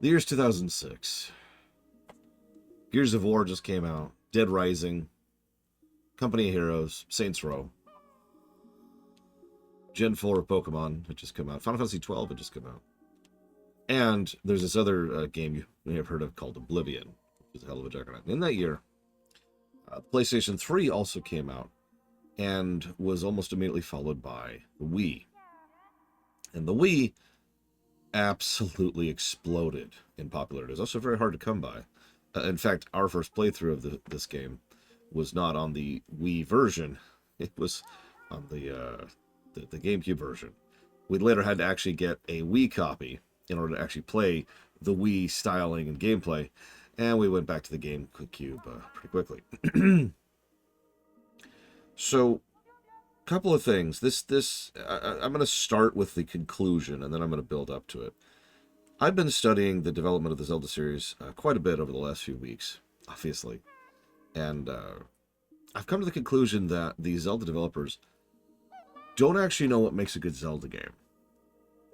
The year's 2006. Gears of War just came out. Dead Rising. Company of Heroes. Saints Row. Gen 4 of Pokemon had just come out. Final Fantasy 12 had just come out. And there's this other game you may have heard of called Oblivion, which is a hell of a juggernaut. In that year, PlayStation 3 also came out and was almost immediately followed by the Wii. And the Wii absolutely exploded in popularity. It was also very hard to come by. In fact, our first playthrough of this game was not on the Wii version. It was on the GameCube version. We later had to actually get a Wii copy in order to actually play the Wii styling and gameplay, and we went back to the GameCube pretty quickly. So, couple of things. I'm going to start with the conclusion, and then I'm going to build up to it. I've been studying the development of the Zelda series quite a bit over the last few weeks, obviously, and I've come to the conclusion that the Zelda developers don't actually know what makes a good Zelda game.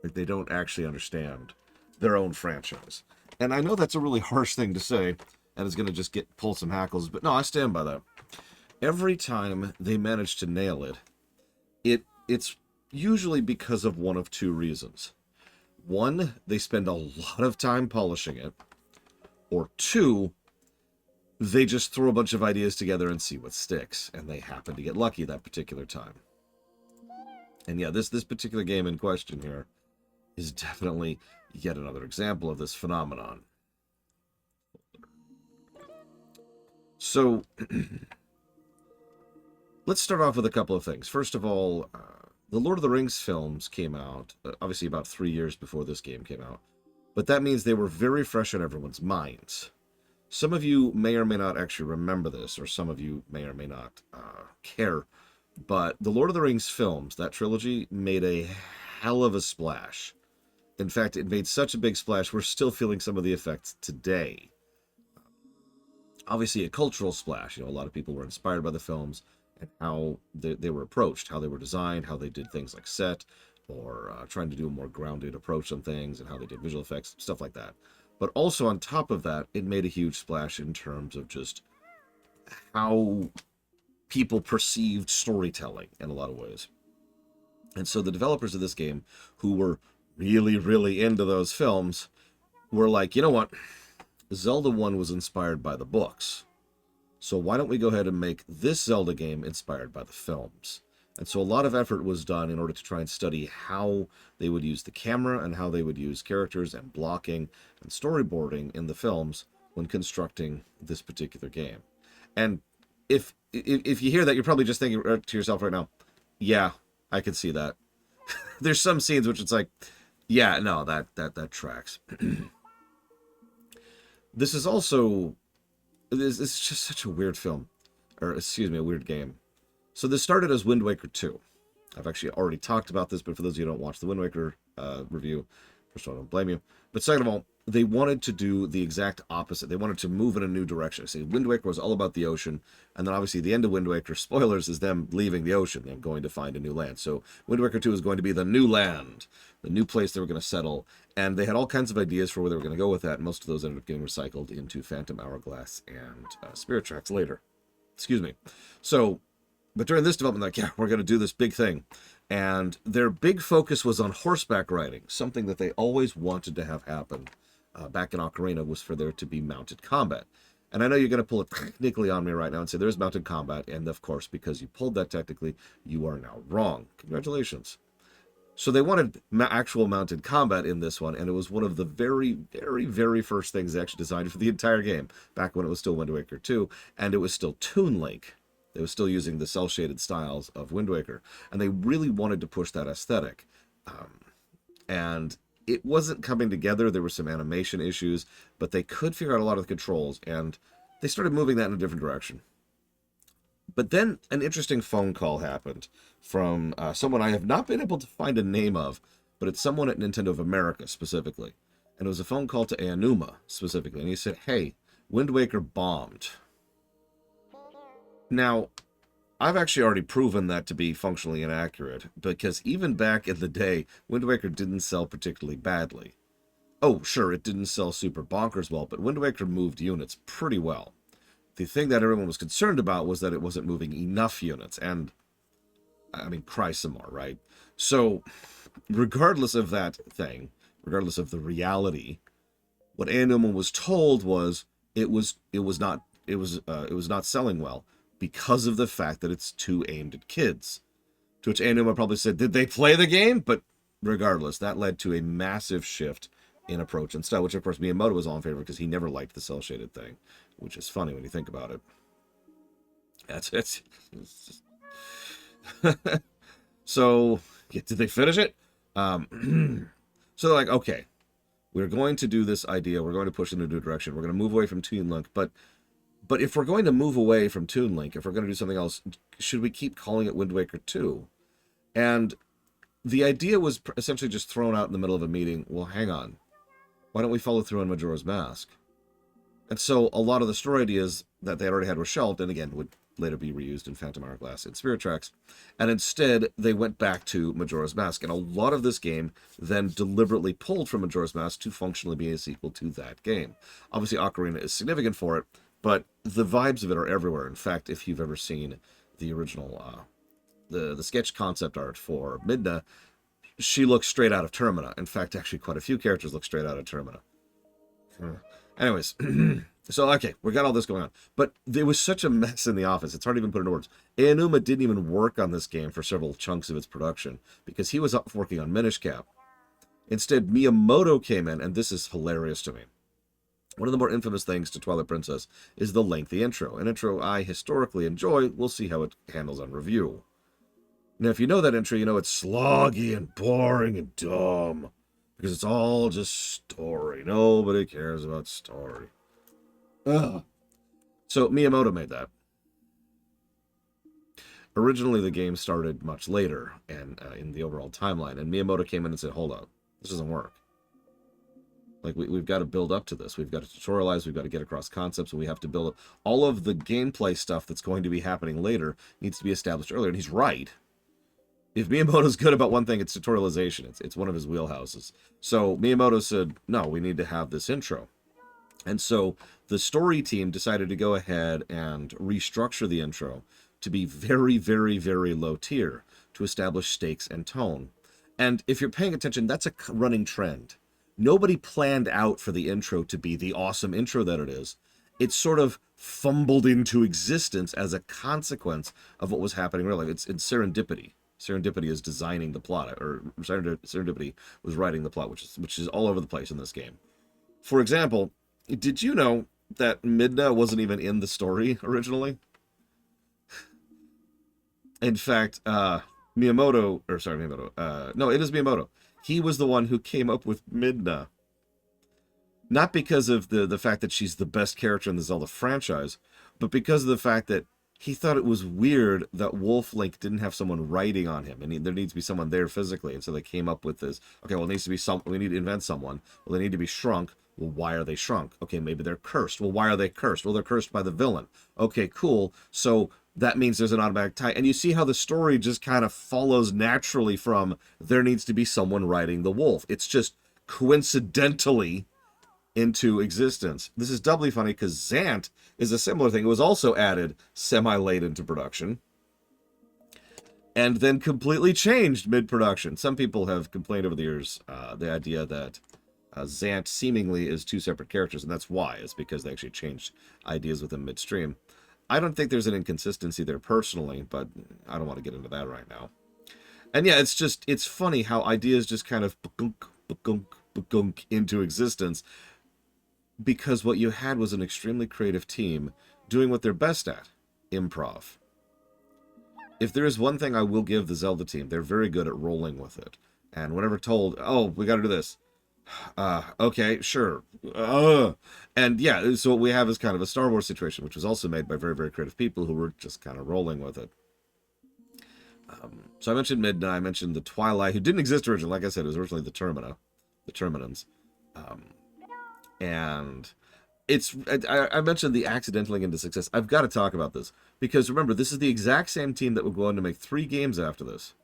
Like, they don't actually understand their own franchise. And I know that's a really harsh thing to say, and it's going to just pull some hackles, but no, I stand by that. Every time they manage to nail it's usually because of one of two reasons. One, they spend a lot of time polishing it, or two, they just throw a bunch of ideas together and see what sticks, and they happen to get lucky that particular time. And yeah, this particular game in question here is definitely yet another example of this phenomenon. So, let's start off with a couple of things. First of all, the Lord of the Rings films came out, obviously about 3 years before this game came out. But that means they were very fresh on everyone's minds. Some of you may or may not actually remember this, or some of you may or may not care. But the Lord of the Rings films, that trilogy, made a hell of a splash. In fact, it made such a big splash, we're still feeling some of the effects today. Obviously, a cultural splash. You know, a lot of people were inspired by the films and how they were approached, how they were designed, how they did things like set, or trying to do a more grounded approach on things, and how they did visual effects, stuff like that. But also on top of that, it made a huge splash in terms of just how people perceived storytelling in a lot of ways. And so the developers of this game, who were really, really into those films, were like, you know what? Zelda 1 was inspired by the books. So why don't we go ahead and make this Zelda game inspired by the films? And so a lot of effort was done in order to try and study how they would use the camera and how they would use characters and blocking and storyboarding in the films when constructing this particular game. And if you hear that, you're probably just thinking to yourself right now, yeah, I can see that. There's some scenes which it's like, yeah, no, that tracks. This is just such a weird film, or excuse me, a weird game. So this started as Wind Waker 2. I've actually already talked about this, but for those of you who don't watch the Wind Waker review, first of all, I don't blame you. But second of all, they wanted to do the exact opposite. They wanted to move in a new direction. See, Wind Waker was all about the ocean, and then obviously the end of Wind Waker, spoilers, is them leaving the ocean and going to find a new land. So Wind Waker 2 is going to be the new land, the new place they were going to settle, and they had all kinds of ideas for where they were going to go with that, and most of those ended up getting recycled into Phantom Hourglass and Spirit Tracks later. Excuse me. So, but during this development, like, yeah, we're going to do this big thing. And their big focus was on horseback riding, something that they always wanted to have happen. Back in Ocarina was for there to be mounted combat. And I know you're going to pull it technically on me right now and say there's mounted combat, and of course, because you pulled that technically, you are now wrong. Congratulations. So they wanted actual mounted combat in this one, and it was one of the very, very, very first things they actually designed for the entire game, back when it was still Wind Waker 2, and it was still Toon Link. They were still using the cel-shaded styles of Wind Waker, and they really wanted to push that aesthetic. And it wasn't coming together. There were some animation issues, but they could figure out a lot of the controls, and they started moving that in a different direction. But then an interesting phone call happened from someone I have not been able to find a name of, but it's someone at Nintendo of America specifically. And it was a phone call to Aonuma specifically, and he said, hey, Wind Waker bombed. Now, I've actually already proven that to be functionally inaccurate, because even back in the day, Wind Waker didn't sell particularly badly. Oh, sure, it didn't sell super bonkers well, but Wind Waker moved units pretty well. The thing that everyone was concerned about was that it wasn't moving enough units, and, I mean, cry some more, right? So, regardless of that thing, regardless of the reality, what Aonuma was told was it was not selling well because of the fact that it's too aimed at kids. To which Aonuma probably said, did they play the game? But regardless, that led to a massive shift in approach and style, which of course Miyamoto was all in favor because he never liked the cel-shaded thing, which is funny when you think about it. It's just... So, yeah, did they finish it? So they're like, okay, we're going to do this idea. We're going to push in a new direction. We're going to move away from Toon Link. But if we're going to move away from Toon Link, if we're going to do something else, should we keep calling it Wind Waker 2? And the idea was essentially just thrown out in the middle of a meeting. Well, hang on. Why don't we follow through on Majora's Mask? And so a lot of the story ideas that they already had were shelved, and again, would later be reused in Phantom Hourglass and Spirit Tracks. And instead, they went back to Majora's Mask. And a lot of this game then deliberately pulled from Majora's Mask to functionally be a sequel to that game. Obviously, Ocarina is significant for it, but the vibes of it are everywhere. In fact, if you've ever seen the original, the sketch concept art for Midna, she looks straight out of Termina. In fact, actually, quite a few characters look straight out of Termina. Anyways, so, okay, we got all this going on. But there was such a mess in the office, it's hard to even put into words. Aonuma didn't even work on this game for several chunks of its production, because he was up working on Minish Cap. Instead, Miyamoto came in, and this is hilarious to me. One of the more infamous things to Twilight Princess is the lengthy intro. An intro I historically enjoy. We'll see how it handles on review. Now, if you know that intro, you know it's sloggy and boring and dumb. Because it's all just story. Nobody cares about story. Ugh. So, Miyamoto made that. Originally, the game started much later and in the overall timeline. And Miyamoto came in and said, hold up. This doesn't work. Like, we've got to build up to this. We've got to tutorialize. We've got to get across concepts. And we have to build up. All of the gameplay stuff that's going to be happening later needs to be established earlier. And he's right. If Miyamoto's good about one thing, it's tutorialization. It's one of his wheelhouses. So Miyamoto said, no, we need to have this intro. And so the story team decided to go ahead and restructure the intro to be very, very, very low tier to establish stakes and tone. And if you're paying attention, that's a running trend. Nobody planned out for the intro to be the awesome intro that it is. It's sort of fumbled into existence as a consequence of what was happening in real life. It's serendipity. Serendipity is designing the plot, or Serendipity was writing the plot, which is all over the place in this game. For example, did you know that Midna wasn't even in the story originally? In fact, no, it is Miyamoto. He was the one who came up with Midna. Not because of the fact that she's the best character in the Zelda franchise, but because of the fact that he thought it was weird that Wolf Link didn't have someone writing on him, and there needs to be someone there physically. And so they came up with this. Okay, well, it needs to be we need to invent someone. Well, they need to be shrunk. Well, why are they shrunk? Okay, maybe they're cursed. Well, why are they cursed? Well, they're cursed by the villain. Okay, cool. So that means there's an automatic tie. And you see how the story just kind of follows naturally from there needs to be someone writing the wolf. It's just coincidentally into existence. This is doubly funny because Zant is a similar thing. It was also added semi-late into production and then completely changed mid-production. Some people have complained over the years the idea that Zant seemingly is two separate characters, and that's why. It's because they actually changed ideas with him midstream. I don't think there's an inconsistency there personally, but I don't want to get into that right now. And yeah, it's funny how ideas just kind of into existence, because what you had was an extremely creative team doing what they're best at, improv. If there is one thing I will give the Zelda team, they're very good at rolling with it. And whenever told, oh, we got to do this. Okay, sure. And yeah, so what we have is kind of a Star Wars situation, which was also made by very, very creative people who were just kind of rolling with it. So I mentioned Midna, I mentioned the Twilight, who didn't exist originally. Like I said, it was originally the Terminans. And I mentioned the accidentally into success. I've got to talk about this, because remember, this is the exact same team that would go on to make 3 games after this: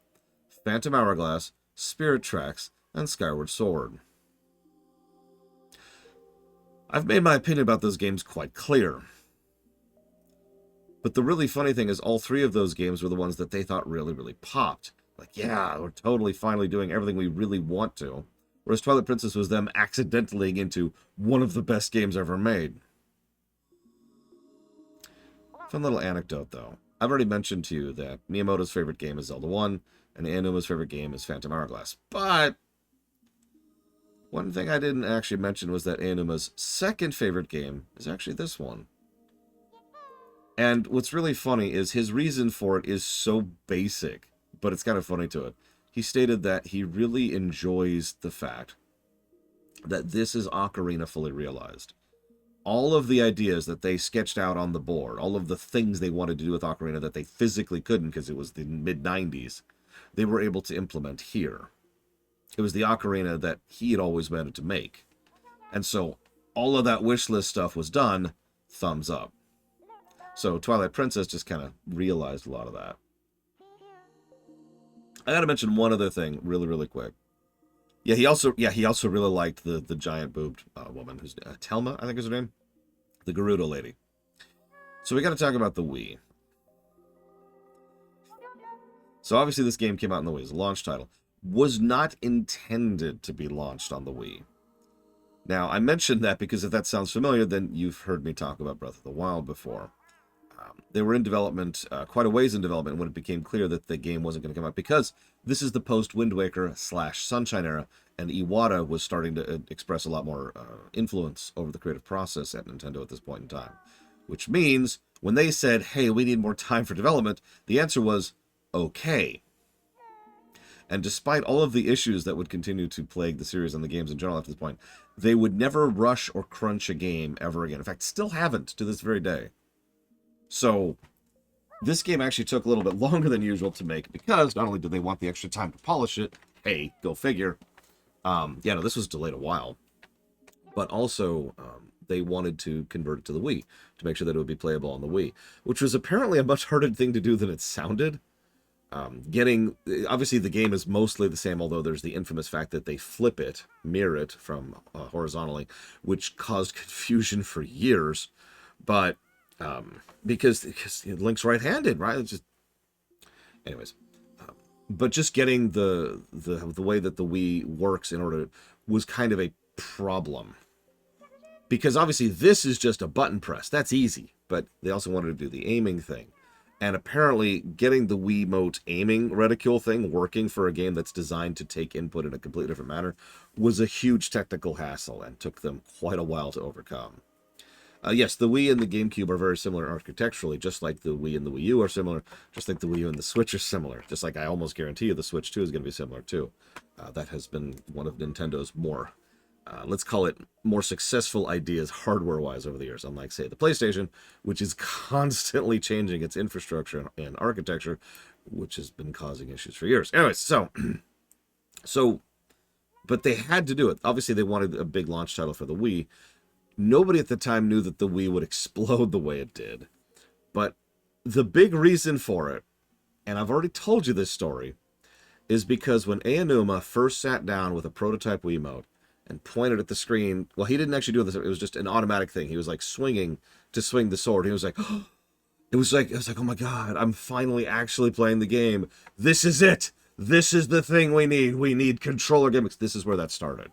Phantom Hourglass, Spirit Tracks, and Skyward Sword. I've made my opinion about those games quite clear. But the really funny thing is all three of those games were the ones that they thought really, really popped. Like, yeah, we're totally finally doing everything we really want to. Whereas Twilight Princess was them accidentally into one of the best games ever made. Fun little anecdote, though. I've already mentioned to you that Miyamoto's favorite game is Zelda 1, and Aonuma's favorite game is Phantom Hourglass. But one thing I didn't actually mention was that Aonuma's second favorite game is actually this one. And what's really funny is his reason for it is so basic, but it's kind of funny to it. He stated that he really enjoys the fact that this is Ocarina fully realized. All of the ideas that they sketched out on the board, all of the things they wanted to do with Ocarina that they physically couldn't because it was the mid-90s, they were able to implement here. It was the Ocarina that he had always wanted to make. And so all of that wish list stuff was done, thumbs up. So Twilight Princess just kind of realized a lot of that. I gotta mention one other thing really, really quick. Yeah, he also really liked the giant boobed woman who's Telma, I think is her name, the Gerudo lady. So we got to talk about the Wii. So obviously this game came out on the Wii as a launch title. Was not intended to be launched on the Wii. Now I mentioned that because if that sounds familiar, then you've heard me talk about Breath of the Wild before. They were in development, quite a ways in development, when it became clear that the game wasn't going to come out, because this is the post-Wind Waker / Sunshine era, and Iwata was starting to express a lot more influence over the creative process at Nintendo at this point in time. Which means, when they said, hey, we need more time for development, the answer was, okay. And despite all of the issues that would continue to plague the series and the games in general at this point, they would never rush or crunch a game ever again. In fact, still haven't to this very day. So, this game actually took a little bit longer than usual to make because not only did they want the extra time to polish it, hey, go figure. This was delayed a while. But also, they wanted to convert it to the Wii to make sure that it would be playable on the Wii, which was apparently a much harder thing to do than it sounded. Obviously the game is mostly the same, although there's the infamous fact that they flip it, mirror it from horizontally, which caused confusion for years. But because Link's right-handed, right? It's just, anyways, but just getting the way that the Wii works in order was kind of a problem, because obviously this is just a button press. That's easy, but they also wanted to do the aiming thing, and apparently getting the Wiimote aiming reticule thing working for a game that's designed to take input in a completely different manner was a huge technical hassle and took them quite a while to overcome. Yes, the Wii and the GameCube are very similar architecturally, just like the Wii and the Wii U are similar, just like the Wii U and the Switch are similar, just like I almost guarantee you the Switch 2 is going to be similar too. That has been one of Nintendo's more, let's call it, more successful ideas hardware-wise over the years, unlike, say, the PlayStation, which is constantly changing its infrastructure and architecture, which has been causing issues for years. Anyways, but they had to do it. Obviously, they wanted a big launch title for the Wii. Nobody at the time knew that the Wii would explode the way it did. But the big reason for it, and I've already told you this story, is because when Aonuma first sat down with a prototype Wiimote and pointed at the screen, well, he didn't actually do this, it was just an automatic thing. He was like swinging to swing the sword. He was like, oh, it was like, oh my God, I'm finally actually playing the game. This is it. This is the thing we need. We need controller gimmicks. This is where that started.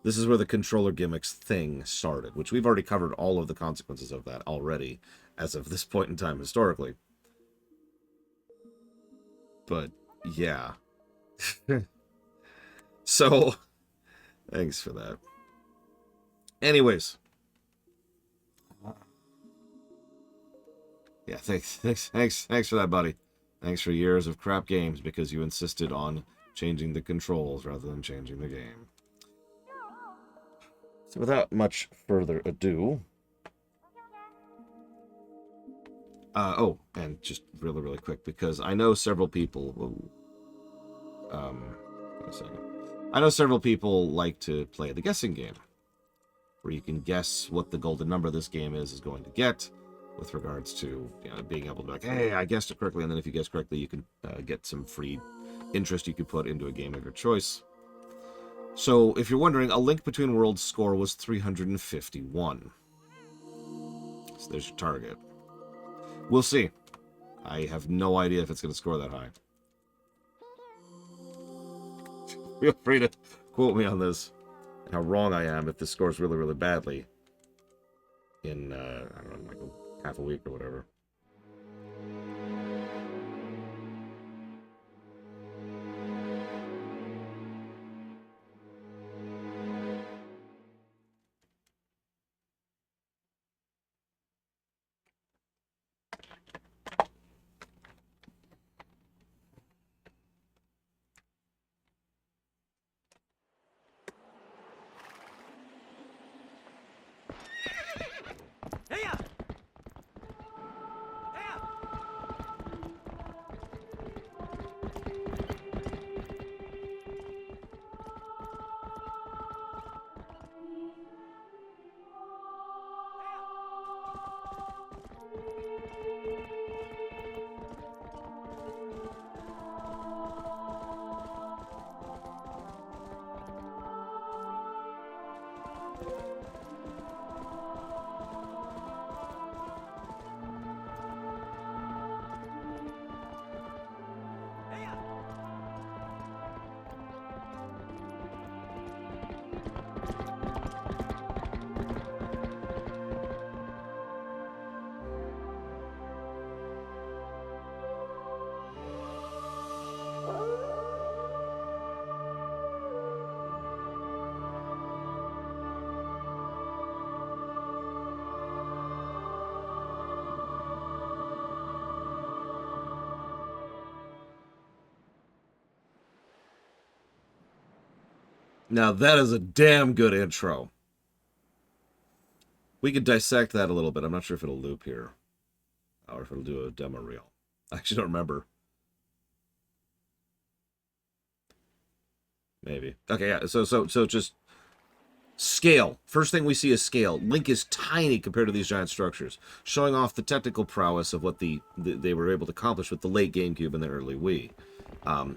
This is where the controller gimmicks thing started, which we've already covered all of the consequences of that already, as of this point in time historically. But, yeah. So, thanks for that. Anyways. Yeah, thanks for that, buddy. Thanks for years of crap games, because you insisted on changing the controls rather than changing the game. So without much further ado... and just really, really quick, because I know several people... wait a second. I know several people like to play the guessing game, where you can guess what the golden number this game is going to get, with regards to being able to be like, hey, I guessed it correctly, and then if you guess correctly, you can get some free interest you could put into a game of your choice. So, if you're wondering, A Link Between Worlds' score was 351. So there's your target. We'll see. I have no idea if it's going to score that high. Feel free to quote me on this and how wrong I am if this scores really, really badly in, I don't know, like half a week or whatever. Now, that is a damn good intro. We could dissect that a little bit. I'm not sure if it'll loop here. Or if it'll do a demo reel. I actually don't remember. Maybe. Okay, yeah. So just scale. First thing we see is scale. Link is tiny compared to these giant structures, showing off the technical prowess of what they were able to accomplish with the late GameCube and the early Wii.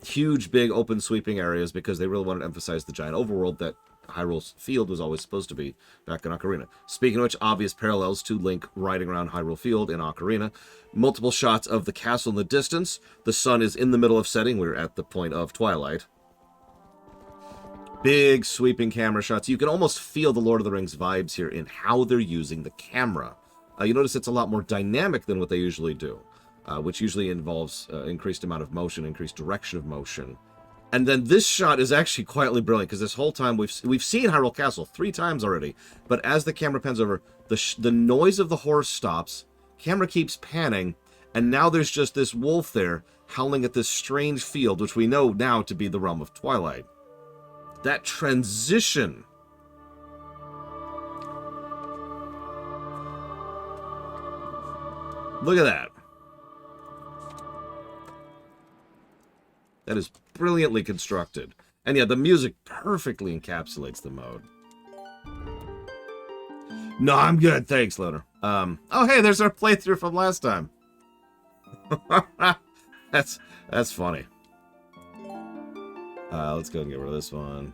Huge, big, open, sweeping areas because they really wanted to emphasize the giant overworld that Hyrule's Field was always supposed to be back in Ocarina. Speaking of which, obvious parallels to Link riding around Hyrule Field in Ocarina. Multiple shots of the castle in the distance. The sun is in the middle of setting. We're at the point of Twilight. Big, sweeping camera shots. You can almost feel the Lord of the Rings vibes here in how they're using the camera. You notice it's a lot more dynamic than what they usually do, which usually involves increased amount of motion, increased direction of motion. And then this shot is actually quietly brilliant, because this whole time we've seen Hyrule Castle 3 times already, but as the camera pans over, the noise of the horse stops, camera keeps panning, and now there's just this wolf there howling at this strange field, which we know now to be the realm of Twilight. That transition. Look at that. That is brilliantly constructed. And yeah, the music perfectly encapsulates the mode. No, I'm good. Thanks, Loner. Oh, hey, there's our playthrough from last time. That's funny. Let's go and get rid of this one.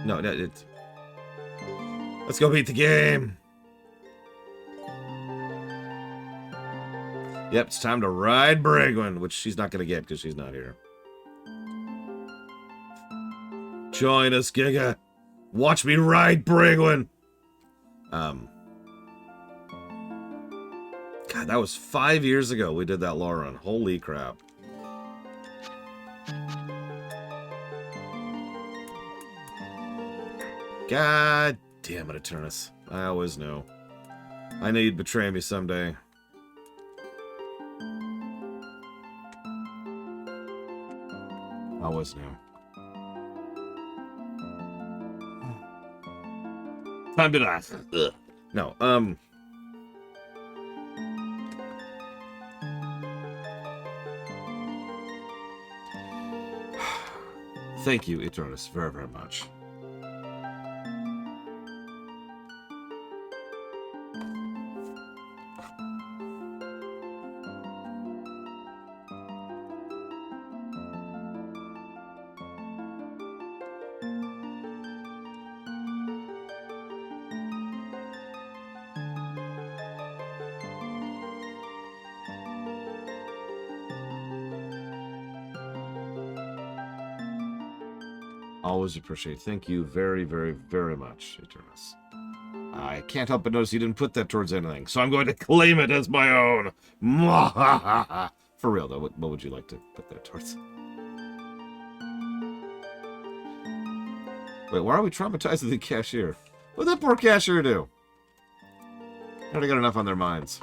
No, it's... Let's go beat the game. Yep, it's time to ride Brigwin, which she's not going to get because she's not here. Join us, Giga. Watch me ride Brigwin. God, that was 5 years ago we did that lore run. Holy crap. God damn it, Eternus. I always knew. I knew you'd betray me someday. I always knew. Time to die. Ugh. No, thank you, Eternus, very, very much. Always appreciate. Thank you very, very, very much, Eternus. I can't help but notice you didn't put that towards anything, so I'm going to claim it as my own. For real, though, what would you like to put that towards? Wait, why are we traumatizing the cashier? What did that poor cashier do? Already got enough on their minds.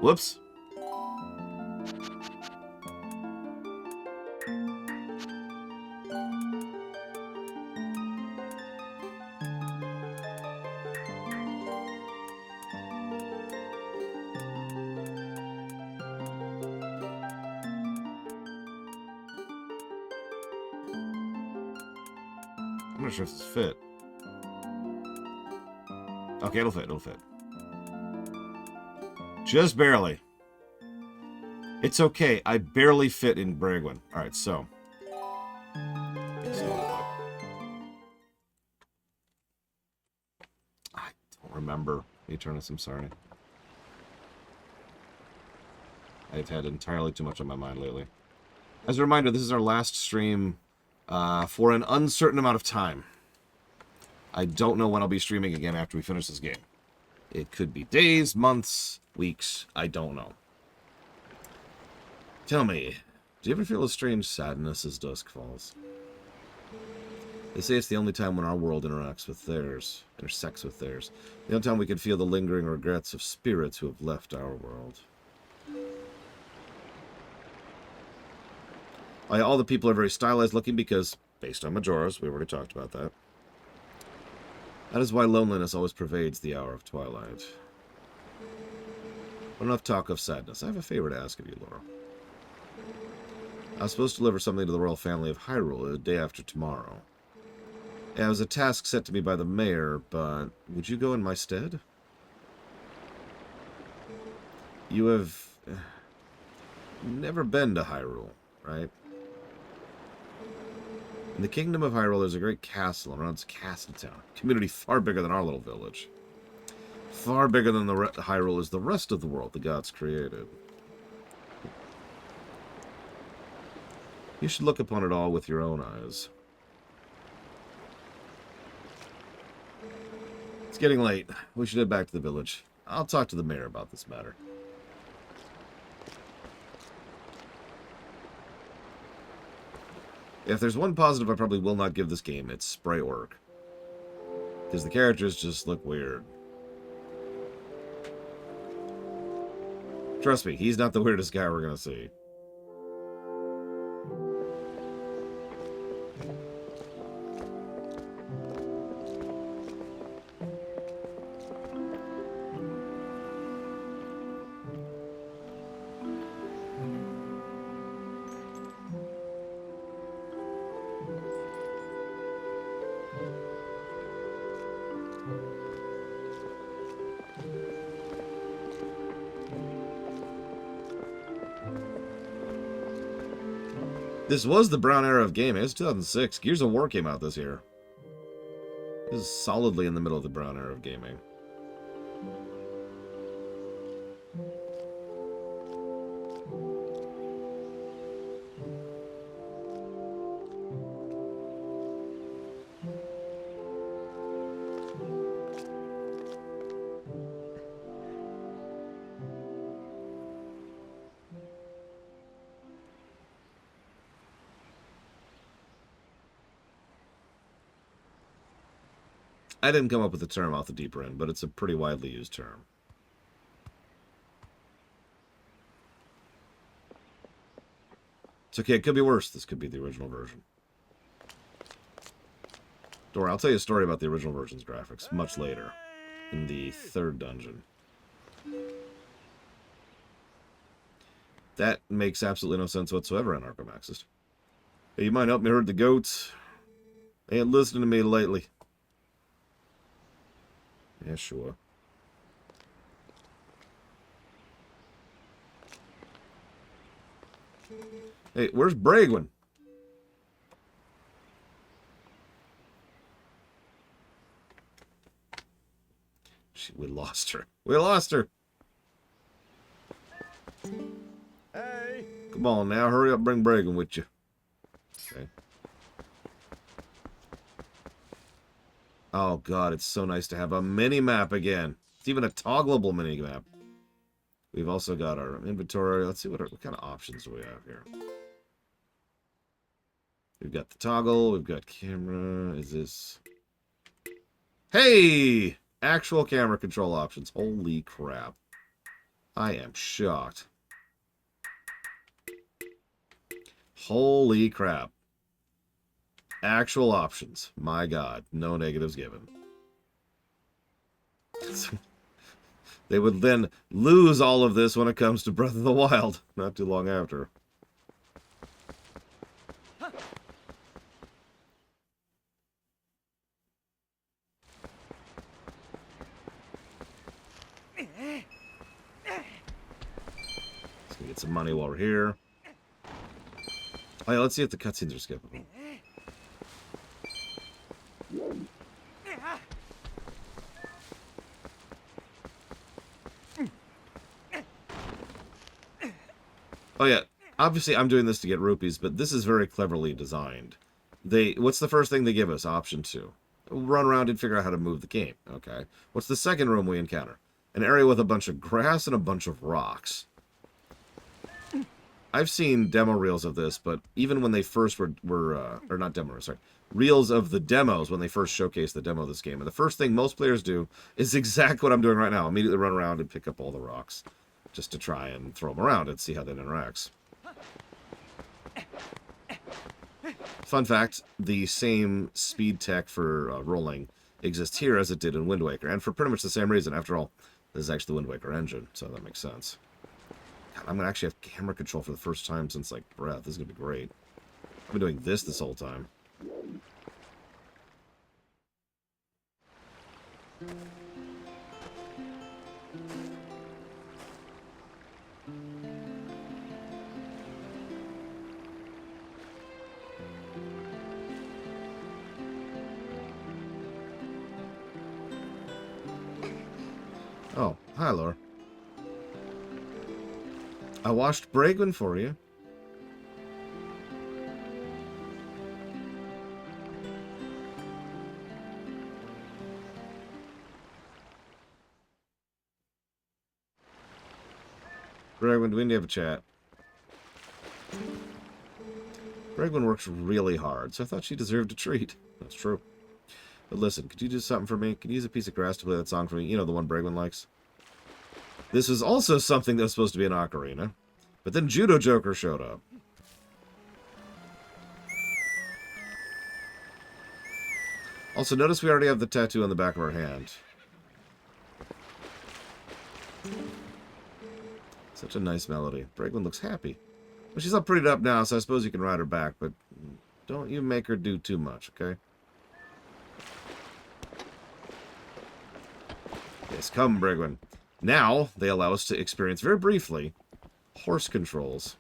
Whoops. I'm not sure if this fit. Okay, it'll fit, it'll fit. Just barely. It's okay, I barely fit in Bragwin. Alright, so. I don't remember Eternus, I'm sorry. I've had entirely too much on my mind lately. As a reminder, this is our last stream for an uncertain amount of time. I don't know when I'll be streaming again after we finish this game. It could be days, months, weeks, I don't know. Tell me, do you ever feel a strange sadness as dusk falls? They say it's the only time when our world intersects with theirs. The only time we can feel the lingering regrets of spirits who have left our world. All the people are very stylized looking because, based on Majora's, we already talked about that. That is why loneliness always pervades the hour of twilight. But enough talk of sadness. I have a favor to ask of you, Laura. I was supposed to deliver something to the royal family of Hyrule the day after tomorrow. It was a task set to me by the mayor, but would you go in my stead? You have never been to Hyrule, right? In the kingdom of Hyrule, there's a great castle, and around it's Castle Town. A community far bigger than our little village. Far bigger than Hyrule is the rest of the world the gods created. You should look upon it all with your own eyes. It's getting late. We should head back to the village. I'll talk to the mayor about this matter. If there's one positive I probably will not give this game, it's sprite work. Because the characters just look weird. Trust me, he's not the weirdest guy we're gonna see. This was the brown era of gaming. It's 2006. Gears of War came out this year. This is solidly in the middle of the brown era of gaming. I didn't come up with the term off the deeper end, but it's a pretty widely used term. It's okay, it could be worse. This could be the original version. Don't worry, I'll tell you a story about the original version's graphics much later, in the third dungeon. That makes absolutely no sense whatsoever in Arkham Axis. Hey, you might help me herd the goats? They ain't listening to me lately. Yeah, sure. Hey, where's Bragwin? We lost her. We lost her. Hey. Come on now, hurry up, bring Bragan with you. Okay. Oh god, it's so nice to have a mini-map again. It's even a toggleable mini-map. We've also got our inventory. Let's see what kind of options do we have here. We've got the toggle, we've got camera. Is this... Hey! Actual camera control options. Holy crap. I am shocked. Holy crap. Actual options. My god. No negatives given. They would then lose all of this when it comes to Breath of the Wild. Not too long after. Let's get some money while we're here. Oh yeah, let's see if the cutscenes are skippable. Oh yeah, obviously I'm doing this to get rupees, but this is very cleverly designed. What's the first thing they give us? Option 2. Run around and figure out how to move the game. Okay. What's the second room we encounter? An area with a bunch of grass and a bunch of rocks. I've seen demo reels of this, but even when they first or not demo, sorry, reels of the demos when they first showcased the demo of this game. And the first thing most players do is exactly what I'm doing right now. Immediately run around and pick up all the rocks just to try and throw them around and see how that interacts. Fun fact, the same speed tech for rolling exists here as it did in Wind Waker, and for pretty much the same reason. After all, this is actually the Wind Waker engine, so that makes sense. God, I'm going to actually have camera control for the first time since, like, Breath. This is going to be great. I've been doing this whole time. Oh, hi, Laura. I washed Bragan for you. Bragan, do we need to have a chat? Bragan works really hard, so I thought she deserved a treat. That's true. But listen, could you do something for me? Could you use a piece of grass to play that song for me? You know, the one Bragan likes? This was also something that was supposed to be an ocarina. But then Judo Joker showed up. Also, notice we already have the tattoo on the back of our hand. Such a nice melody. Bragan looks happy. Well, she's all prettied up now, so I suppose you can ride her back, but don't you make her do too much, okay? Yes, come, Bragan. Now, they allow us to experience, very briefly, horse controls.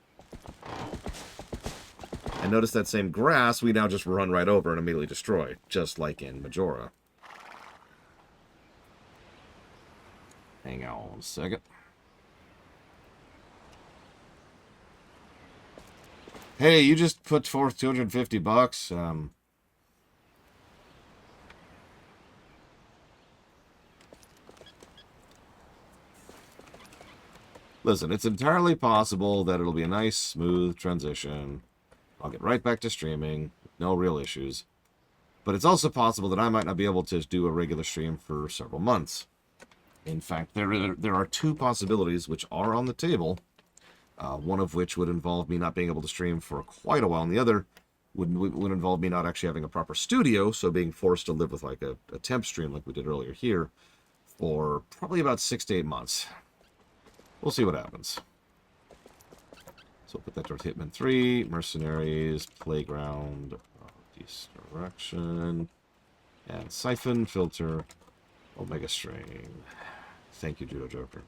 And notice that same grass we now just run right over and immediately destroy, just like in Majora. Hang on a second. Hey, you just put forth $250. Listen, it's entirely possible that it'll be a nice, smooth transition. I'll get right back to streaming, no real issues. But it's also possible that I might not be able to do a regular stream for several months. In fact, there are two possibilities which are on the table. One of which would involve me not being able to stream for quite a while, and the other would involve me not actually having a proper studio, so being forced to live with like a temp stream like we did earlier here for probably about 6 to 8 months. We'll see what happens. So we'll put that towards Hitman 3, Mercenaries, Playground, Destruction, and Siphon, Filter, Omega Strain. Thank you, Judo Joker.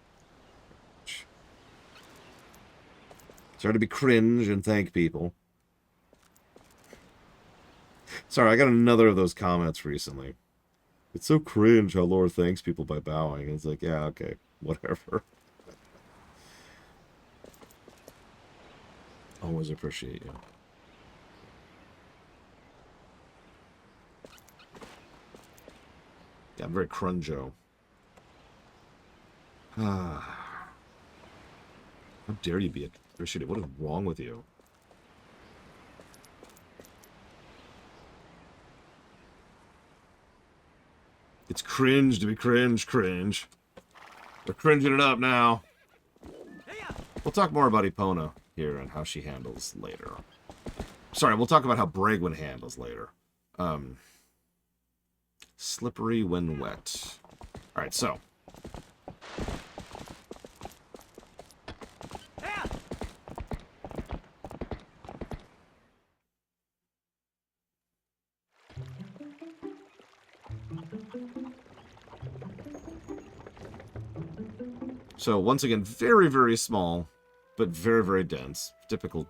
Sorry to be cringe and thank people. Sorry, I got another of those comments recently. It's so cringe how Laura thanks people by bowing. It's like, yeah, okay, whatever. Always appreciate you. Yeah, I'm very crunjo. Ah. How dare you be appreciative? What is wrong with you? It's cringe to be cringe. They're cringing it up now. We'll talk more about Epona here and how she handles later. Sorry, we'll talk about how Bragwin handles later. Slippery when wet. Alright, so. So, once again, very, very small, but very, very dense. Typical.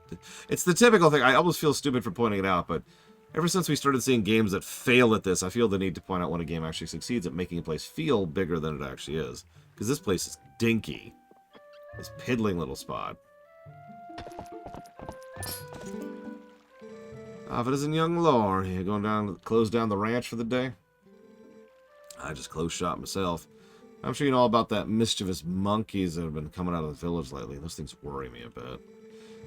It's the typical thing. I almost feel stupid for pointing it out, but ever since we started seeing games that fail at this, I feel the need to point out when a game actually succeeds at making a place feel bigger than it actually is. Because this place is dinky. This piddling little spot. Ah, if it isn't young Lore, you going down, close down the ranch for the day? I just closed shop myself. I'm sure you know all about that mischievous monkeys that have been coming out of the village lately. Those things worry me a bit.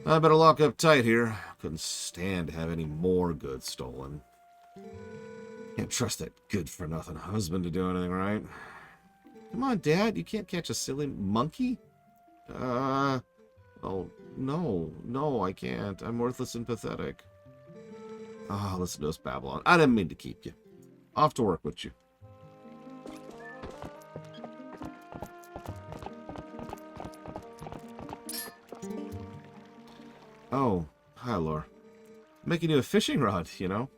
I better lock up tight here. Couldn't stand to have any more goods stolen. Can't trust that good-for-nothing husband to do anything right. Come on, Dad. You can't catch a silly monkey? Oh, no, I can't. I'm worthless and pathetic. Ah, listen to us, Babylon. I didn't mean to keep you. Off to work with you. Oh, hi, Lore. Making you a fishing rod, you know?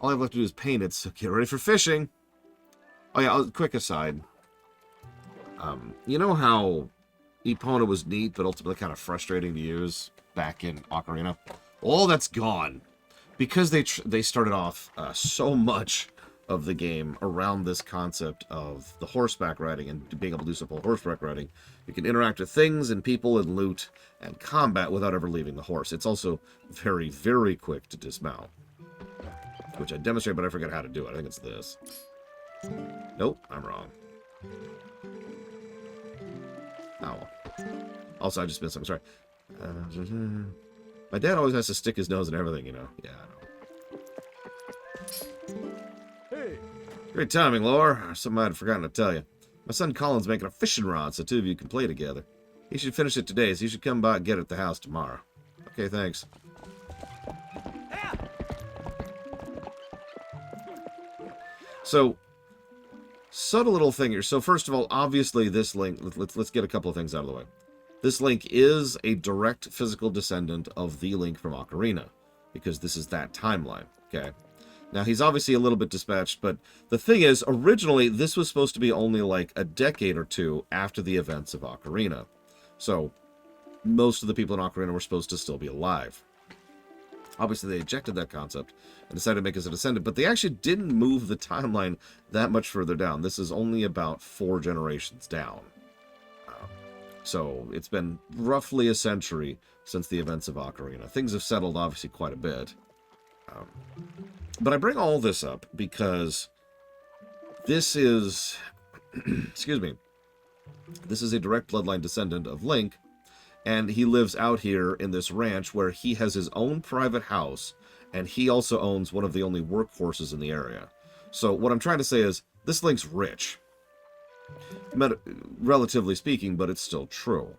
All I have left to do is paint it, so get ready for fishing. Oh yeah, quick aside. You know how Epona was neat, but ultimately kind of frustrating to use back in Ocarina? All that's gone. Because they started off so much of the game around this concept of the horseback riding and being able to do simple horseback riding. You can interact with things and people and loot and combat without ever leaving the horse. It's also very, very quick to dismount, which I demonstrated, but I forgot how to do it. I think it's this. Nope, I'm wrong. Oh. Also, I just missed something. Sorry. My dad always has to stick his nose in everything, you know. Yeah, I know. Hey. Great timing, Lore. Something I'd forgotten to tell you. My son Colin's making a fishing rod so two of you can play together. He should finish it today, so you should come by and get it at the house tomorrow. Okay, thanks. So, subtle little thing here. So first of all, obviously this link, let's get a couple of things out of the way. This Link is a direct physical descendant of the Link from Ocarina, because this is that timeline, okay? Now, he's obviously a little bit dispatched, but the thing is, originally, this was supposed to be only like a decade or two after the events of Ocarina. So, most of the people in Ocarina were supposed to still be alive. Obviously, they ejected that concept and decided to make us a descendant, but they actually didn't move the timeline that much further down. This is only about 4 generations down. So, it's been roughly a century since the events of Ocarina. Things have settled, obviously, quite a bit. But I bring all this up because this is... excuse me. This is a direct bloodline descendant of Link, and he lives out here in this ranch where he has his own private house, and he also owns one of the only workhorses in the area. So, what I'm trying to say is, this Link's rich. Relatively speaking, but it's still true.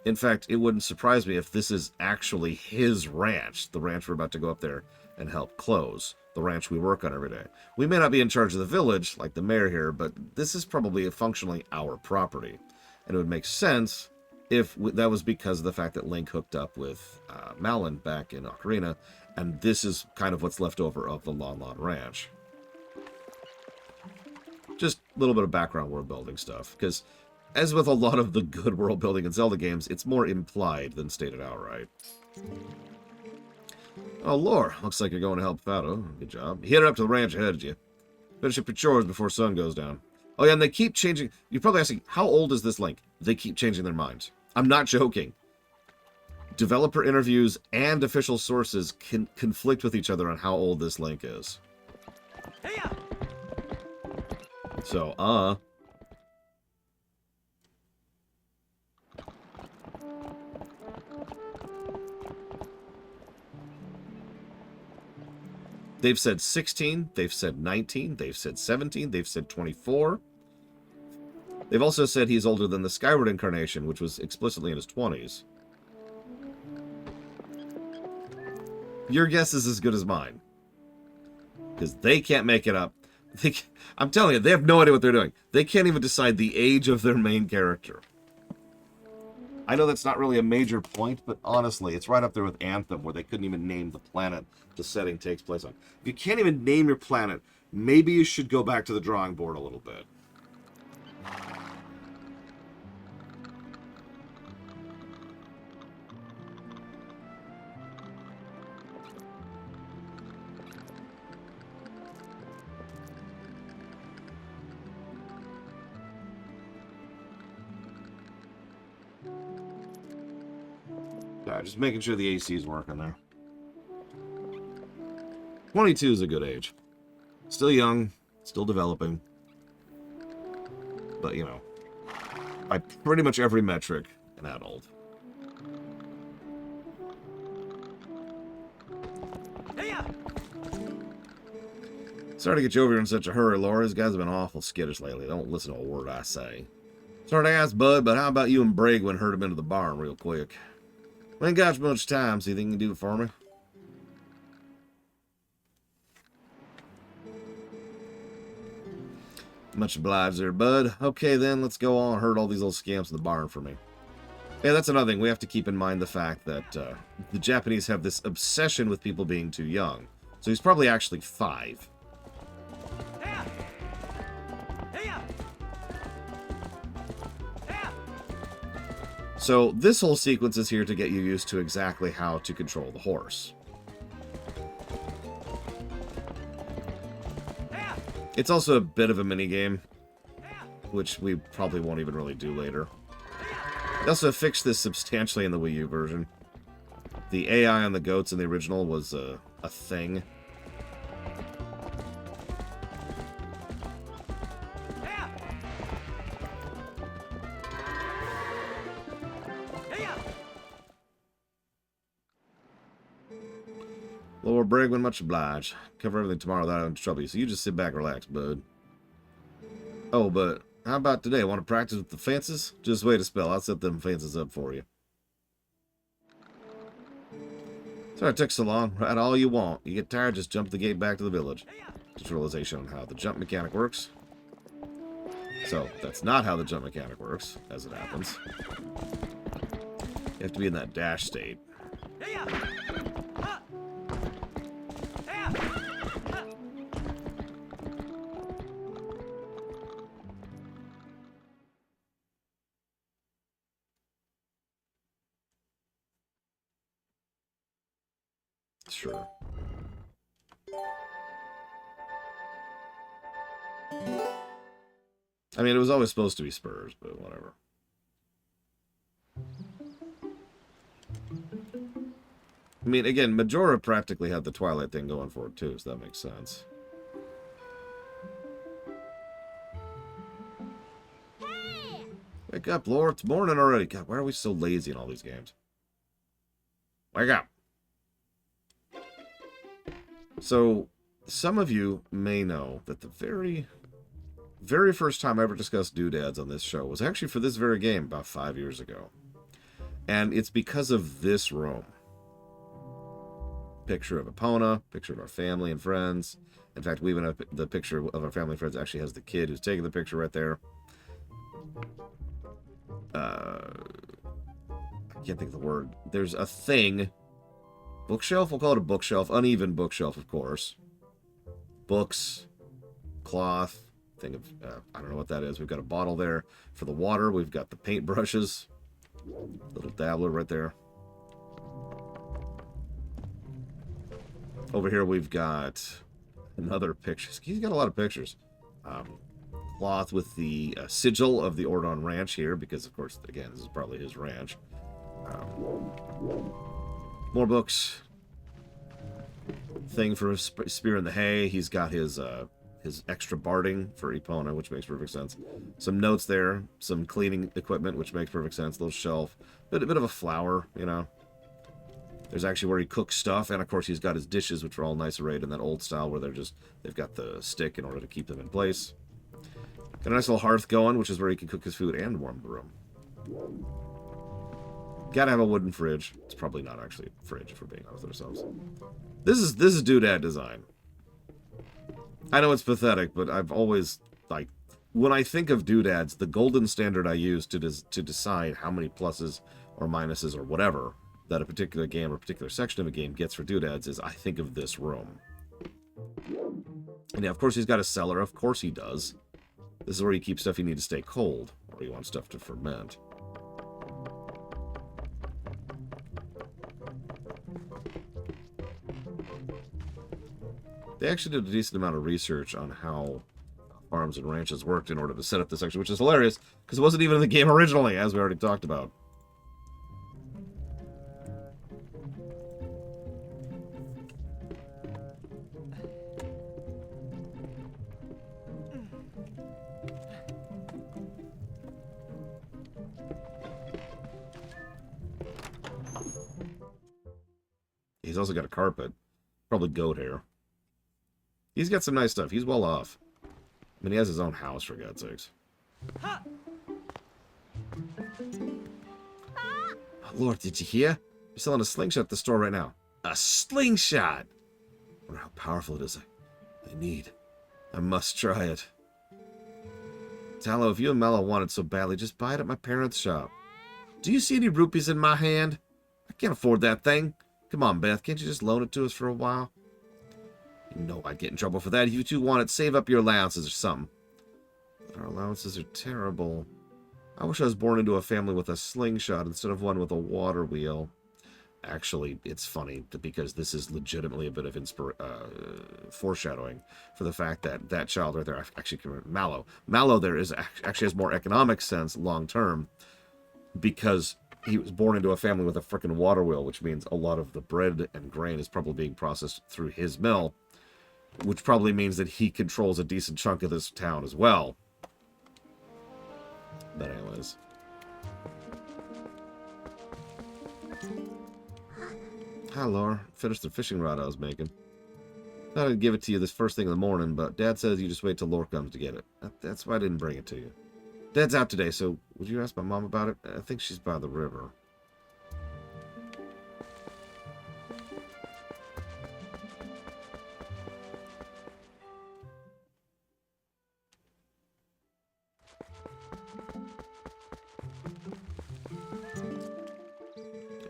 In fact, it wouldn't surprise me if this is actually his ranch, the ranch we're about to go up there and help close, the ranch we work on every day. We may not be in charge of the village, like the mayor here, but this is probably functionally our property. And it would make sense if that was because of the fact that Link hooked up with Malon back in Ocarina, and this is kind of what's left over of the Lon Lon Ranch. Just a little bit of background world building stuff, because as with a lot of the good world building in Zelda games, it's more implied than stated outright. Oh, Lore, looks like you're going to help Fado. Good job. You hit her up to the ranch ahead of you. Finish up your chores before sun goes down. Oh, yeah, and they keep changing. You're probably asking, how old is this Link? They keep changing their minds. I'm not joking. Developer interviews and official sources can conflict with each other on how old this Link is. So, they've said 16, they've said 19, they've said 17, they've said 24. They've also said he's older than the Skyward incarnation, which was explicitly in his 20s. Your guess is as good as mine. Because they can't make it up. I'm telling you, they have no idea what they're doing. They can't even decide the age of their main character. I know that's not really a major point, but honestly, it's right up there with Anthem, where they couldn't even name the planet the setting takes place on. If you can't even name your planet, maybe you should go back to the drawing board a little bit. Just making sure the AC is working there. 22 is a good age. Still young, still developing. But, you know, by pretty much every metric, an adult. Sorry to get you over here in such a hurry, Laura. These guys have been awful skittish lately. Don't listen to a word I say. Sorry to ask, bud, but how about you and Bragwin herd him into the barn real quick? We ain't got much time, so you think you can do it for me? Much obliged there, bud. Okay, then, let's go on and herd all these little scamps in the barn for me. Yeah, that's another thing. We have to keep in mind the fact that the Japanese have this obsession with people being too young. So he's probably actually 5. So this whole sequence is here to get you used to exactly how to control the horse. It's also a bit of a mini-game, which we probably won't even really do later. They also fixed this substantially in the Wii U version. The AI on the goats in the original was a thing. Lord Bragwin, much obliged. Cover everything tomorrow without having trouble you, so you just sit back and relax, bud. Oh, but how about today? Want to practice with the fences? Just wait a spell. I'll set them fences up for you. Sorry it took so long. Ride all you want. You get tired, just jump the gate back to the village. Just realization on how the jump mechanic works. So, that's not how the jump mechanic works, as it happens. You have to be in that dash state. Sure. I mean, it was always supposed to be Spurs, but whatever. I mean, again, Majora practically had the Twilight thing going for it, too, so that makes sense. Hey! Wake up, Laura. It's morning already. God, why are we so lazy in all these games? Wake up. So, some of you may know that the very first time I ever discussed doodads on this show was actually for this very game about 5 years ago. And it's because of this room. Picture of Epona, picture of our family and friends. In fact, we even have the picture of our family and friends actually has the kid who's taking the picture right there. I can't think of the word. There's a thing. Bookshelf? We'll call it a bookshelf. Uneven bookshelf, of course. Books. Cloth. Thing of, I don't know what that is. We've got a bottle there for the water. We've got the paint brushes. Little dabbler right there. Over here we've got Another picture. He's got a lot of pictures. Cloth with the sigil of the Ordon Ranch here, because, of course, again, this is probably his ranch. More books. Thing for a spear in the hay. He's got his extra barding for Epona, which makes perfect sense. Some notes there. Some cleaning equipment, which makes perfect sense. Little shelf. A bit of a flower, you know. There's actually where he cooks stuff, and of course he's got his dishes, which are all nice arrayed in that old style where they've got the stick in order to keep them in place. Got a nice little hearth going, which is where he can cook his food and warm the room. Gotta have a wooden fridge. It's probably not actually a fridge, if we're being honest with ourselves. This is doodad design. I know it's pathetic, but I've always, like, when I think of doodads, the golden standard I use to decide how many pluses or minuses or whatever that a particular game or a particular section of a game gets for doodads is I think of this room. And yeah, of course he's got a cellar. Of course he does. This is where you keep stuff you need to stay cold, or you want stuff to ferment. They actually did a decent amount of research on how farms and ranches worked in order to set up this section, which is hilarious, because it wasn't even in the game originally, as we already talked about. He's also got a carpet. Probably goat hair. He's got some nice stuff. He's well off. I mean, he has his own house, for God's sakes. Oh, Lord, did you hear? You're selling a slingshot at the store right now. A slingshot! I wonder how powerful it is. I must try it. Tallow, if you and Mello want it so badly, just buy it at my parents' shop. Do you see any rupees in my hand? I can't afford that thing. Come on, Beth, can't you just loan it to us for a while? You know I'd get in trouble for that. If you two want it, save up your allowances or something. But our allowances are terrible. I wish I was born into a family with a slingshot instead of one with a water wheel. Actually, it's funny because this is legitimately a bit of foreshadowing for the fact that that child right there, actually, Mallow. Mallow there actually has more economic sense long term because he was born into a family with a freaking water wheel, which means a lot of the bread and grain is probably being processed through his mill, which probably means that he controls a decent chunk of this town as well. But anyways. Hi, Laura. Finished the fishing rod I was making. Thought I'd give it to you this first thing in the morning, but Dad says you just wait till Laura comes to get it. That's why I didn't bring it to you. Dad's out today, so would you ask my mom about it? I think she's by the river.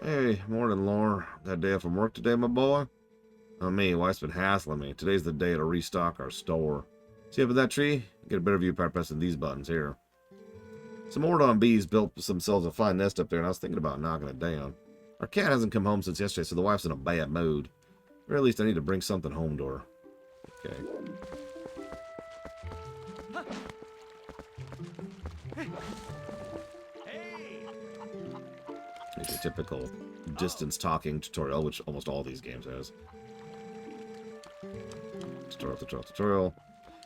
Hey, morning, Laura. That day off from work today, my boy? Oh, me. Wife's been hassling me. Today's the day to restock our store. See up at that tree? Get a better view by pressing these buttons here. Some Ordon bees built themselves a fine nest up there, and I was thinking about knocking it down. Our cat hasn't come home since yesterday, so the wife's in a bad mood. Or at least I need to bring something home to her. Okay. Here's your typical distance talking tutorial, which almost all these games has. Tutorial.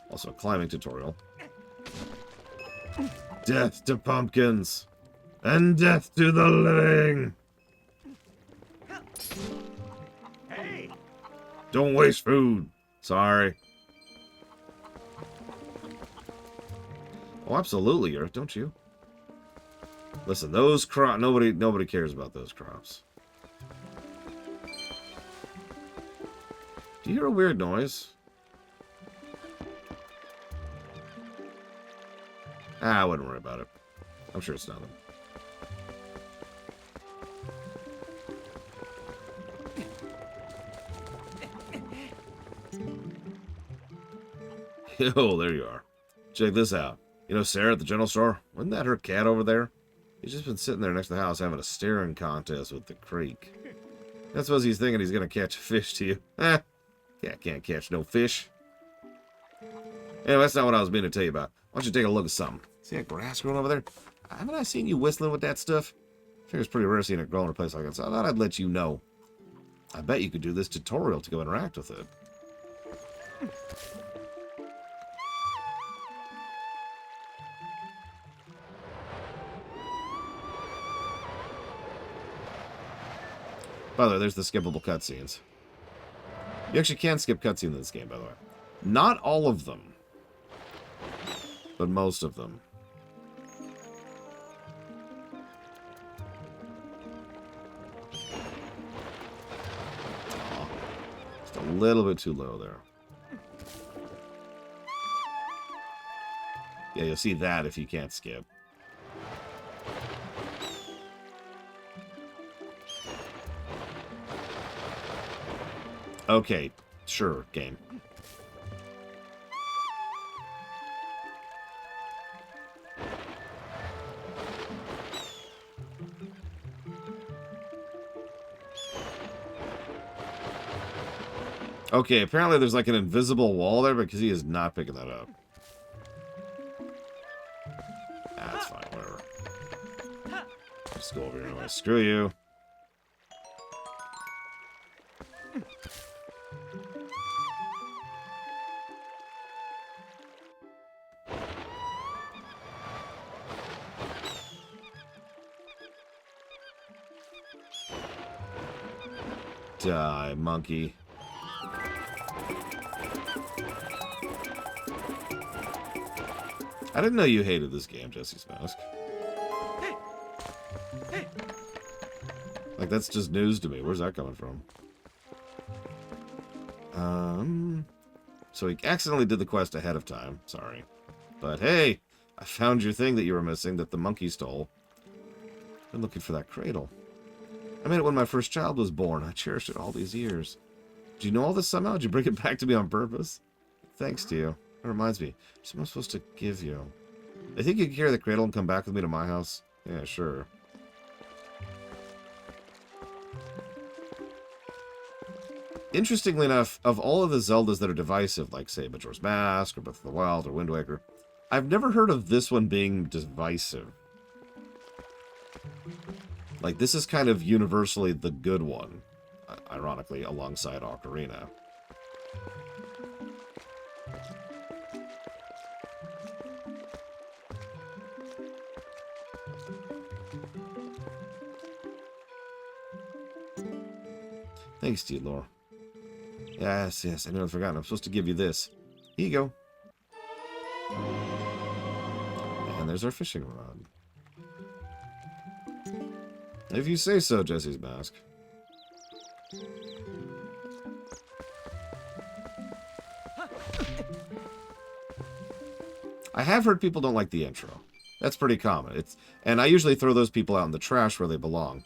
Also a climbing tutorial. Death to pumpkins! And death to the living! Hey! Don't waste food! Sorry. Oh, absolutely, Earth, don't you? Listen, those crops, nobody cares about those crops. Do you hear a weird noise? I wouldn't worry about it. I'm sure it's nothing. Yo, there you are. Check this out. You know Sarah at the general store? Wasn't that her cat over there? He's just been sitting there next to the house having a staring contest with the creek. I suppose he's thinking he's going to catch a fish to you. Cat can't catch no fish. Anyway, that's not what I was meaning to tell you about. Why don't you take a look at something? See that grass growing over there? Haven't I seen you whistling with that stuff? I figure it's pretty rare seeing it grow in a place like that, so I thought I'd let you know. I bet you could do this tutorial to go interact with it. By the way, there's the skippable cutscenes. You actually can skip cutscenes in this game, by the way. Not all of them, but most of them. Aw, just a little bit too low there. Yeah, you'll see that if you can't skip. Okay, sure, game. Okay, apparently there's like an invisible wall there because he is not picking that up. That's fine, whatever. Just go over here anyway. Screw you. Die, monkey. I didn't know you hated this game, Jesse's Mask. Like, that's just news to me. Where's that coming from? So he accidentally did the quest ahead of time. Sorry. But hey, I found your thing that you were missing that the monkey stole. Been looking for that cradle. I made it when my first child was born. I cherished it all these years. Do you know all this somehow? Did you bring it back to me on purpose? Thanks to you. That reminds me. Something I'm supposed to give you. I think you can carry the cradle and come back with me to my house? Yeah, sure. Interestingly enough, of all of the Zeldas that are divisive, like, say, Majora's Mask, or Breath of the Wild, or Wind Waker, I've never heard of this one being divisive. Like, this is kind of universally the good one, ironically, alongside Ocarina. Thanks to you, Lore. Yes, yes, I know I've forgotten. I'm supposed to give you this. Here you go. And there's our fishing rod. If you say so, Jesse's Mask. I have heard people don't like the intro. That's pretty common. And I usually throw those people out in the trash where they belong.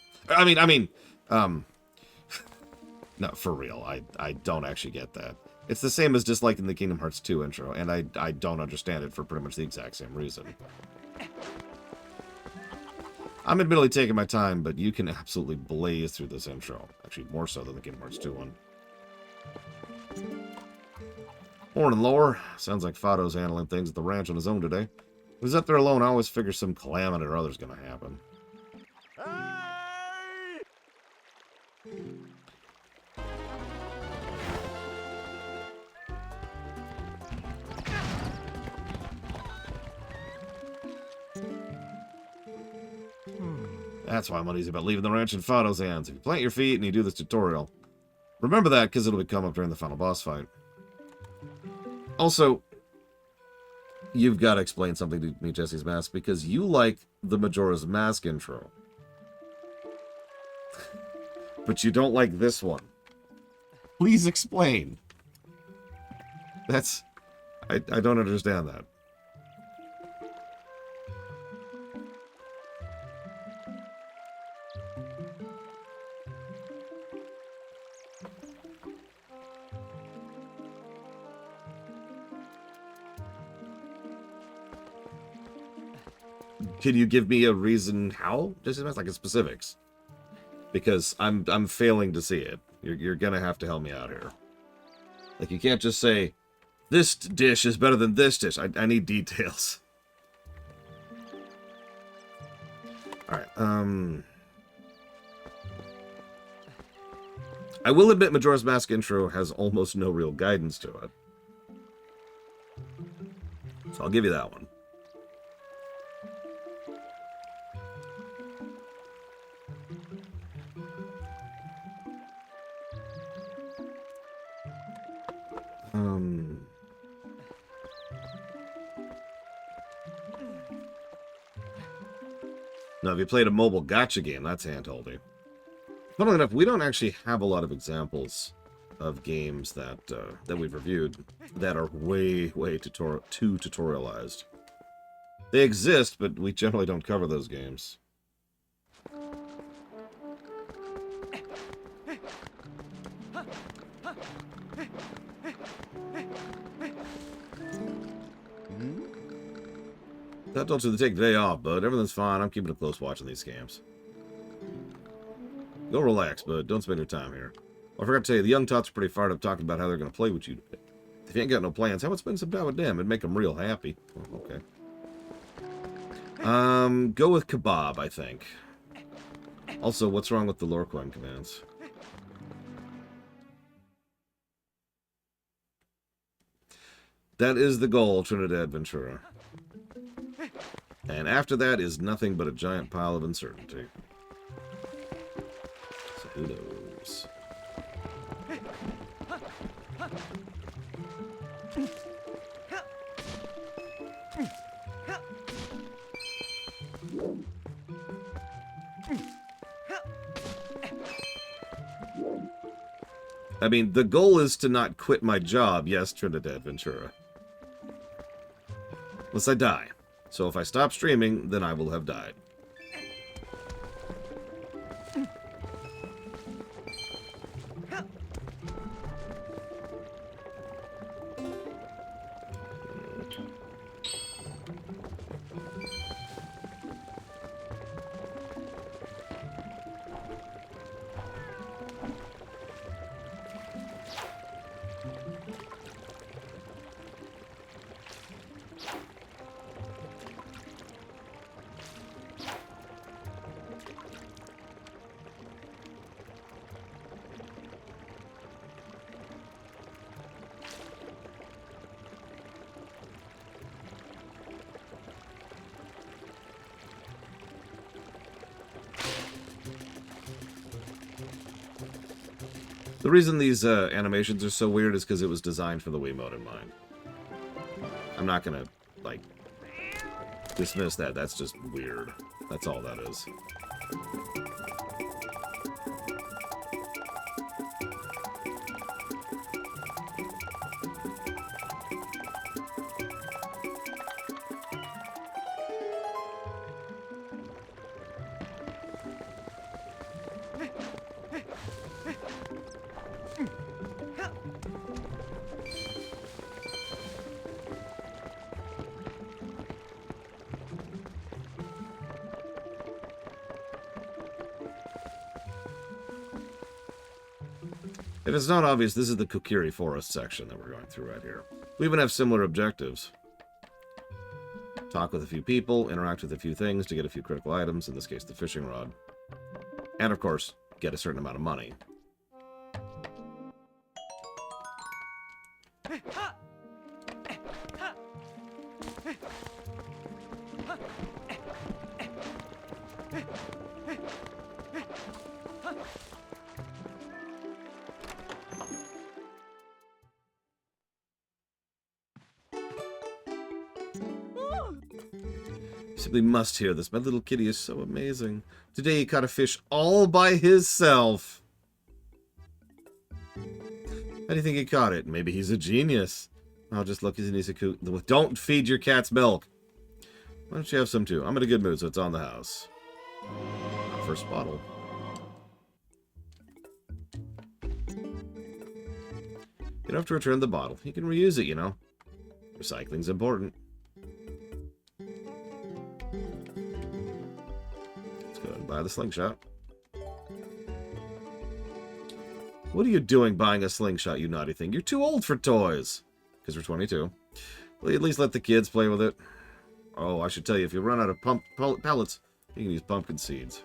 No, for real. I don't actually get that. It's the same as disliking the Kingdom Hearts 2 intro, and I don't understand it for pretty much the exact same reason. I'm admittedly taking my time, but you can absolutely blaze through this intro. Actually, more so than the Kingdom Hearts 2 one. Morning, Lore. Sounds like Fado's handling things at the ranch on his own today. When he's up there alone, I always figure some calamity or other's gonna happen. That's why I'm uneasy about leaving the ranch in Fado's hands. If you plant your feet and you do this tutorial, remember that because it'll come up during the final boss fight. Also, you've got to explain something to me, Jesse's Mask, because you like the Majora's Mask intro. But you don't like this one. Please explain. I don't understand that. Can you give me a reason how? Just like in specifics. Because I'm failing to see it. You're gonna have to help me out here. Like, you can't just say, This dish is better than this dish. I need details. Alright, I will admit Majora's Mask intro has almost no real guidance to it. So I'll give you that one. Now, if you played a mobile gacha game, that's hand-holding. Funnily enough, we don't actually have a lot of examples of games that that we've reviewed that are way too tutorialized. They exist, but we generally don't cover those games. That told you to take the day off, bud. Everything's fine. I'm keeping a close watch on these scams. Go relax, bud. Don't spend your time here. I forgot to tell you, the young tots are pretty fired up talking about how they're going to play with you today. If you ain't got no plans, how about spending some time with them and make them real happy? Oh, okay. Go with kebab, I think. Also, what's wrong with the lore coin commands? That is the goal, Trinidad Ventura. And after that is nothing but a giant pile of uncertainty. So who knows? I mean, the goal is to not quit my job, yes, Trinidad Ventura. Unless I die. So if I stop streaming, then I will have died. The reason these animations are so weird is because it was designed for the Wiimote in mind. I'm not gonna, like, dismiss that. That's just weird. That's all that is. If it's not obvious, this is the Kokiri Forest section that we're going through right here. We even have similar objectives. Talk with a few people, interact with a few things to get a few critical items, in this case the fishing rod. And of course, get a certain amount of money. Simply must hear this. My little kitty is so amazing. Today he caught a fish all by himself. How do you think he caught it? Maybe he's a genius. Oh, just look, he's an Isaku. Don't feed your cat's milk. Why don't you have some too? I'm in a good mood, so it's on the house. First bottle. You don't have to return the bottle. You can reuse it, you know. Recycling's important. Buy the slingshot. What are you doing buying a slingshot, you naughty thing? You're too old for toys. because we're 22. Well, at least let the kids play with it. Oh, I should tell you, if you run out of pellets, you can use pumpkin seeds.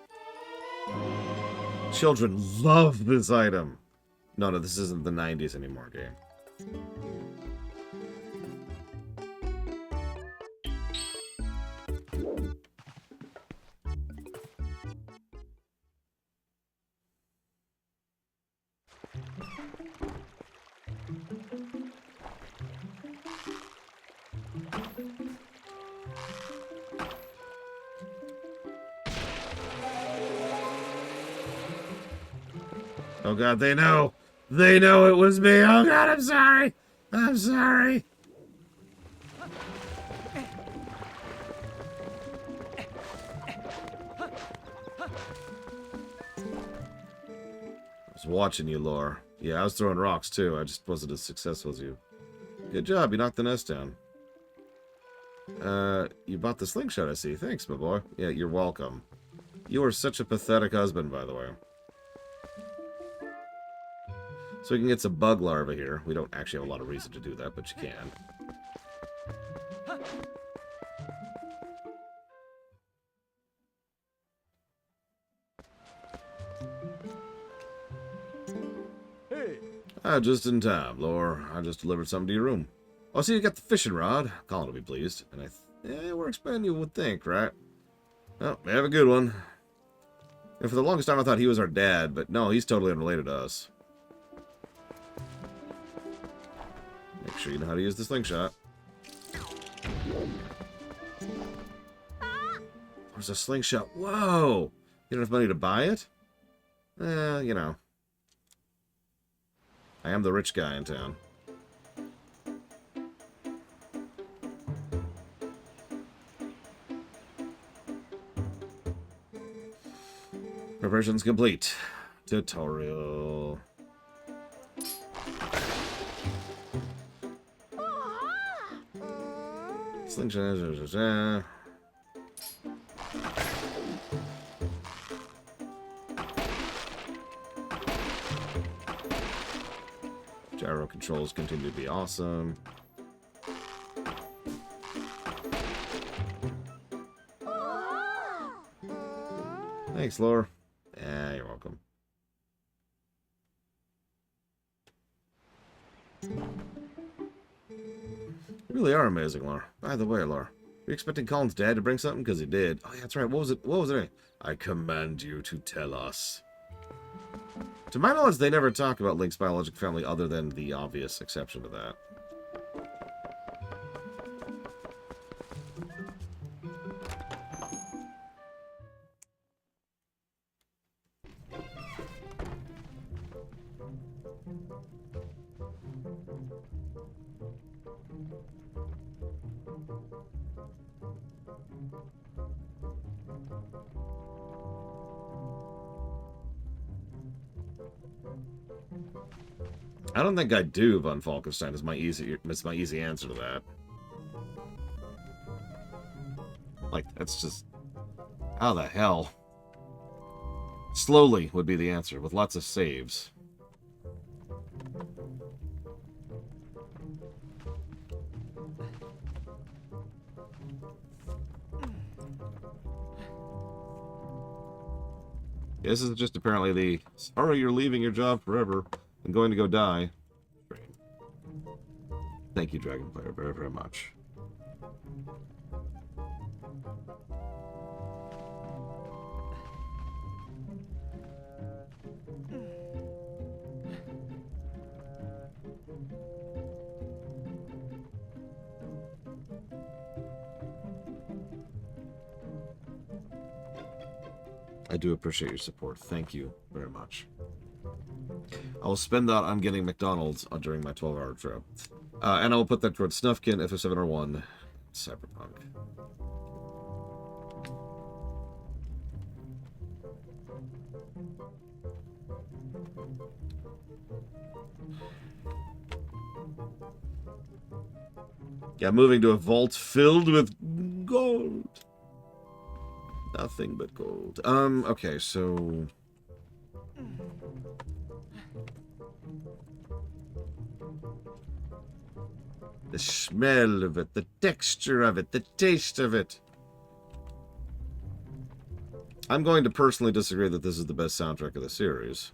Children love this item. No, this isn't the 90s anymore game. Oh god, they know! They know it was me! Oh god, I'm sorry! I'm sorry! I was watching you, Lore. Yeah, I was throwing rocks too. I just wasn't as successful as you. Good job, you knocked the nest down. You bought the slingshot, I see. Thanks, my boy. Yeah, you're welcome. You are such a pathetic husband, by the way. So we can get some bug larvae here. We don't actually have a lot of reason to do that, but you can. Hey. Just in time, Lore. I just delivered something to your room. Oh, see, you got the fishing rod. Colin will be pleased. And it works better than you would think, right? Well, have a good one. And for the longest time, I thought he was our dad, but no, he's totally unrelated to us. Make sure you know how to use the slingshot. There's a slingshot. Whoa! You don't have money to buy it? You know. I am the rich guy in town. Preparations complete. Tutorial. Slingshot. Gyro controls continue to be awesome. Thanks, Lore. Yeah, you're welcome. You really are amazing, Lore. By the way, Lore, are you expecting Colin's dad to bring something? Because he did. Oh, yeah, that's right. What was it? What was it? I command you to tell us. To my knowledge, they never talk about Link's biological family other than the obvious exception to that. I don't think I do, Von Falkenstein is my easy answer to that. Like, that's just... How the hell? Slowly would be the answer, with lots of saves. This is just apparently the, sorry you're leaving your job forever and going to go die. Thank you, Dragon Player, very, very much. I do appreciate your support. Thank you very much. I will spend that on getting McDonald's during my 12-hour trip. And I will put that towards Snufkin, FF701, Cyberpunk. Yeah, moving to a vault filled with gold. Nothing but gold. Okay, so... The smell of it, the texture of it, the taste of it. I'm going to personally disagree that this is the best soundtrack of the series.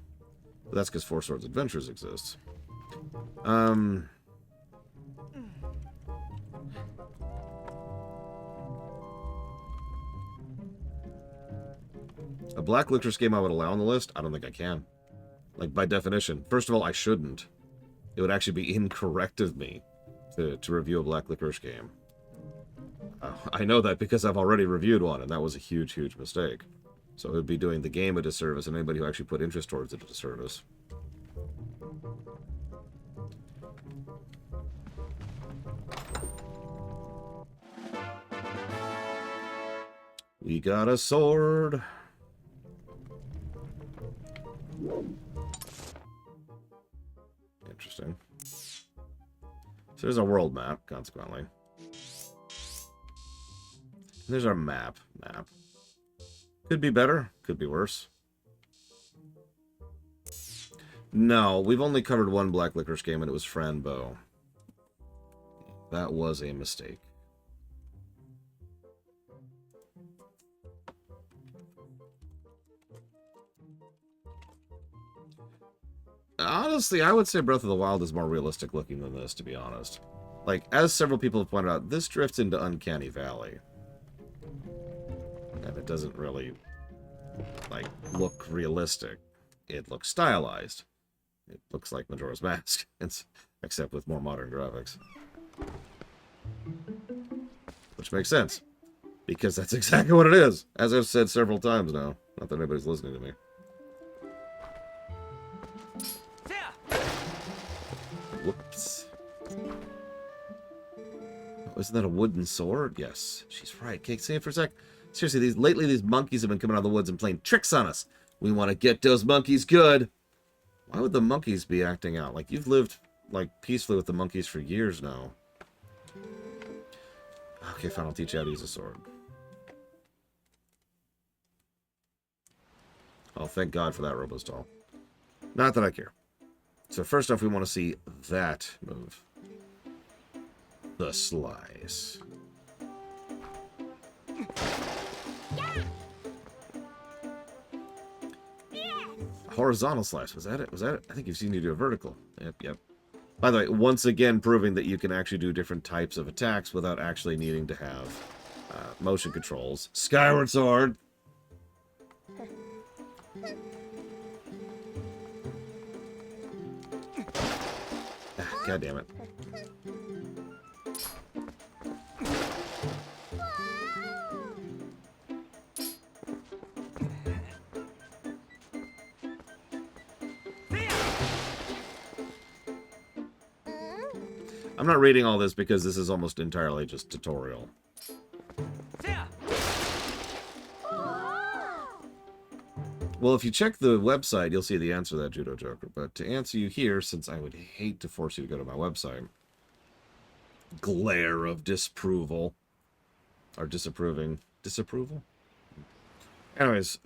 But that's because Four Swords Adventures exists. A black licorice game I would allow on the list? I don't think I can. Like, by definition. First of all, I shouldn't. It would actually be incorrect of me to review a black licorice game. I know that because I've already reviewed one, and that was a huge, huge mistake. So it would be doing the game a disservice, and anybody who actually put interest towards it a disservice. We got a sword. Interesting. So there's a world map, consequently. There's our map. Could be better, could be worse. No, we've only covered one black licorice game, and it was Franbo. That was a mistake. Honestly, I would say Breath of the Wild is more realistic looking than this, to be honest. Like, as several people have pointed out, this drifts into Uncanny Valley. And it doesn't really, like, look realistic. It looks stylized. It looks like Majora's Mask, except with more modern graphics. Which makes sense. Because that's exactly what it is, as I've said several times now. Not that anybody's listening to me. Whoops. Oh, isn't that a wooden sword? Yes, she's right. Okay, say it for a sec. Seriously, lately these monkeys have been coming out of the woods and playing tricks on us. We want to get those monkeys good. Why would the monkeys be acting out? Like, you've lived, like, peacefully with the monkeys for years now. Okay, fine, I'll teach you how to use a sword. Oh, thank God for that, Robostall. Not that I care. So first off, we want to see that move. The slice. Horizontal slice. Was that it? Was that it? I think you've seen you do a vertical. Yep. By the way, once again, proving that you can actually do different types of attacks without actually needing to have motion controls. Skyward Sword. God damn it. I'm not reading all this because this is almost entirely just tutorial. Well, if you check the website, you'll see the answer to that, Judo Joker. But to answer you here, since I would hate to force you to go to my website, glare of disapproval. Or disapproving. Disapproval? Anyways,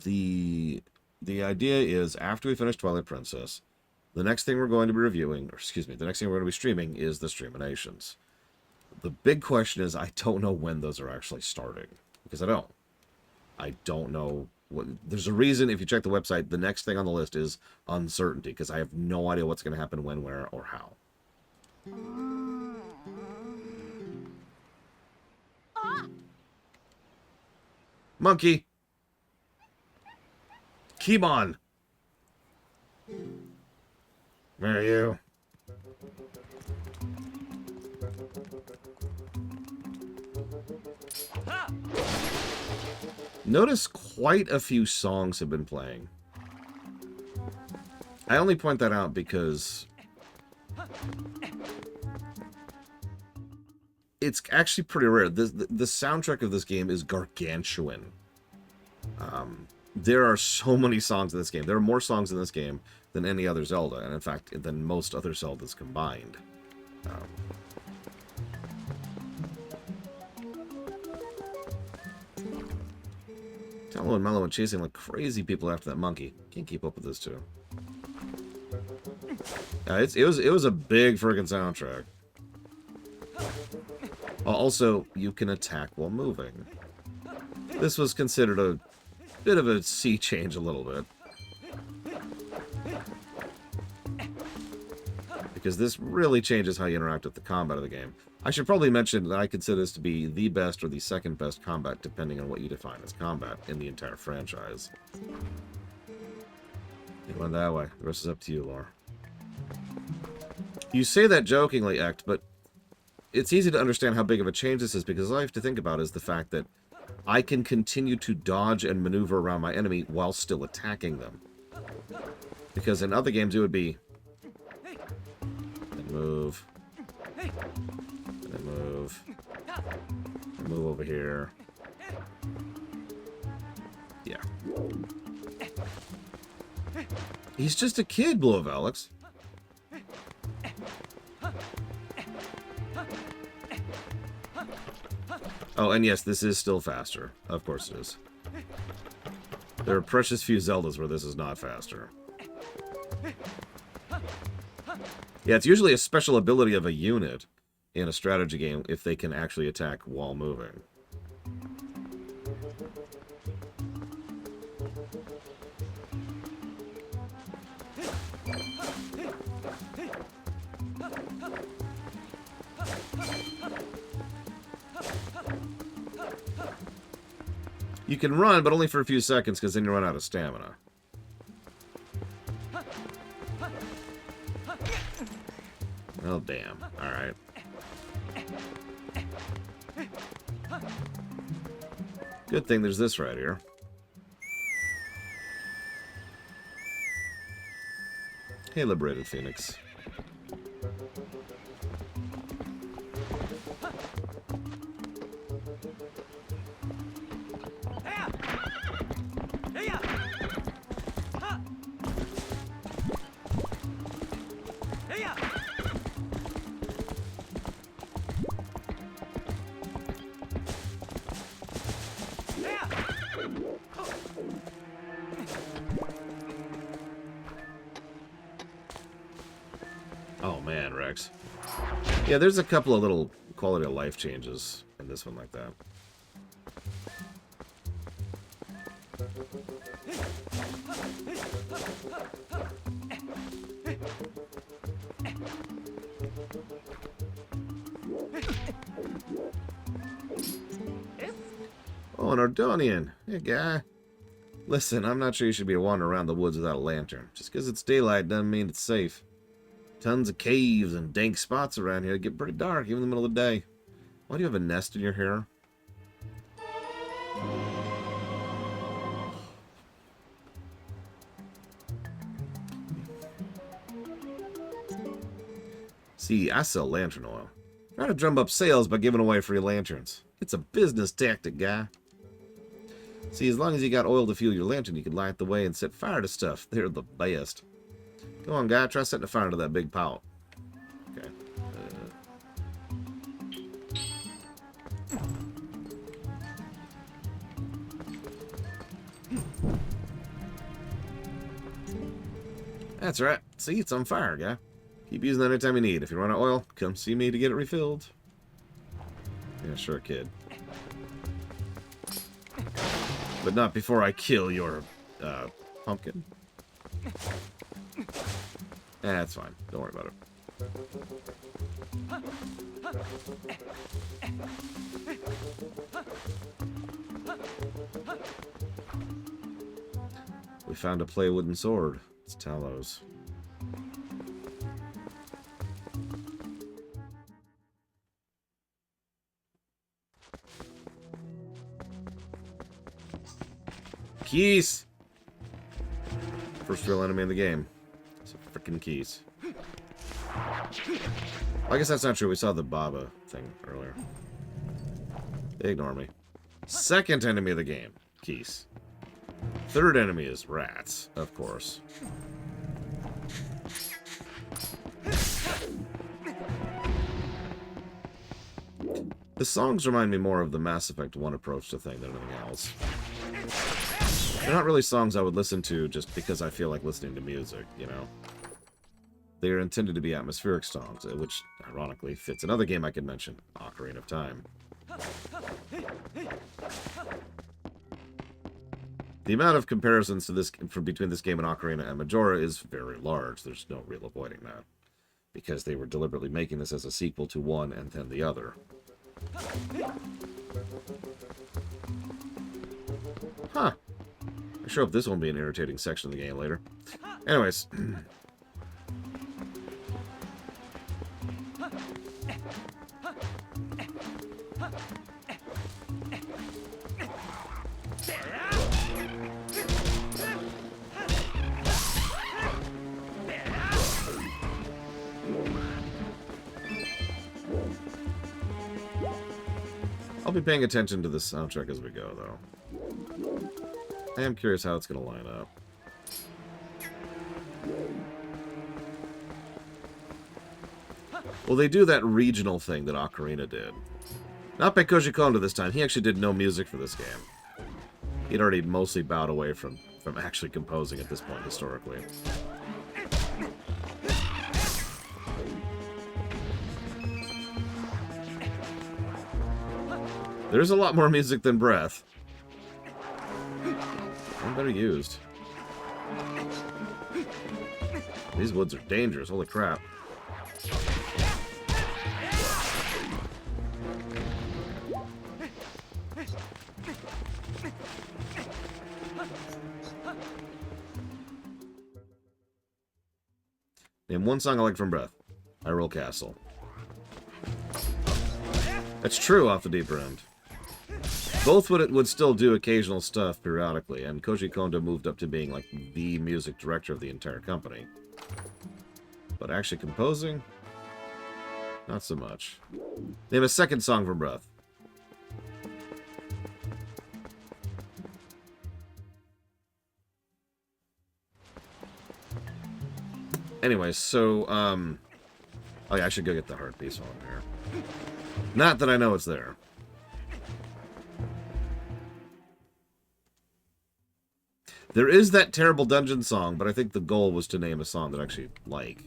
the idea is, after we finish Twilight Princess, the next thing we're going to be reviewing, or excuse me, the next thing we're going to be streaming is the Streaminations. The big question is, I don't know when those are actually starting. Because I don't know. There's a reason, if you check the website, the next thing on the list is uncertainty, because I have no idea what's going to happen when, where, or how. Monkey! Keemon! Where are you? Notice quite a few songs have been playing. I only point that out because it's actually pretty rare. The soundtrack of this game is gargantuan. There are so many songs in this game. There are more songs in this game than any other Zelda, and in fact, than most other Zeldas combined. Tello and Mello and chasing like crazy people after that monkey. Can't keep up with this too. It was a big friggin' soundtrack. Also, you can attack while moving. This was considered a bit of a sea change a little bit. Because this really changes how you interact with the combat of the game. I should probably mention that I consider this to be the best or the second best combat, depending on what you define as combat in the entire franchise. You went that way. The rest is up to you, Laura. You say that jokingly, Ect, but it's easy to understand how big of a change this is, because all I have to think about is the fact that I can continue to dodge and maneuver around my enemy while still attacking them. Because in other games it would be... and move. And then move. And move over here. Yeah. He's just a kid, Blue of Alex. Oh, and yes, this is still faster. Of course it is. There are precious few Zeldas where this is not faster. Yeah, it's usually a special ability of a unit in a strategy game if they can actually attack while moving. You can run, but only for a few seconds, because then you run out of stamina. Oh, damn. Alright. Good thing there's this right here. Hey, liberated Phoenix. Oh man, Rex. Yeah, there's a couple of little quality of life changes in this one like that. Oh, an Ordonian. Hey, guy. Listen, I'm not sure you should be wandering around the woods without a lantern. Just because it's daylight doesn't mean it's safe. Tons of caves and dank spots around here. It get pretty dark even in the middle of the day. Why do you have a nest in your hair? See, I sell lantern oil. Try to drum up sales by giving away free lanterns. It's a business tactic, guy. See, as long as you got oil to fuel your lantern, you can light the way and set fire to stuff. They're the best. Go on, guy. Try setting a fire to that big pot. Okay. That's right. See, it's on fire, guy. Keep using that anytime you need. If you run out of oil, come see me to get it refilled. Yeah, sure, kid. But not before I kill your, pumpkin. That's fine. Don't worry about it. We found a play wooden sword. It's Talos. Keys! First real enemy in the game. It's a freaking keys. I guess that's not true. We saw the Baba thing earlier. Ignore me. Second enemy of the game. Keys. Third enemy is rats, of course. The songs remind me more of the Mass Effect 1 approach to thing than anything else. They're not really songs I would listen to just because I feel like listening to music, you know? They are intended to be atmospheric songs, which, ironically, fits another game I could mention, Ocarina of Time. The amount of comparisons to this between this game and Ocarina and Majora is very large. There's no real avoiding that, because they were deliberately making this as a sequel to one and then the other. Huh. I sure hope this won't be an irritating section of the game later. Anyways. I'll be paying attention to the soundtrack as we go, though. I am curious how it's going to line up. Well, they do that regional thing that Ocarina did. Not by Koji Kondo this time. He actually did no music for this game. He'd already mostly bowed away from actually composing at this point historically. There's a lot more music than breath. And better used. These woods are dangerous, holy crap. Name one song I like from Breath. Hyrule Castle. That's true off the deeper end. Both would still do occasional stuff periodically, and Koji Kondo moved up to being like the music director of the entire company. But actually composing? Not so much. Name a second song from Breath. Anyways, so, oh yeah, I should go get the heart piece on here. Not that I know it's there. There is that terrible dungeon song, but I think the goal was to name a song that I actually like.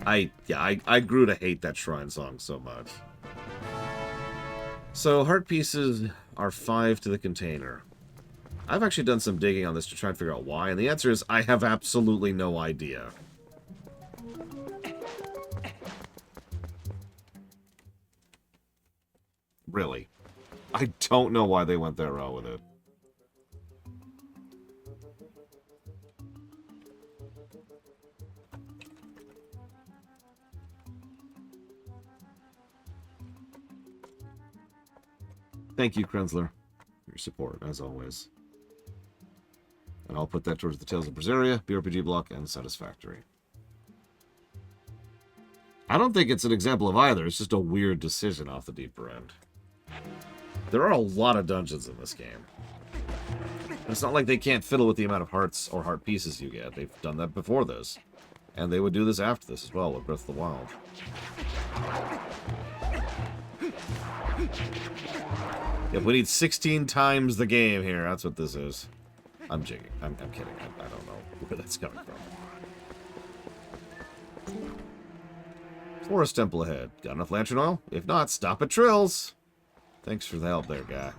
I grew to hate that shrine song so much. So, heart pieces are 5 to the container. I've actually done some digging on this to try and figure out why, and the answer is I have absolutely no idea. Really. I don't know why they went that route with it. Thank you, Krenzler, for your support, as always. And I'll put that towards the Tales of Berseria, BRPG block, and Satisfactory. I don't think it's an example of either. It's just a weird decision off the deeper end. There are a lot of dungeons in this game. It's not like they can't fiddle with the amount of hearts or heart pieces you get. They've done that before this. And they would do this after this as well with Breath of the Wild. If we need 16 times the game here, that's what this is. I'm jigging. I'm kidding. I don't know where that's coming from. Forest Temple ahead. Got enough lantern oil? If not, stop at Trills. Thanks for the help there, guy.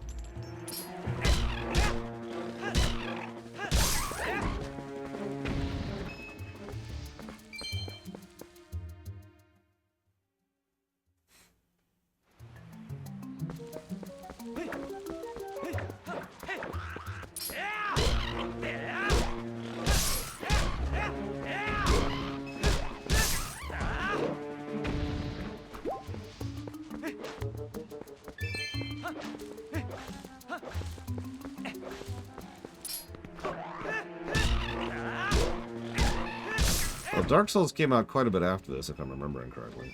Well, Dark Souls came out quite a bit after this, if I'm remembering correctly.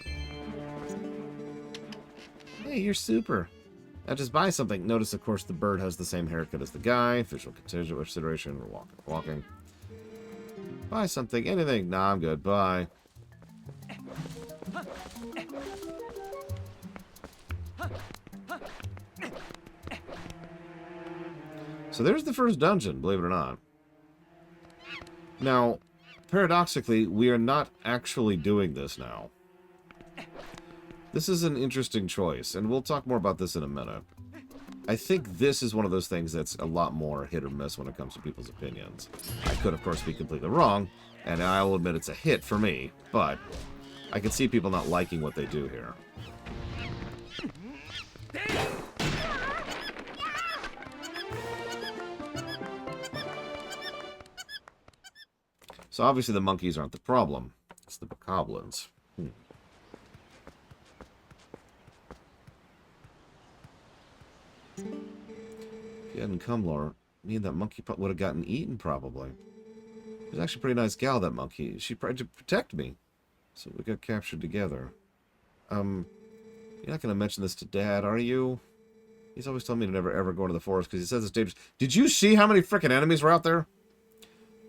Hey, you're super. Now just buy something. Notice, of course, the bird has the same haircut as the guy. Visual consideration. We're walking. Buy something. Anything. Nah, I'm good. Bye. So there's the first dungeon, believe it or not. Now, paradoxically, we are not actually doing this now. This is an interesting choice, and we'll talk more about this in a minute. I think this is one of those things that's a lot more hit or miss when it comes to people's opinions. I could, of course, be completely wrong, and I'll admit it's a hit for me, but I can see people not liking what they do here. So obviously the monkeys aren't the problem. It's the bokoblins. If you hadn't come, Laura, me and that monkey would have gotten eaten, probably. She was actually a pretty nice gal, that monkey. She tried to protect me. So we got captured together. You're not going to mention this to Dad, are you? He's always told me to never ever go into the forest because he says it's dangerous. Did you see how many frickin' enemies were out there?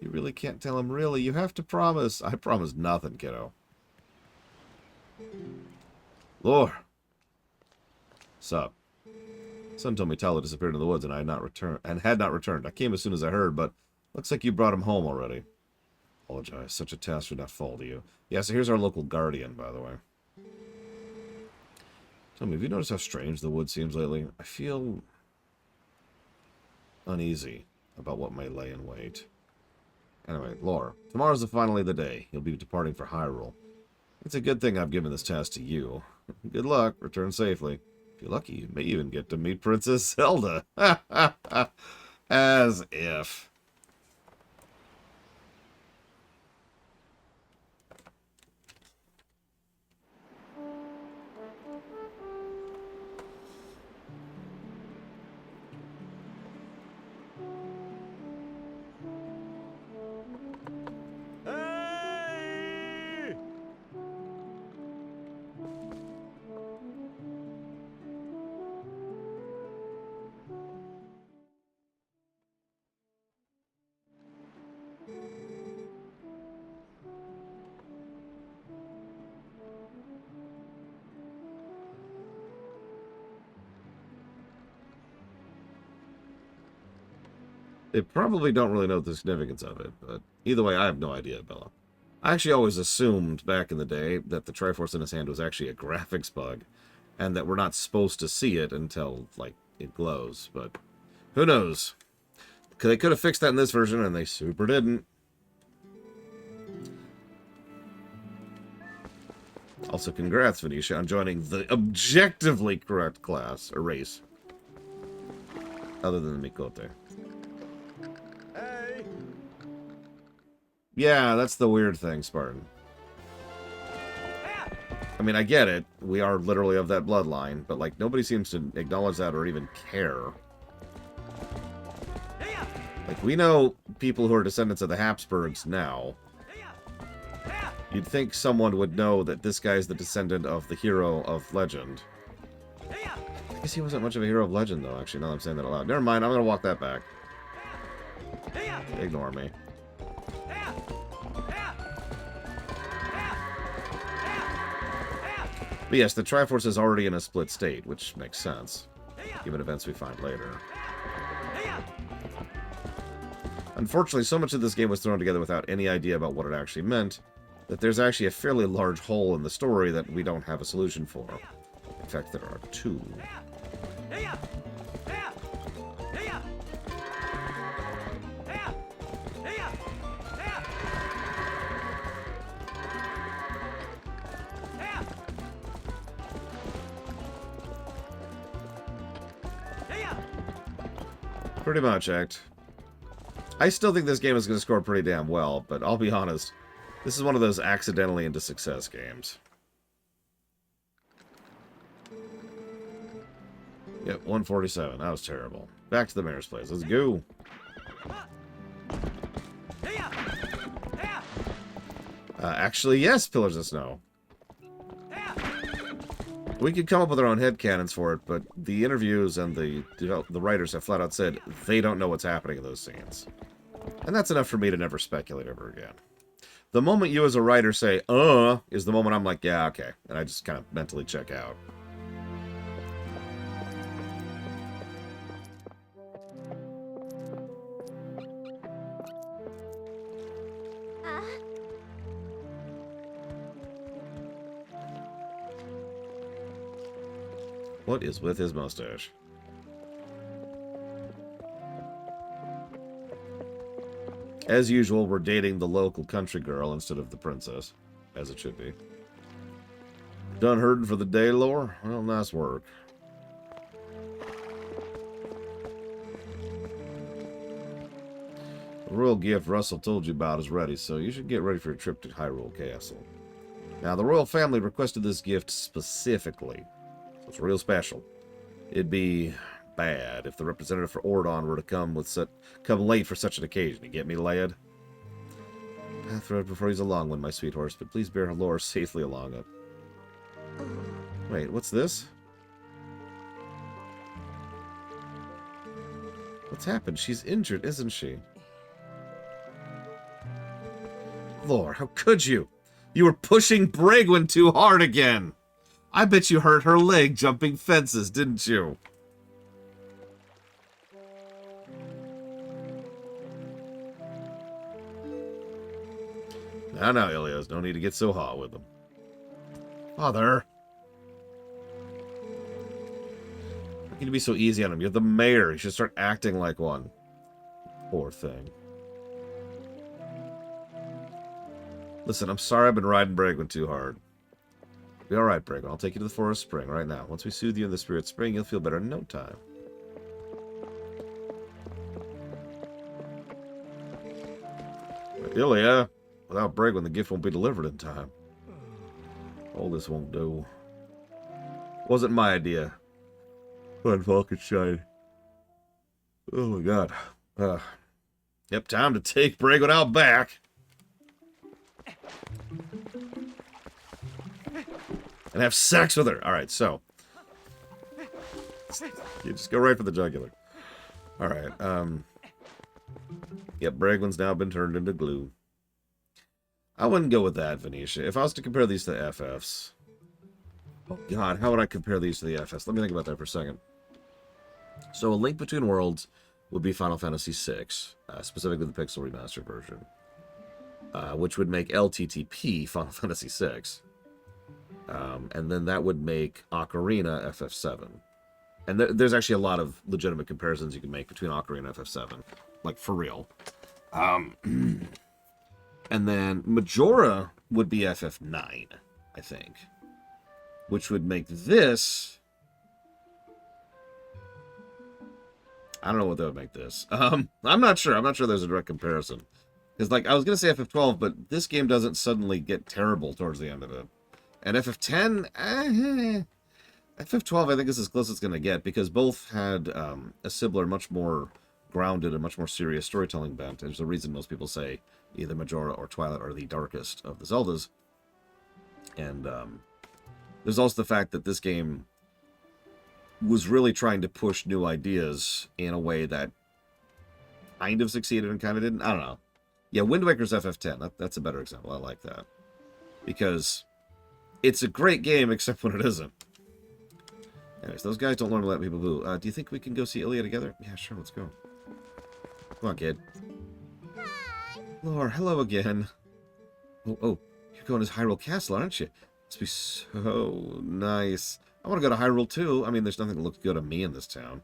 You really can't tell him, really. You have to promise. I promise nothing, kiddo. Lore. Sup? Son told me Tyler disappeared in the woods and had not returned. I came as soon as I heard, but looks like you brought him home already. Apologize. Such a task should not fall to you. Yeah, so here's our local guardian, by the way. Tell me, have you noticed how strange the wood seems lately? I feel uneasy about what may lay in wait. Anyway, Lore, tomorrow's finally the day. You'll be departing for Hyrule. It's a good thing I've given this task to you. Good luck. Return safely. If you're lucky, you may even get to meet Princess Zelda. As if. Hey! They probably don't really know the significance of it, but either way, I have no idea, Bella. I actually always assumed back in the day that the Triforce in his hand was actually a graphics bug, and that we're not supposed to see it until, like, it glows, but who knows? They could have fixed that in this version, and they super didn't. Also, congrats, Venetia, on joining the objectively correct class, or race. Other than the Mikote. Hey! Yeah, that's the weird thing, Spartan. I mean, I get it. We are literally of that bloodline, but, like, nobody seems to acknowledge that or even care. Like, we know people who are descendants of the Habsburgs now. You'd think someone would know that this guy's the descendant of the hero of legend. I guess he wasn't much of a hero of legend, though, actually, now that I'm saying that out loud. Never mind, I'm gonna walk that back. Ignore me. But yes, the Triforce is already in a split state, which makes sense, given events we find later. Unfortunately, so much of this game was thrown together without any idea about what it actually meant, that there's actually a fairly large hole in the story that we don't have a solution for. In fact, there are two. Pretty much, Act. I still think this game is going to score pretty damn well, but I'll be honest, this is one of those accidentally into success games. Yep, 147. That was terrible. Back to the mayor's place. Let's go. Actually, yes, Pillars of Snow. We could come up with our own headcanons for it, but the interviews and the writers have flat out said they don't know what's happening in those scenes. And that's enough for me to never speculate ever again. The moment you as a writer say, is the moment I'm like, yeah, okay. And I just kind of mentally check out. What is with his mustache? As usual, we're dating the local country girl instead of the princess, as it should be. Done herding for the day, Lore? Well, nice work. The royal gift Russell told you about is ready, so you should get ready for your trip to Hyrule Castle. Now, the royal family requested this gift specifically, so it's real special. It'd be bad if the representative for Ordon were to come late for such an occasion. You get me, lad? Path road before he's a long one, my sweet horse, but please bear Lore safely along it. Wait, what's this? What's happened? She's injured, isn't she? Lore, how could you? You were pushing Bragwin too hard again. I bet you hurt her leg jumping fences, didn't you? Now, Ilias, no need to get so hot with them. Father. How can you be so easy on him? You're the mayor. You should start acting like one. Poor thing. Listen, I'm sorry I've been riding Bragwin too hard. Be alright, Bragwin. I'll take you to the Forest Spring right now. Once we soothe you in the Spirit Spring, you'll feel better in no time. Ilya, without Bragwin, the gift won't be delivered in time. All this won't do. Wasn't my idea. Fun Falkenstein. Oh my god. Yep, time to take Bragwin out back. And have sex with her. Alright, so. You just go right for the jugular. Alright, Yep, Bragwin's now been turned into glue. I wouldn't go with that, Venetia. If I was to compare these to the FFs... Oh god, how would I compare these to the FFs? Let me think about that for a second. So, A Link Between Worlds would be Final Fantasy VI, specifically the Pixel Remastered version. Which would make LTTP Final Fantasy VI. And then that would make Ocarina FF7. And there's actually a lot of legitimate comparisons you can make between Ocarina and FF7. Like, for real. And then Majora would be FF9, I think. Which would make this... I don't know what that would make this. I'm not sure. I'm not sure there's a direct comparison. Because, like, I was going to say FF12, but this game doesn't suddenly get terrible towards the end of it. And FF10, FF12 I think is as close as it's going to get, because both had a similar, much more grounded and much more serious storytelling bent. There's a reason most people say either Majora or Twilight are the darkest of the Zeldas. And there's also the fact that this game was really trying to push new ideas in a way that kind of succeeded and kind of didn't. I don't know. Yeah, Wind Waker's FF10. That's a better example. I like that. Because it's a great game, except when it isn't. Anyways, those guys don't learn to let people boo. Do you think we can go see Ilya together? Yeah, sure, let's go. Come on, kid. Hi. Lore, hello again. Oh, you're going to Hyrule Castle, aren't you? Must be so nice. I want to go to Hyrule, too. I mean, there's nothing that looks good on me in this town.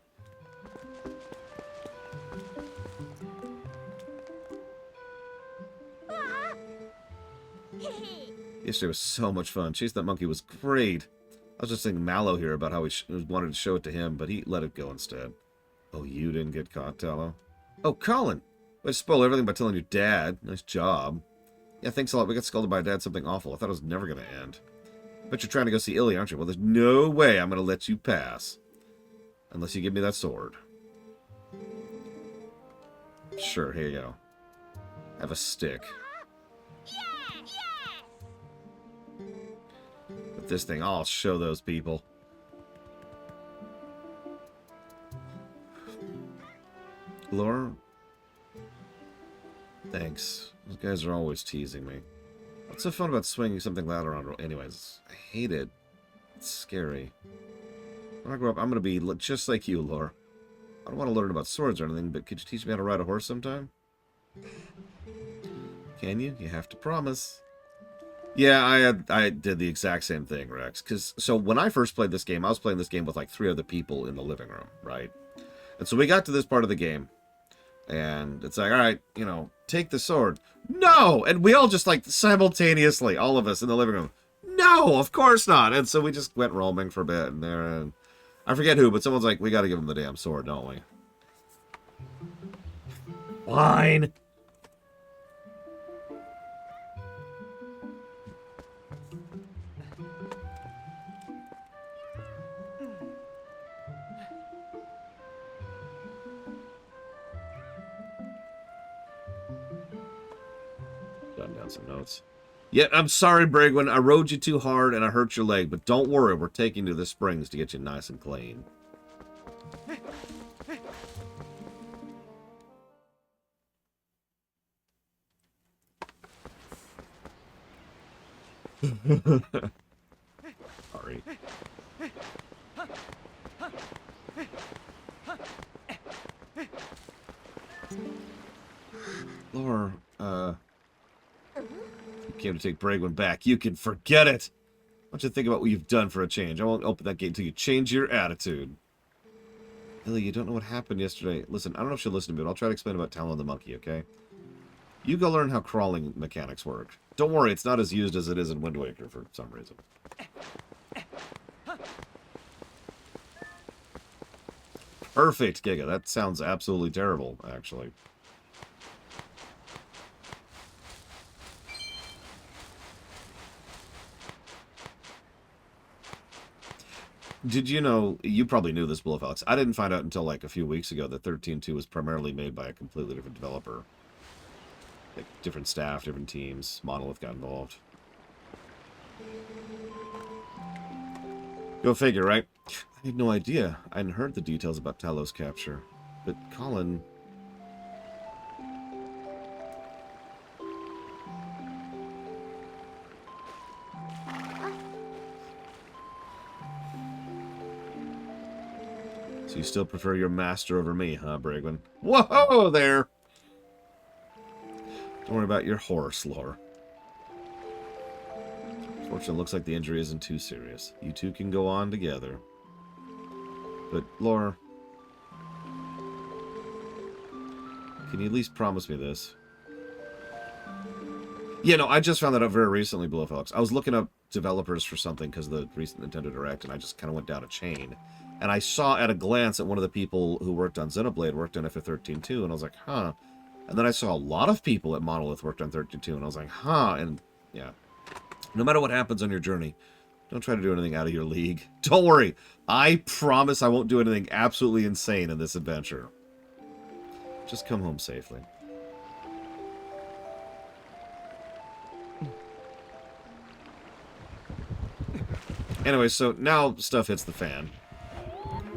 Yesterday was so much fun. Chase that monkey was great. I was just thinking Mallow here about how he wanted to show it to him, but he let it go instead. Oh, you didn't get caught, Tallow? Oh, Colin! Way to spoil everything by telling your dad. Nice job. Yeah, thanks a lot. We got scolded by Dad something awful. I thought it was never going to end. Bet you're trying to go see Ilya, aren't you? Well, there's no way I'm going to let you pass. Unless you give me that sword. Sure, here you go. Have a stick. With this thing, I'll show those people. Laura? Thanks. Those guys are always teasing me. What's so fun about swinging something loud around? Anyways, I hate it. It's scary. When I grow up, I'm going to be just like you, Laura. I don't want to learn about swords or anything, but could you teach me how to ride a horse sometime? Can you? You have to promise. Yeah, I did the exact same thing, Rex. So when I first played this game, I was playing this game with like 3 other people in the living room, right? And so we got to this part of the game, and it's like, all right, take the sword. No! And we all just like simultaneously, all of us in the living room, no, of course not. And so we just went roaming for a bit, and I forget who, but someone's like, we got to give him the damn sword, don't we? Fine. Jotting down some notes. Yeah, I'm sorry, Brigwin. I rode you too hard and I hurt your leg, but don't worry, we're taking you to the springs to get you nice and clean. Sorry. Laura, you came to take Bragwin back. You can forget it. I want you to think about what you've done for a change. I won't open that gate until you change your attitude. Ellie, you don't know what happened yesterday. Listen, I don't know if she'll listen to me, but I'll try to explain about Talon the monkey, okay? You go learn how crawling mechanics work. Don't worry, it's not as used as it is in Wind Waker for some reason. Perfect, Giga. That sounds absolutely terrible, actually. Did you know, you probably knew this, Bullet Alex. I didn't find out until like a few weeks ago that 13.2 was primarily made by a completely different developer. Like, different staff, different teams. Monolith got involved. Go figure, right? I had no idea. I hadn't heard the details about Talos' capture. But Colin... So you still prefer your master over me, huh, Bragwin? Whoa there! Don't worry about your horse, Lore. Fortunately, it looks like the injury isn't too serious. You two can go on together. But, Lore... Can you at least promise me this? Yeah, no, I just found that out very recently, Blue Felix. I was looking up developers for something because of the recent Nintendo Direct, and I just kind of went down a chain. And I saw at a glance that one of the people who worked on Xenoblade worked on FF13 too, and I was like, huh. And then I saw a lot of people at Monolith worked on 13.2, and I was like, huh. And, yeah. No matter what happens on your journey, don't try to do anything out of your league. Don't worry. I promise I won't do anything absolutely insane in this adventure. Just come home safely. Anyway, so now stuff hits the fan.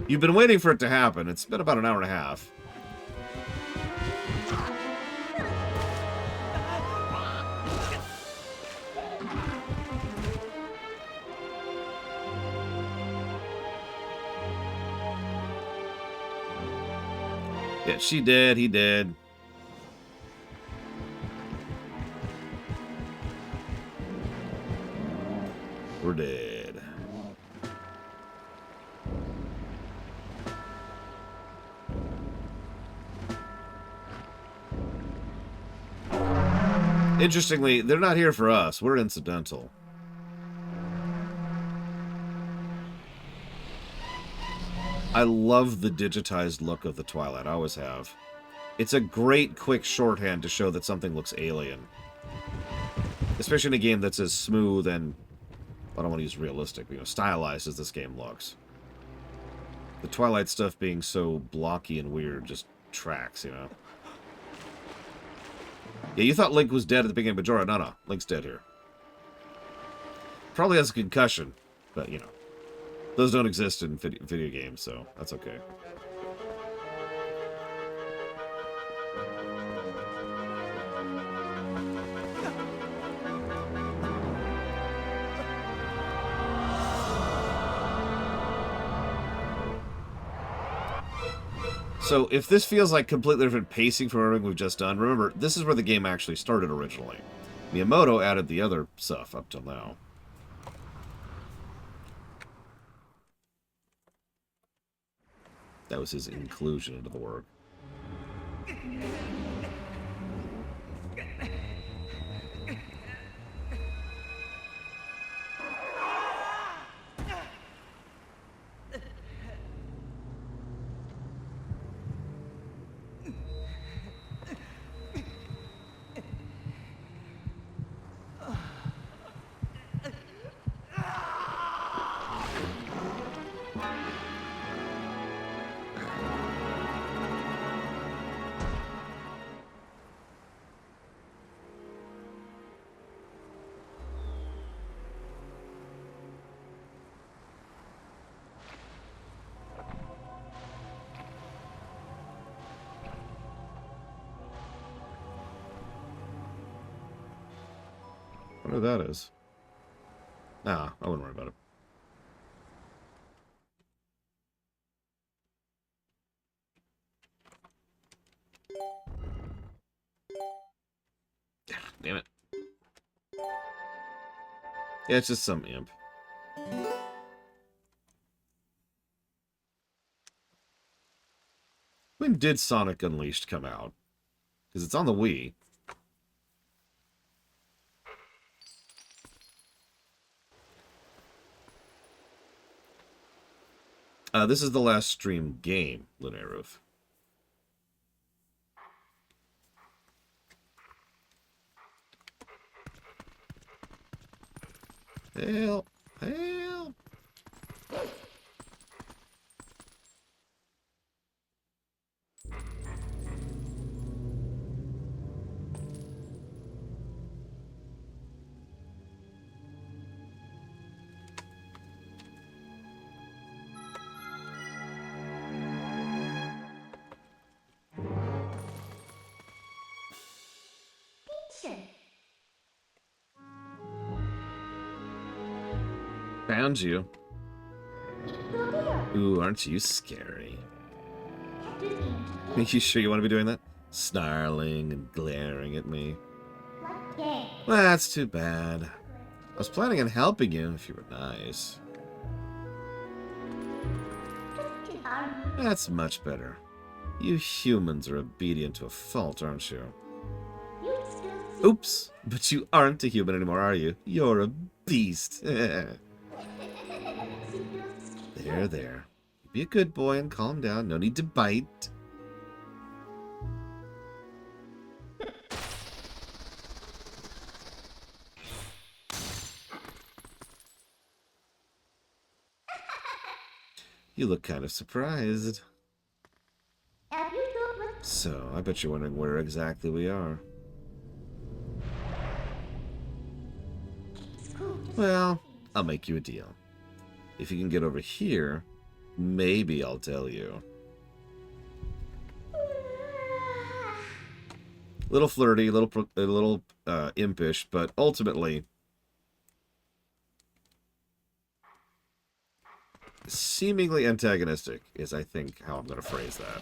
You've been waiting for it to happen. It's been about an hour and a half. Yeah, she did. He did. We're dead. Interestingly, they're not here for us. We're incidental. I love the digitized look of the Twilight. I always have. It's a great, quick shorthand to show that something looks alien. Especially in a game that's as smooth and, I don't want to use realistic, but, stylized as this game looks. The Twilight stuff being so blocky and weird just tracks, Yeah, you thought Link was dead at the beginning of Majora. No, Link's dead here. Probably has a concussion, but, those don't exist in video games, so that's okay. So, if this feels like completely different pacing from everything we've just done, remember, this is where the game actually started originally. Miyamoto added the other stuff up till now. That was his inclusion into the work. I wonder who that is. Nah, I wouldn't worry about it. Damn it. Yeah, it's just some imp. When did Sonic Unleashed come out? Because it's on the Wii. This is the last stream game, Lunar Roof. Help! Help! Found you. Ooh, aren't you scary? You sure you want to be doing that? Snarling and glaring at me. Well, that's too bad. I was planning on helping you if you were nice. That's much better. You humans are obedient to a fault, aren't you? Oops, but you aren't a human anymore, are you? You're a beast. There, there. Be a good boy and calm down. No need to bite. You look kind of surprised. So, I bet you're wondering where exactly we are. Well, I'll make you a deal. If you can get over here, maybe I'll tell you. Little flirty, a little impish, but ultimately seemingly antagonistic is, I think, how I'm going to phrase that.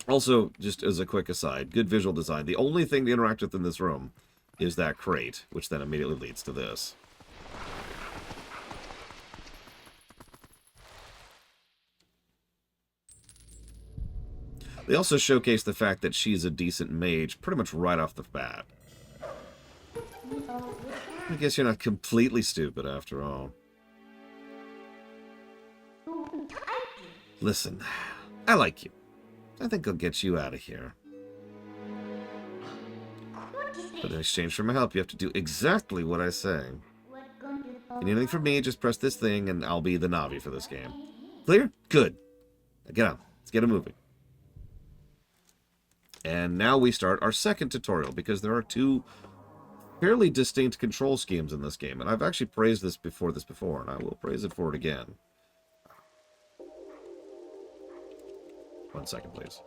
Also, just as a quick aside, good visual design. The only thing to interact with in this room is that crate, which then immediately leads to this. They also showcase the fact that she's a decent mage pretty much right off the bat. I guess you're not completely stupid after all. Listen, I like you. I think I'll get you out of here. But in exchange for my help, you have to do exactly what I say. You need anything from me, just press this thing and I'll be the Navi for this game. Clear? Good. Now get on. Let's get a moving. And now we start our second tutorial, because there are two fairly distinct control schemes in this game. And I've actually praised this before, and I will praise it for it again. 1 second, please.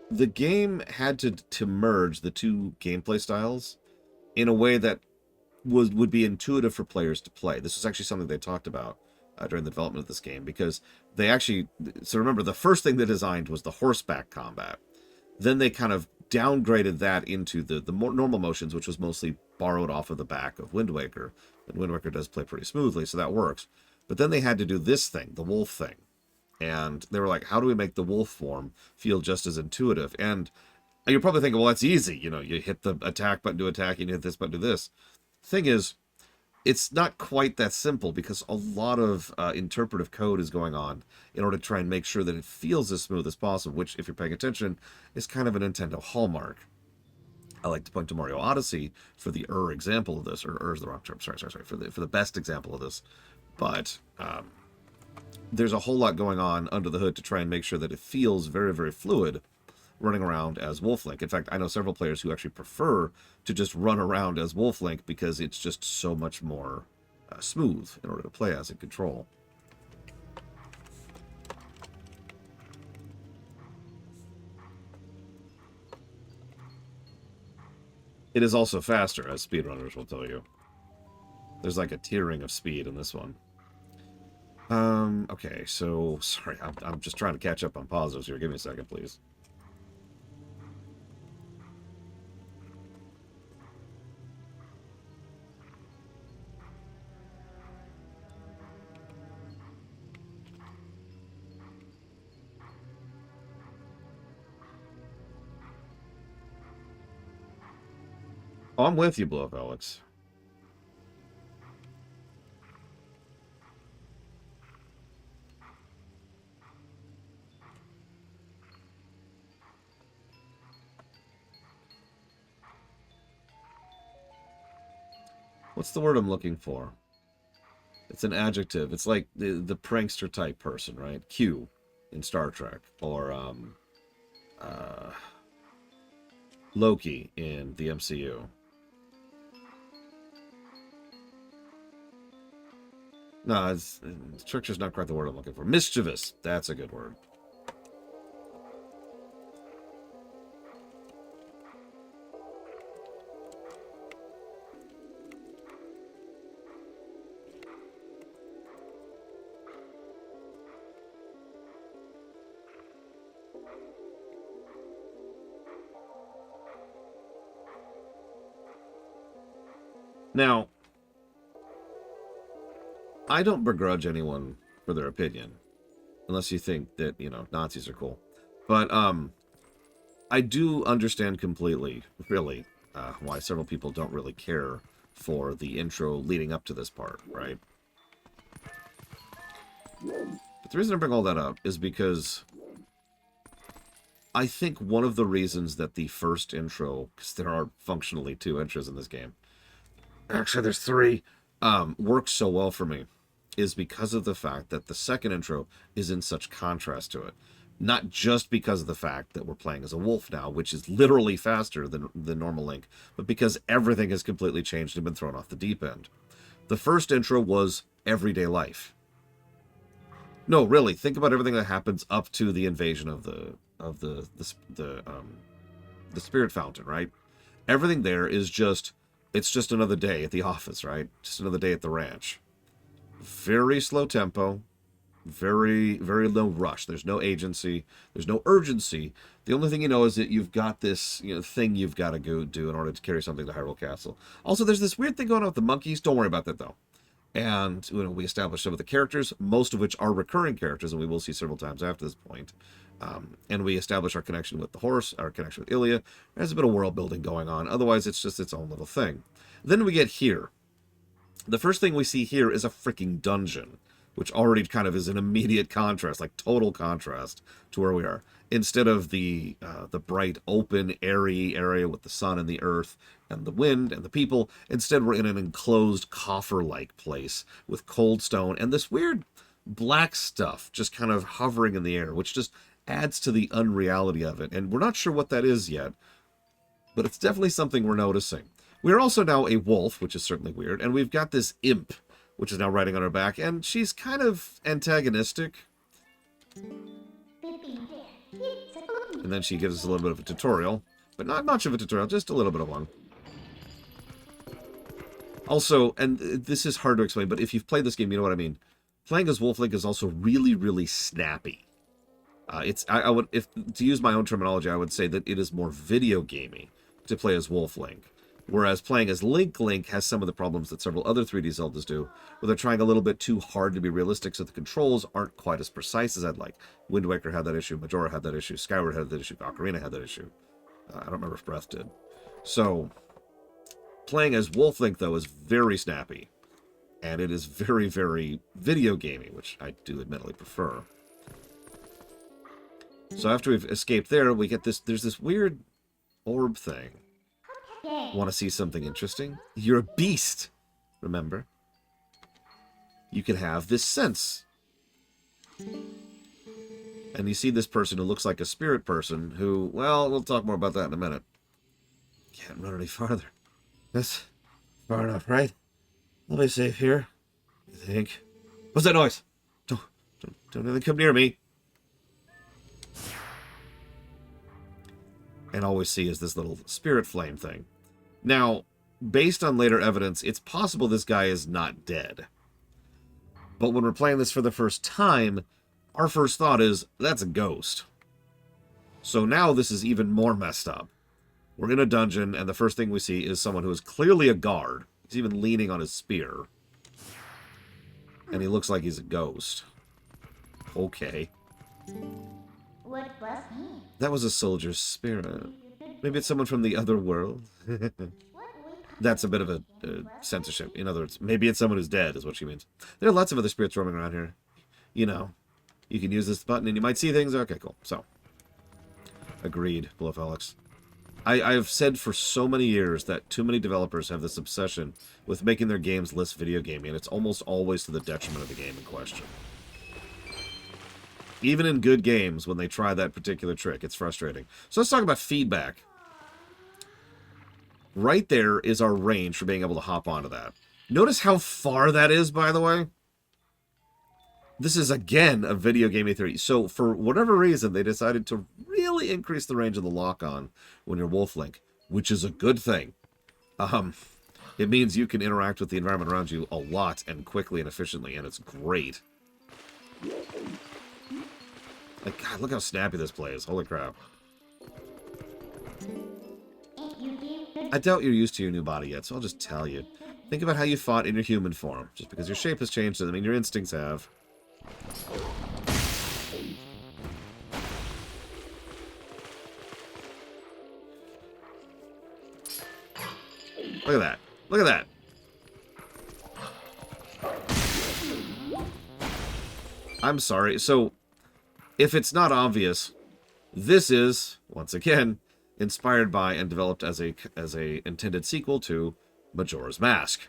The game had to merge the two gameplay styles in a way that would be intuitive for players to play. This was actually something they talked about during the development of this game, because they actually, so remember, the first thing they designed was the horseback combat. Then they kind of downgraded that into the more normal motions, which was mostly borrowed off of the back of Wind Waker. And Wind Waker does play pretty smoothly, so that works. But then they had to do this thing, the wolf thing. And they were like, how do we make the wolf form feel just as intuitive? And you're probably thinking, well, that's easy. You know, you hit the attack button to attack, and you hit this button to this. Thing is, it's not quite that simple, because a lot of interpretive code is going on in order to try and make sure that it feels as smooth as possible, which, if you're paying attention, is kind of a Nintendo hallmark. I like to point to Mario Odyssey for the example of this, or is the wrong term, sorry, for the best example of this. But there's a whole lot going on under the hood to try and make sure that it feels very, very fluid running around as Wolf Link. In fact, I know several players who actually prefer to just run around as Wolf Link because it's just so much more smooth in order to play as and control. It is also faster, as speedrunners will tell you. There's like a tiering of speed in this one. Okay, so, sorry, I'm just trying to catch up on positives here. Give me a second, please. Oh, I'm with you, Blow Up Alex. What's the word I'm looking for? It's an adjective. It's like the prankster type person, right? Q in Star Trek, or Loki in the MCU. No, trickster's not quite the word I'm looking for. Mischievous. That's a good word. Now, I don't begrudge anyone for their opinion, unless you think that, you know, Nazis are cool. But I do understand completely, really, why several people don't really care for the intro leading up to this part, right? But the reason I bring all that up is because I think one of the reasons that the first intro, because there are functionally 2 intros in this game, actually there's 3, works so well for me, is because of the fact that the second intro is in such contrast to it. Not just because of the fact that we're playing as a wolf now, which is literally faster than the normal Link, but because everything has completely changed and been thrown off the deep end. The first intro was everyday life. No, really, think about everything that happens up to the invasion of the Spirit Fountain, right? Everything there is just, it's just another day at the office, right? Just another day at the ranch. Very slow tempo, very, very low rush. There's no agency. There's no urgency. The only thing you know is that you've got this, you know, thing you've got to go do in order to carry something to Hyrule Castle. Also, there's this weird thing going on with the monkeys. Don't worry about that, though. And, you know, we established some of the characters, most of which are recurring characters, and we will see several times after this point. And we establish our connection with the horse, our connection with Ilia. There's a bit of world building going on. Otherwise, it's just its own little thing. Then we get here. The first thing we see here is a freaking dungeon, which already kind of is an immediate contrast, like total contrast to where we are. Instead of the bright, open, airy area with the sun and the earth and the wind and the people, instead we're in an enclosed coffer-like place with cold stone and this weird black stuff just kind of hovering in the air, which just adds to the unreality of it. And we're not sure what that is yet, but it's definitely something we're noticing. We're also now a wolf, which is certainly weird, and we've got this imp, which is now riding on her back, and she's kind of antagonistic. And then she gives us a little bit of a tutorial, but not much of a tutorial, just a little bit of one. Also, and this is hard to explain, but if you've played this game, you know what I mean. Playing as Wolf Link is also really, really snappy. I would, if to use my own terminology, I would say that it is more video gamey to play as Wolf Link. Whereas playing as Link has some of the problems that several other 3D Zeldas do, where they're trying a little bit too hard to be realistic, so the controls aren't quite as precise as I'd like. Wind Waker had that issue, Majora had that issue, Skyward had that issue, Ocarina had that issue. I don't remember if Breath did. So, playing as Wolf Link, though, is very snappy. And it is very, very video gamey, which I do admittedly prefer. So after we've escaped there, we get this, there's this weird orb thing. Want to see something interesting? You're a beast, remember? You can have this sense. And you see this person who looks like a spirit person who, well, we'll talk more about that in a minute. Can't run any farther. That's far enough, right? I'll be safe here, I think. What's that noise? Don't even come near me. And all we see is this little spirit flame thing. Now, based on later evidence, it's possible this guy is not dead. But when we're playing this for the first time, our first thought is, that's a ghost. So now this is even more messed up. We're in a dungeon, and the first thing we see is someone who is clearly a guard. He's even leaning on his spear. And he looks like he's a ghost. Okay. What was he? That was a soldier's spirit. Maybe it's someone from the other world. What we That's a bit of a censorship. In other words, maybe it's someone who's dead, is what she means. There are lots of other spirits roaming around here. You know, you can use this button and you might see things. Okay, cool. So, agreed, Alex. I've said for so many years that too many developers have this obsession with making their games less video gamey, and it's almost always to the detriment of the game in question. Even in good games, when they try that particular trick, it's frustrating. So let's talk about feedback. Right there is our range for being able to hop onto that. Notice how far that is, by the way. This is, again, a video gaming theory. So, for whatever reason, they decided to really increase the range of the lock-on when you're Wolf Link, which is a good thing. It means you can interact with the environment around you a lot and quickly and efficiently, and it's great. Like, God, look how snappy this plays. Holy crap. I doubt you're used to your new body yet, so I'll just tell you. Think about how you fought in your human form. Just because your shape has changed doesn't mean your instincts have. Look at that. Look at that. I'm sorry. So, if it's not obvious, this is, once again, inspired by and developed as a intended sequel to Majora's Mask.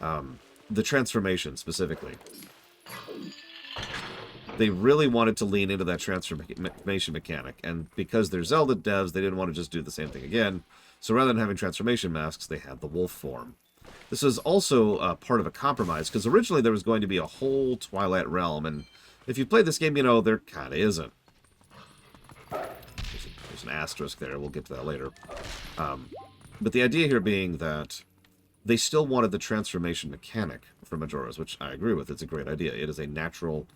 The transformation, specifically. They really wanted to lean into that transformation mechanic, and because they're Zelda devs, they didn't want to just do the same thing again. So rather than having transformation masks, they had the wolf form. This was also part of a compromise, because originally there was going to be a whole Twilight realm, and if you played this game, you know there kind of isn't. There's an asterisk there, we'll get to that later. But the idea here being that they still wanted the transformation mechanic for Majora's, which I agree with, it's a great idea. It is a natural,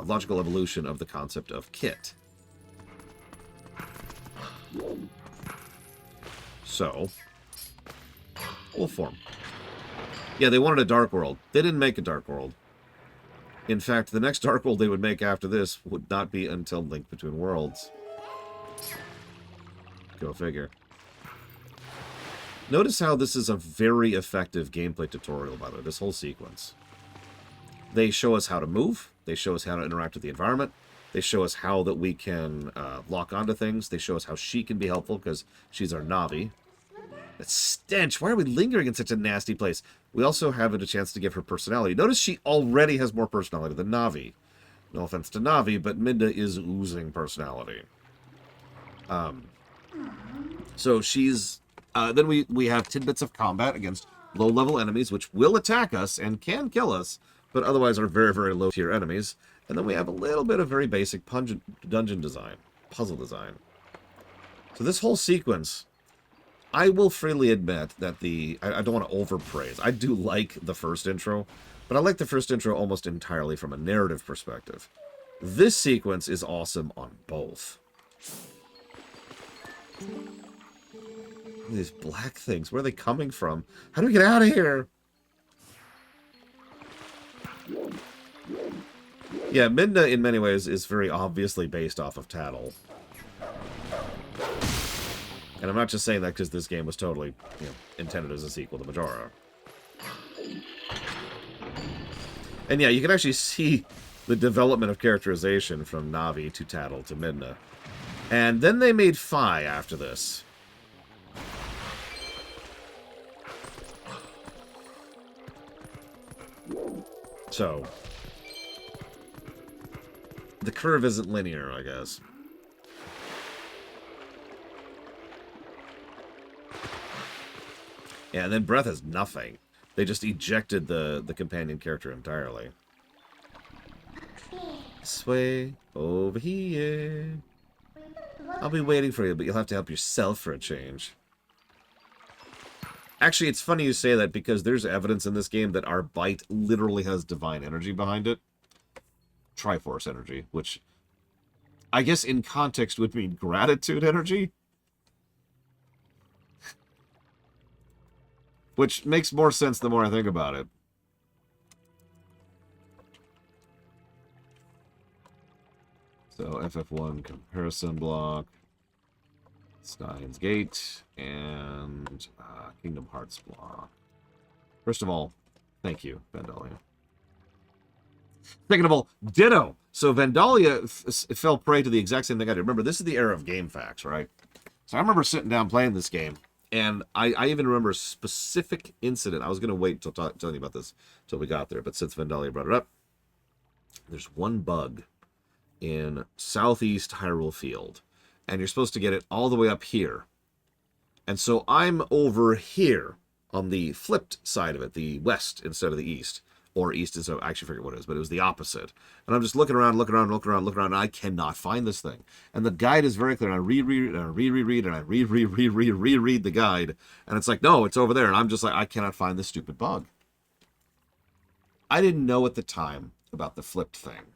logical evolution of the concept of kit. So, wolf form. Yeah, they wanted a Dark World. They didn't make a Dark World. In fact, the next Dark World they would make after this would not be until Link Between Worlds. Go figure. Notice how this is a very effective gameplay tutorial, by the way, this whole sequence. They show us how to move. They show us how to interact with the environment. They show us how that we can lock onto things. They show us how she can be helpful, because she's our Navi. That stench! Why are we lingering in such a nasty place? We also have a chance to give her personality. Notice she already has more personality than Navi. No offense to Navi, but Midna is oozing personality. So she's... then we have tidbits of combat against low-level enemies, which will attack us and can kill us, but otherwise are very, very low-tier enemies. And then we have a little bit of very basic dungeon design, puzzle design. So this whole sequence, I will freely admit that I don't want to overpraise. I do like the first intro, but I like the first intro almost entirely from a narrative perspective. This sequence is awesome on both. These black things, where are they coming from? How do we get out of here? Yeah, Midna in many ways is very obviously based off of Tattle. And I'm not just saying that because this game was totally, intended as a sequel to Majora. And yeah, you can actually see the development of characterization from Navi to Tattle to Midna. And then they made Fi after this. So, the curve isn't linear, I guess. Yeah, and then Breath has nothing. They just ejected the companion character entirely. Sway over here. I'll be waiting for you, but you'll have to help yourself for a change. Actually, it's funny you say that because there's evidence in this game that our bite literally has divine energy behind it. Triforce energy, which I guess in context would mean gratitude energy. Which makes more sense the more I think about it. So, FF1 comparison block, Steins Gate, and Kingdom Hearts block. First of all, thank you, Vandalia. Second of all, ditto! So Vandalia fell prey to the exact same thing I did. Remember, this is the era of game facts, right? So I remember sitting down playing this game, and I even remember a specific incident. I was going to wait until telling you about this until we got there, but since Vandalia brought it up, there's one bug in southeast Hyrule Field, and you're supposed to get it all the way up here. And so I'm over here on the flipped side of it, the west instead of the east. Or east is, I actually forget what it is, but it was the opposite. And I'm just looking around, and I cannot find this thing. And the guide is very clear, and I reread, and I reread, and I reread the guide. And it's like, no, it's over there. And I'm just like, I cannot find this stupid bug. I didn't know at the time about the flipped thing.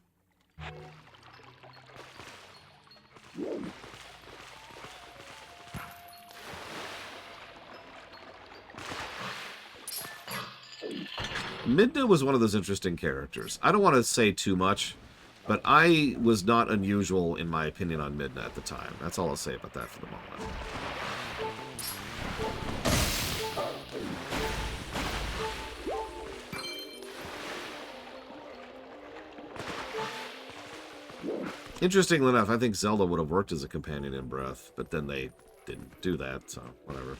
Midna was one of those interesting characters. I don't want to say too much, but I was not unusual in my opinion on Midna at the time. That's all I'll say about that for the moment. Interestingly enough, I think Zelda would have worked as a companion in Breath, but then they didn't do that, so whatever.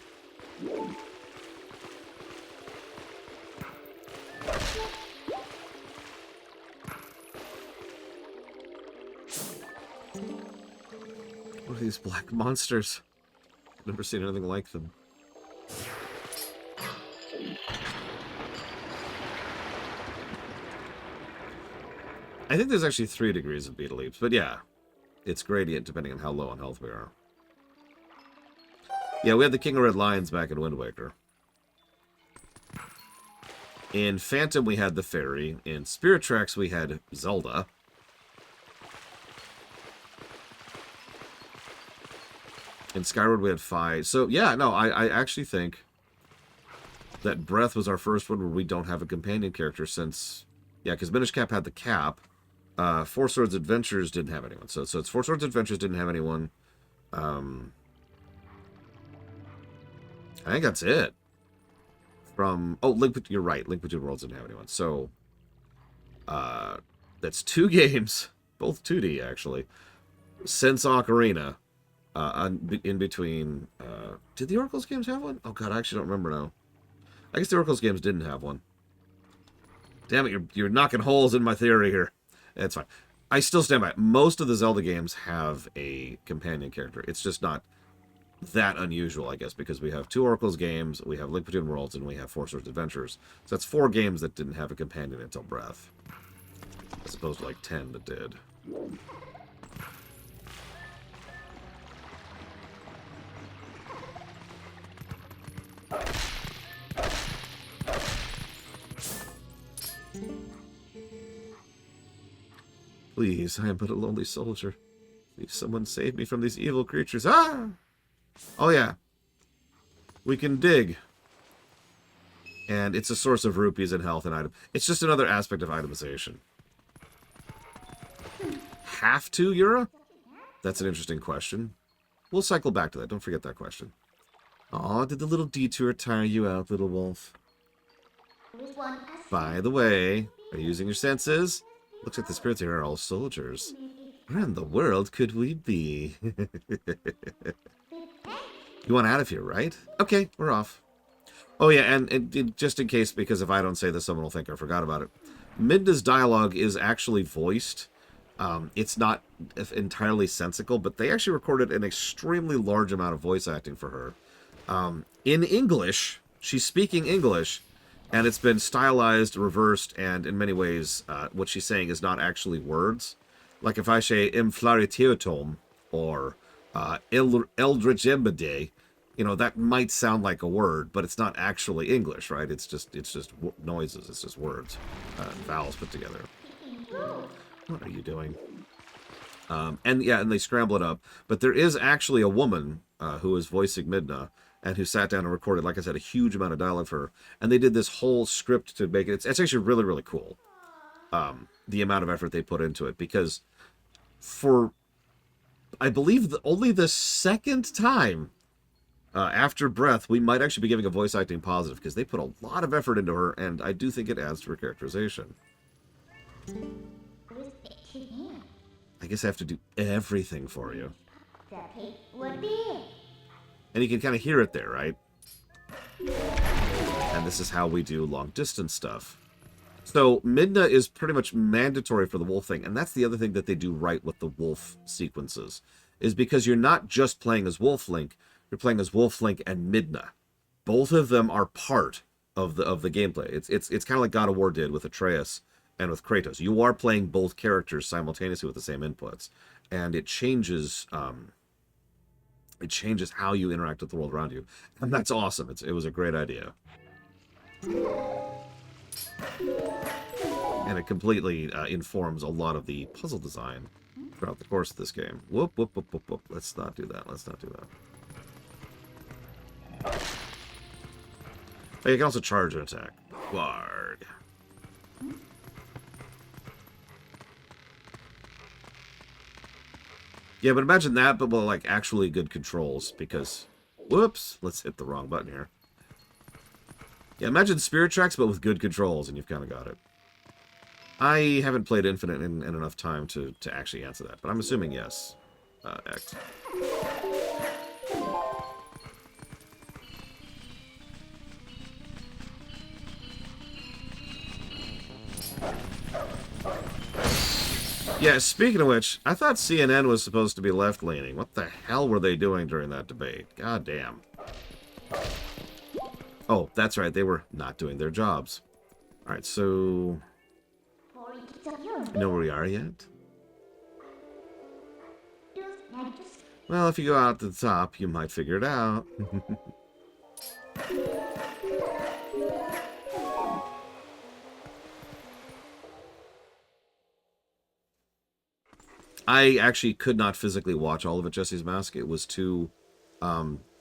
What are these black monsters? Never seen anything like them. I think there's actually 3 degrees of Beetle Leaps, but yeah, it's gradient depending on how low on health we are. Yeah, we had the King of Red Lions back in Wind Waker. In Phantom, we had the Fairy. In Spirit Tracks, we had Zelda. In Skyward, we had Fi. So, yeah, no, I actually think that Breath was our first one where we don't have a companion character since... Yeah, because Minish Cap had the Cap. Four Swords Adventures didn't have anyone. So it's Four Swords Adventures didn't have anyone. I think that's it. From... Oh, you're right. Link Between Worlds didn't have anyone. So, that's 2 games. Both 2D, actually. Since Ocarina. In between... did the Oracle's games have one? Oh, God, I actually don't remember now. I guess the Oracle's games didn't have one. Damn it, you're knocking holes in my theory here. That's fine. I still stand by it. Most of the Zelda games have a companion character. It's just not that unusual, I guess, because we have 2 Oracle's games, we have Link Between Worlds, and we have Four Swords Adventures. So that's 4 games that didn't have a companion until Breath. As opposed to like 10 that did. Please, I am but a lonely soldier. Please, someone save me from these evil creatures. Ah! Oh, yeah. We can dig. And it's a source of rupees and health and item. It's just another aspect of itemization. Have to, Yura? That's an interesting question. We'll cycle back to that. Don't forget that question. Aw, did the little detour tire you out, little wolf? By the way, are you using your senses? Looks like the spirits here are all soldiers. Where in the world could we be? You want out of here, right? Okay, we're off. Oh yeah, and just in case, because if I don't say this, someone will think I forgot about it. Midna's dialogue is actually voiced. It's not entirely sensical, but they actually recorded an extremely large amount of voice acting for her. In English, she's speaking English, and it's been stylized, reversed, and in many ways, what she's saying is not actually words. Like if I say Imflaritiotom or Eldritch Embade, you know, that might sound like a word, but it's not actually English, right? It's just noises, it's just words, vowels put together. What are you doing? And they scramble it up. But there is actually a woman who is voicing Midna, and who sat down and recorded, like I said, a huge amount of dialogue for her. And they did this whole script to make it. It's actually really, really cool. The amount of effort they put into it, because for, I believe, only the second time after Breath, we might actually be giving a voice acting positive, because they put a lot of effort into her, and I do think it adds to her characterization. I guess I have to do everything for you. And you can kind of hear it there, right? And this is how we do long-distance stuff. So, Midna is pretty much mandatory for the wolf thing, and that's the other thing that they do right with the wolf sequences, is because you're not just playing as Wolf Link, you're playing as Wolf Link and Midna. Both of them are part of the gameplay. It's kind of like God of War did with Atreus and with Kratos. You are playing both characters simultaneously with the same inputs, and it changes how you interact with the world around you, and that's awesome. It was a great idea, and it completely informs a lot of the puzzle design throughout the course of this game. Whoop, whoop, whoop, whoop, whoop. Let's not do that. Let's not do that. Oh, you can also charge an attack. Warg. Yeah, but imagine that, but with, like, actually good controls, because... Whoops! Let's hit the wrong button here. Yeah, imagine Spirit Tracks, but with good controls, and you've kind of got it. I haven't played Infinite in enough time to actually answer that, but I'm assuming yes. X. Yeah, speaking of which, I thought CNN was supposed to be left-leaning. What the hell were they doing during that debate? God damn. Oh, that's right, they were not doing their jobs. Alright, so... You know where we are yet? Well, if you go out to the top, you might figure it out. I actually could not physically watch all of it, Jesse's Mask. It was too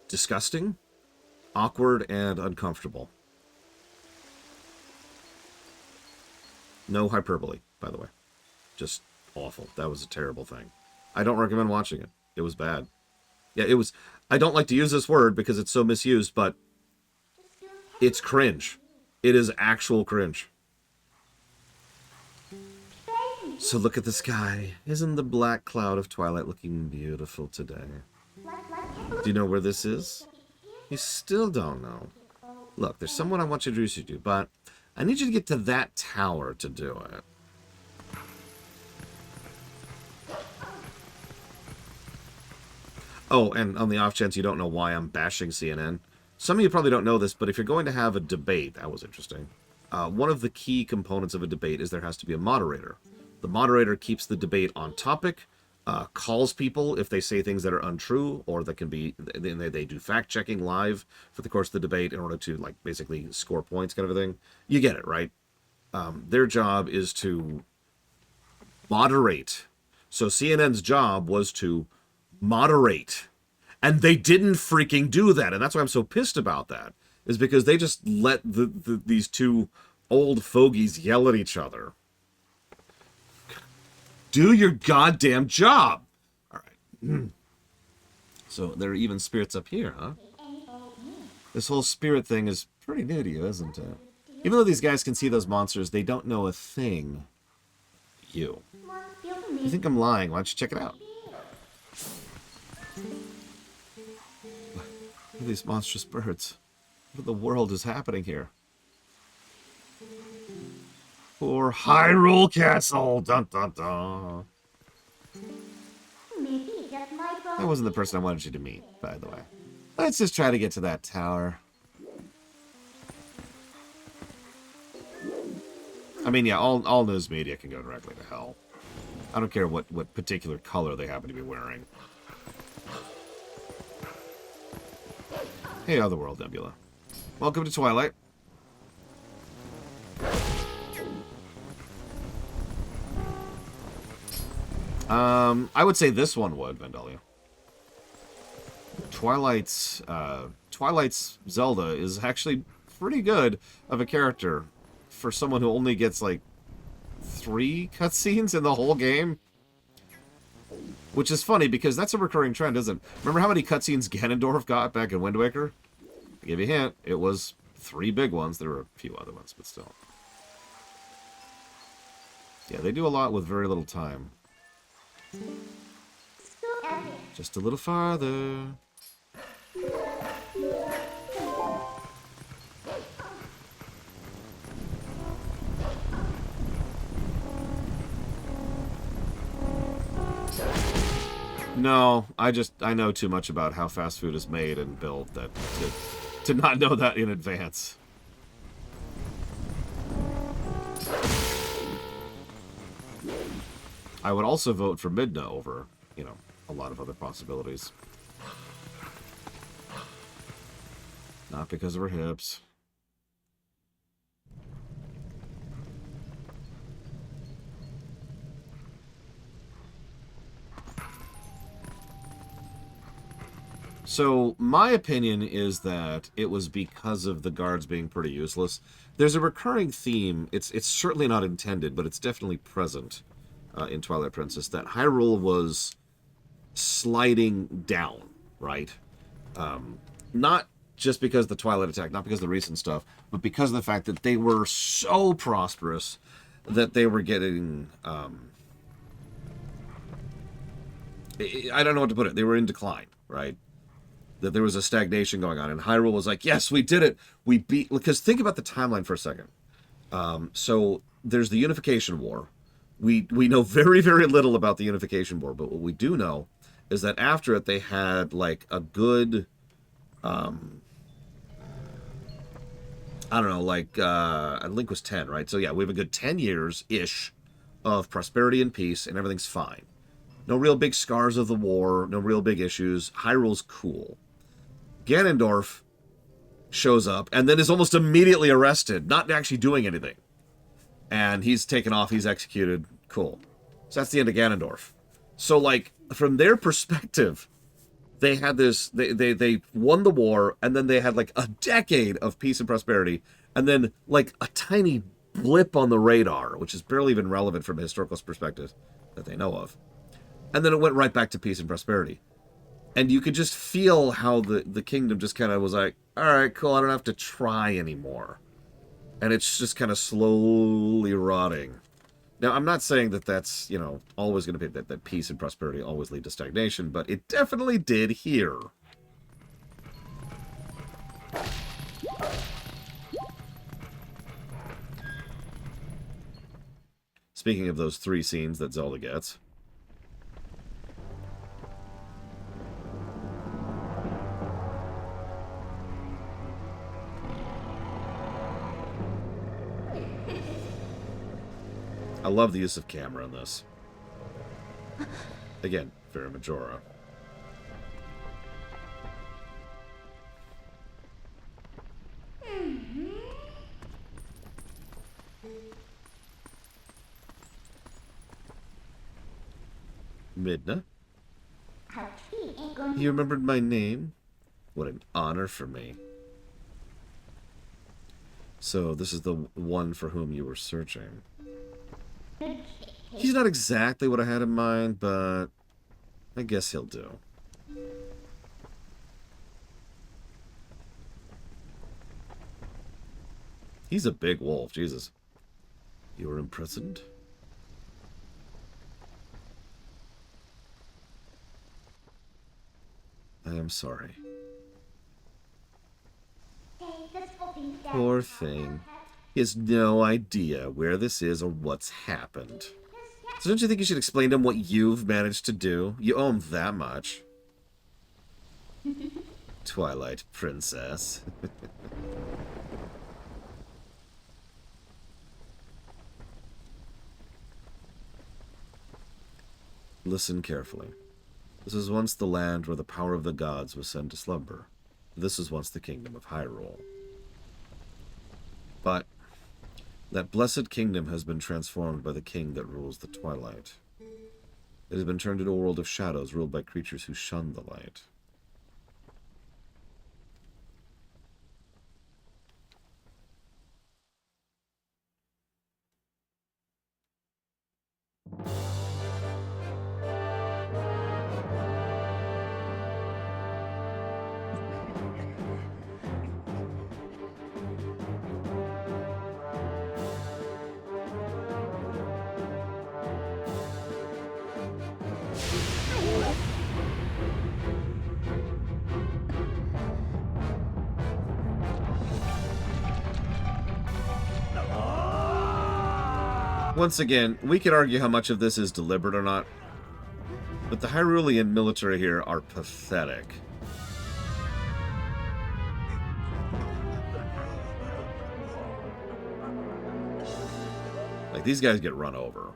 disgusting, awkward, and uncomfortable. No hyperbole, by the way. Just awful. That was a terrible thing. I don't recommend watching it. It was bad. Yeah, it was... I don't like to use this word because it's so misused, but it's cringe. It is actual cringe. So look at the sky. Isn't the black cloud of Twilight looking beautiful today? Do you know where this is? You still don't know. Look, there's someone I want you to introduce you to, but I need you to get to that tower to do it. Oh, and on the off chance you don't know why I'm bashing CNN, some of you probably don't know this, but if you're going to have a debate, that was interesting, one of the key components of a debate is there has to be a moderator. The moderator keeps the debate on topic, calls people if they say things that are untrue, or that can be, they do fact-checking live for the course of the debate in order to, like, basically score points kind of a thing. You get it, right? Their job is to moderate. So CNN's job was to moderate. And they didn't freaking do that. And that's why I'm so pissed about that. Is because they just let these two old fogies yell at each other. Do your goddamn job! Alright. So there are even spirits up here, huh? This whole spirit thing is pretty new to you, isn't it? Even though these guys can see those monsters, they don't know a thing. You think I'm lying? Why don't you check it out? Look at these monstrous birds. What in the world is happening here? Poor Hyrule Castle! Dun dun dun! That wasn't the person I wanted you to meet, by the way. Let's just try to get to that tower. I mean, yeah, all news media can go directly to hell. I don't care what particular color they happen to be wearing. Hey, Otherworld Nebula. Welcome to Twilight. I would say this one would, Vandalia. Twilight's Zelda is actually pretty good of a character for someone who only gets, like, 3 cutscenes in the whole game. Which is funny, because that's a recurring trend, isn't it? Remember how many cutscenes Ganondorf got back in Wind Waker? To give you a hint, it was 3 big ones. There were a few other ones, but still. Yeah, they do a lot with very little time. Just a little farther. No, I know too much about how fast food is made and built that to not know that in advance. I would also vote for Midna over, you know, a lot of other possibilities. Not because of her hips. So, my opinion is that it was because of the guards being pretty useless. There's a recurring theme, it's certainly not intended, but it's definitely present in Twilight Princess, that Hyrule was sliding down, right? Not just because of the Twilight attack, not because of the recent stuff, but because of the fact that they were so prosperous that they were getting... I don't know what to put it. They were in decline, right? That there was a stagnation going on. And Hyrule was like, yes, we did it. We beat... Because think about the timeline for a second. So there's the Unification War. We know very, very little about the Unification War. But what we do know is that after it, they had, like, a good... I don't know, like... Link was 10, right? So yeah, we have a good 10 years-ish of prosperity and peace, and everything's fine. No real big scars of the war. No real big issues. Hyrule's cool. Ganondorf shows up and then is almost immediately arrested, not actually doing anything. And he's taken off, he's executed. Cool. So that's the end of Ganondorf. So, like, from their perspective, they had this, they won the war, and then they had, like, a decade of peace and prosperity, and then, like, a tiny blip on the radar, which is barely even relevant from a historical perspective that they know of. And then it went right back to peace and prosperity. And you could just feel how the kingdom just kind of was like, all right, cool, I don't have to try anymore. And it's just kind of slowly rotting. Now, I'm not saying that that's, you know, always going to be that peace and prosperity always lead to stagnation, but it definitely did here. Speaking of those 3 scenes that Zelda gets... I love the use of camera in this. Again, very Majora. Midna, Our tree ain't gonna you remembered my name? What an honor for me. So, this is the one for whom you were searching. He's not exactly what I had in mind, but I guess he'll do. He's a big wolf, Jesus. You were imprisoned? I am sorry. Poor thing. He has no idea where this is or what's happened. So don't you think you should explain to him what you've managed to do? You owe him that much. Twilight Princess. Listen carefully. This was once the land where the power of the gods was sent to slumber. This was once the kingdom of Hyrule. But that blessed kingdom has been transformed by the king that rules the Twilight. It has been turned into a world of shadows ruled by creatures who shun the light. Once again, we could argue how much of this is deliberate or not, but the Hyrulean military here are pathetic. Like, these guys get run over.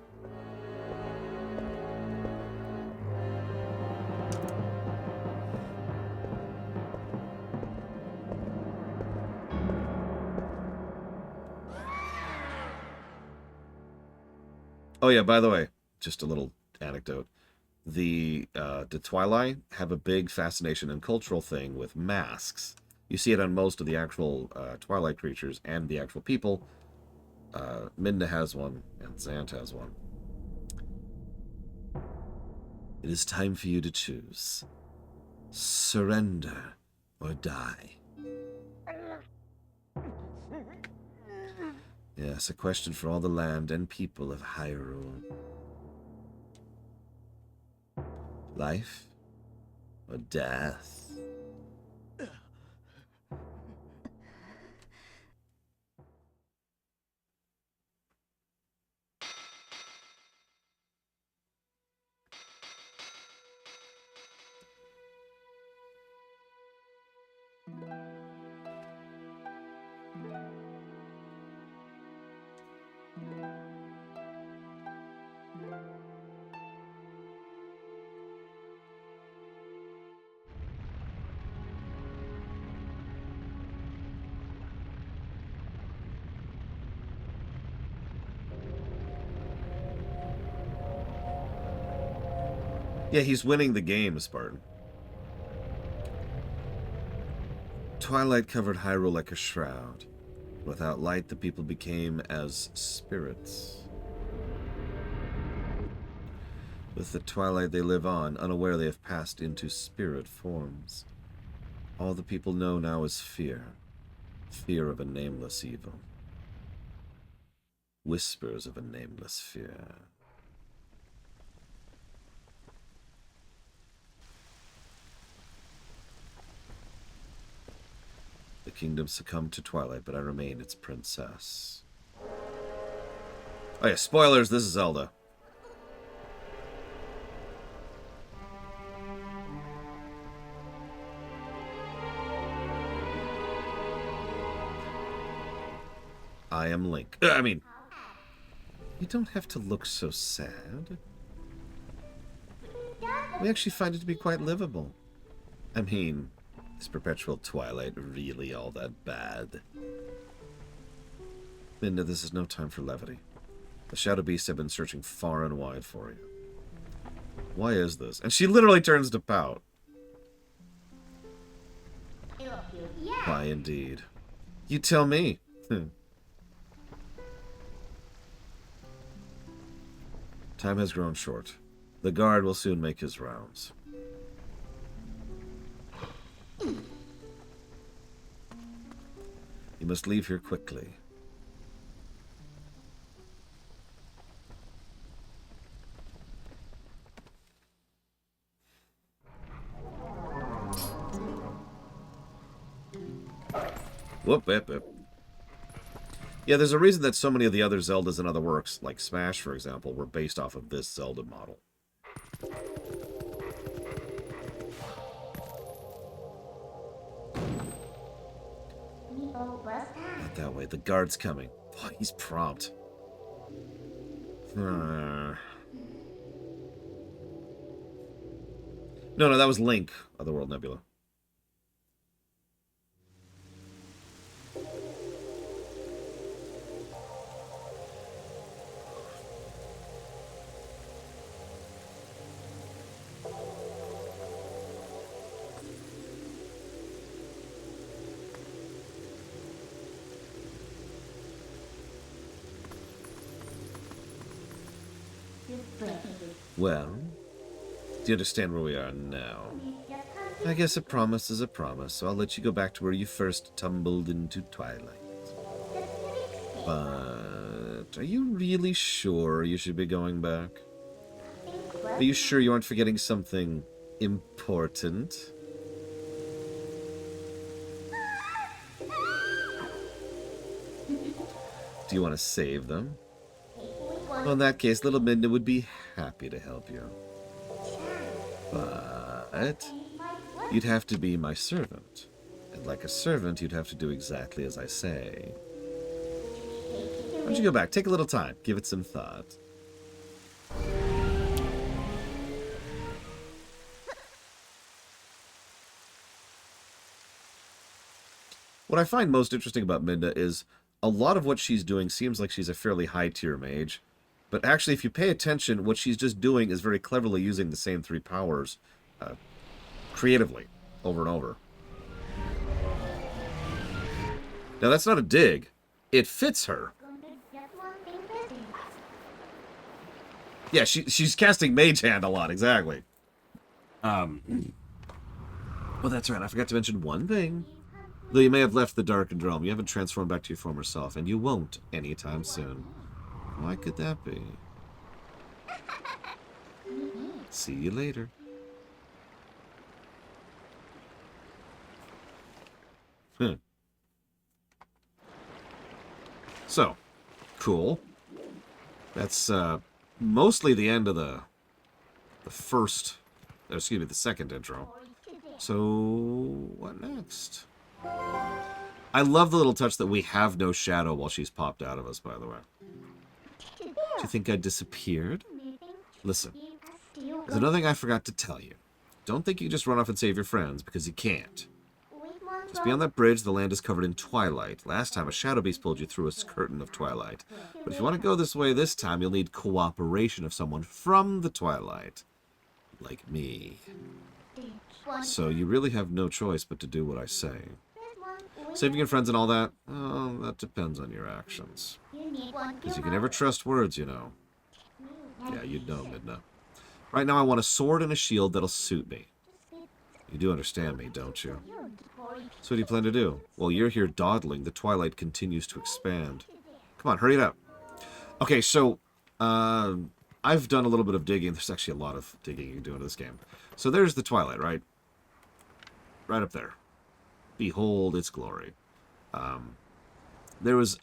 Oh yeah, by the way, just a little anecdote. The Twilight have a big fascination and cultural thing with masks. You see it on most of the actual Twilight creatures and the actual people. Midna has one, and Zant has one. It is time for you to choose. Surrender or die. Yes, a question for all the land and people of Hyrule. Life or death? Yeah, he's winning the game, Spartan. Twilight covered Hyrule like a shroud. Without light, the people became as spirits. With the twilight, they live on, unaware they have passed into spirit forms. All the people know now is fear. Fear of a nameless evil. Whispers of a nameless fear. The kingdom succumbed to Twilight, but I remain its princess. Oh yeah, spoilers, this is Zelda. I am Link. I mean, you don't have to look so sad. We actually find it to be quite livable. I mean, is perpetual twilight really all that bad? Midna, this is no time for levity. The Shadow Beasts have been searching far and wide for you. Why is this? And she literally turns to pout. Yeah. Why, indeed. You tell me. Time has grown short. The guard will soon make his rounds. You must leave here quickly. Whoop, whoop, whoop. Yeah, there's a reason that so many of the other Zeldas and other works, like Smash, for example, were based off of this Zelda model. Not that way. The guard's coming. Boy, he's prompt. No, that was Link, Otherworld Nebula. Well, do you understand where we are now? I guess a promise is a promise, so I'll let you go back to where you first tumbled into Twilight. But are you really sure you should be going back? Are you sure you aren't forgetting something important? Do you want to save them? Well, in that case, little Midna would be happy to help you. But you'd have to be my servant. And like a servant, you'd have to do exactly as I say. Why don't you go back? Take a little time. Give it some thought. What I find most interesting about Midna is a lot of what she's doing seems like she's a fairly high-tier mage. But actually, if you pay attention, what she's just doing is very cleverly using the same three powers creatively over and over. Now, that's not a dig. It fits her. Yeah, she's casting Mage Hand a lot, exactly. Well, that's right. I forgot to mention one thing. Though you may have left the Darkened Realm, you haven't transformed back to your former self, and you won't anytime soon. Why could that be? See you later. So, cool. That's mostly the end of the second intro. So, what next? I love the little touch that we have no shadow while she's popped out of us, by the way. Do you think I disappeared? Listen, there's another thing I forgot to tell you. Don't think you can just run off and save your friends, because you can't. Just beyond that bridge, the land is covered in twilight. Last time, a shadow beast pulled you through a curtain of twilight. But if you want to go this way this time, you'll need cooperation of someone from the twilight. Like me. So you really have no choice but to do what I say. Saving your friends and all that? Oh, that depends on your actions. Because you can never trust words, you know. Yeah, you'd know, Midna. Right now I want a sword and a shield that'll suit me. You do understand me, don't you? So what do you plan to do? While you're here dawdling, the twilight continues to expand. Come on, hurry it up. Okay, so, I've done a little bit of digging. There's actually a lot of digging you can do into this game. So there's the twilight, right? Right up there. Behold its glory. There was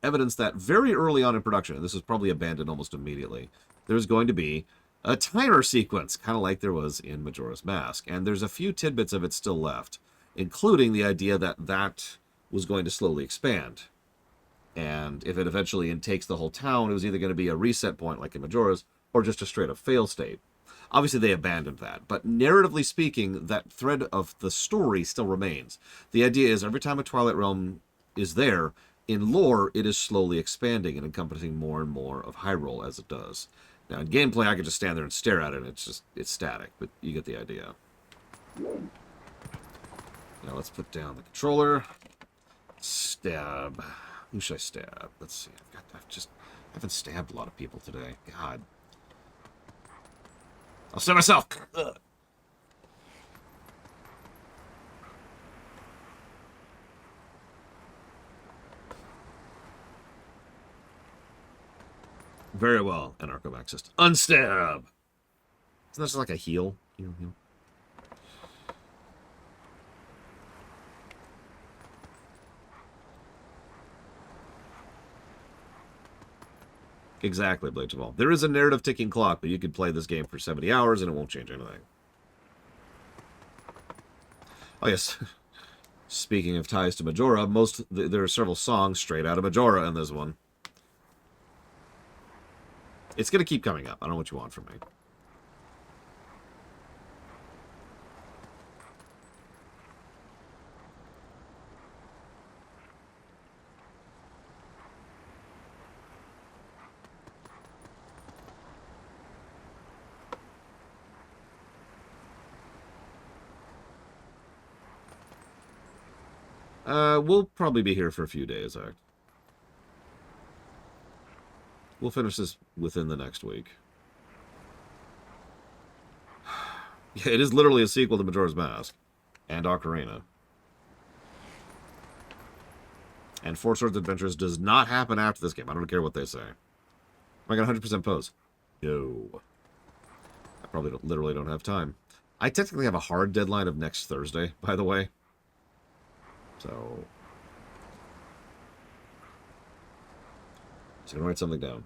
evidence that very early on in production, and this was probably abandoned almost immediately, there's going to be a timer sequence, kind of like there was in Majora's Mask. And there's a few tidbits of it still left, including the idea that that was going to slowly expand. And if it eventually intakes the whole town, it was either going to be a reset point like in Majora's, or just a straight-up fail state. Obviously, they abandoned that. But narratively speaking, that thread of the story still remains. The idea is every time a Twilight Realm is there, in lore, it is slowly expanding and encompassing more and more of Hyrule as it does. Now, in gameplay, I could just stand there and stare at it, and it's static, but you get the idea. Now, let's put down the controller. Stab. Who should I stab? Let's see. I haven't stabbed a lot of people today. God. I'll stab myself. Ugh. Very well, anarcho-Marxist. Unstab! Isn't that just like a heal? Heal, heal. Exactly, Blade Jamal. There is a narrative ticking clock, but you could play this game for 70 hours and it won't change anything. Oh, yes. Speaking of ties to Majora, there are several songs straight out of Majora in this one. It's going to keep coming up. I don't know what you want from me. We'll probably be here for a few days, Act. We'll finish this within the next week. Yeah, it is literally a sequel to Majora's Mask. And Ocarina. And Four Swords Adventures does not happen after this game. I don't care what they say. Am I going to 100% pose? No. I probably literally don't have time. I technically have a hard deadline of next Thursday, by the way. So I'm going to write something down.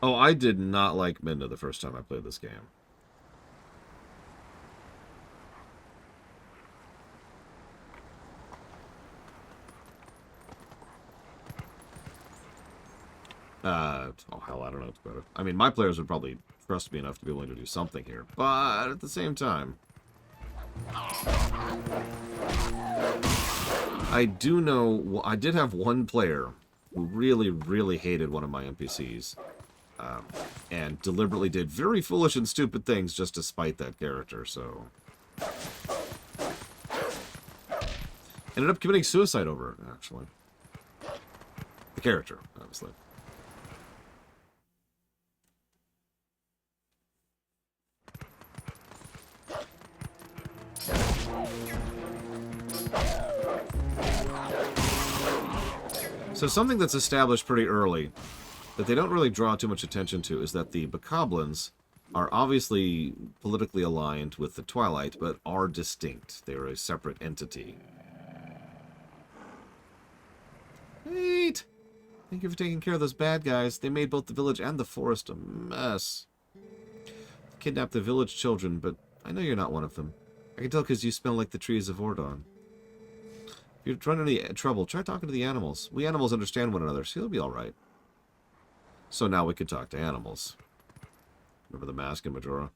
Oh, I did not like Midna the first time I played this game. Oh hell, I don't know what's better. I mean, my players would probably trust me enough to be willing to do something here, but at the same time, I do know, I did have one player who really, really hated one of my NPCs. And deliberately did very foolish and stupid things just to spite that character, so... Ended up committing suicide over it, actually. The character, obviously. So something that's established pretty early that they don't really draw too much attention to is that the Bokoblins are obviously politically aligned with the Twilight, but are distinct. They're a separate entity. Wait! Thank you for taking care of those bad guys. They made both the village and the forest a mess. Kidnapped the village children, but I know you're not one of them. I can tell because you smell like the trees of Ordon. If you're trying any trouble, try talking to the animals. We animals understand one another, so you'll be alright. So now we can talk to animals. Remember the mask in Majora?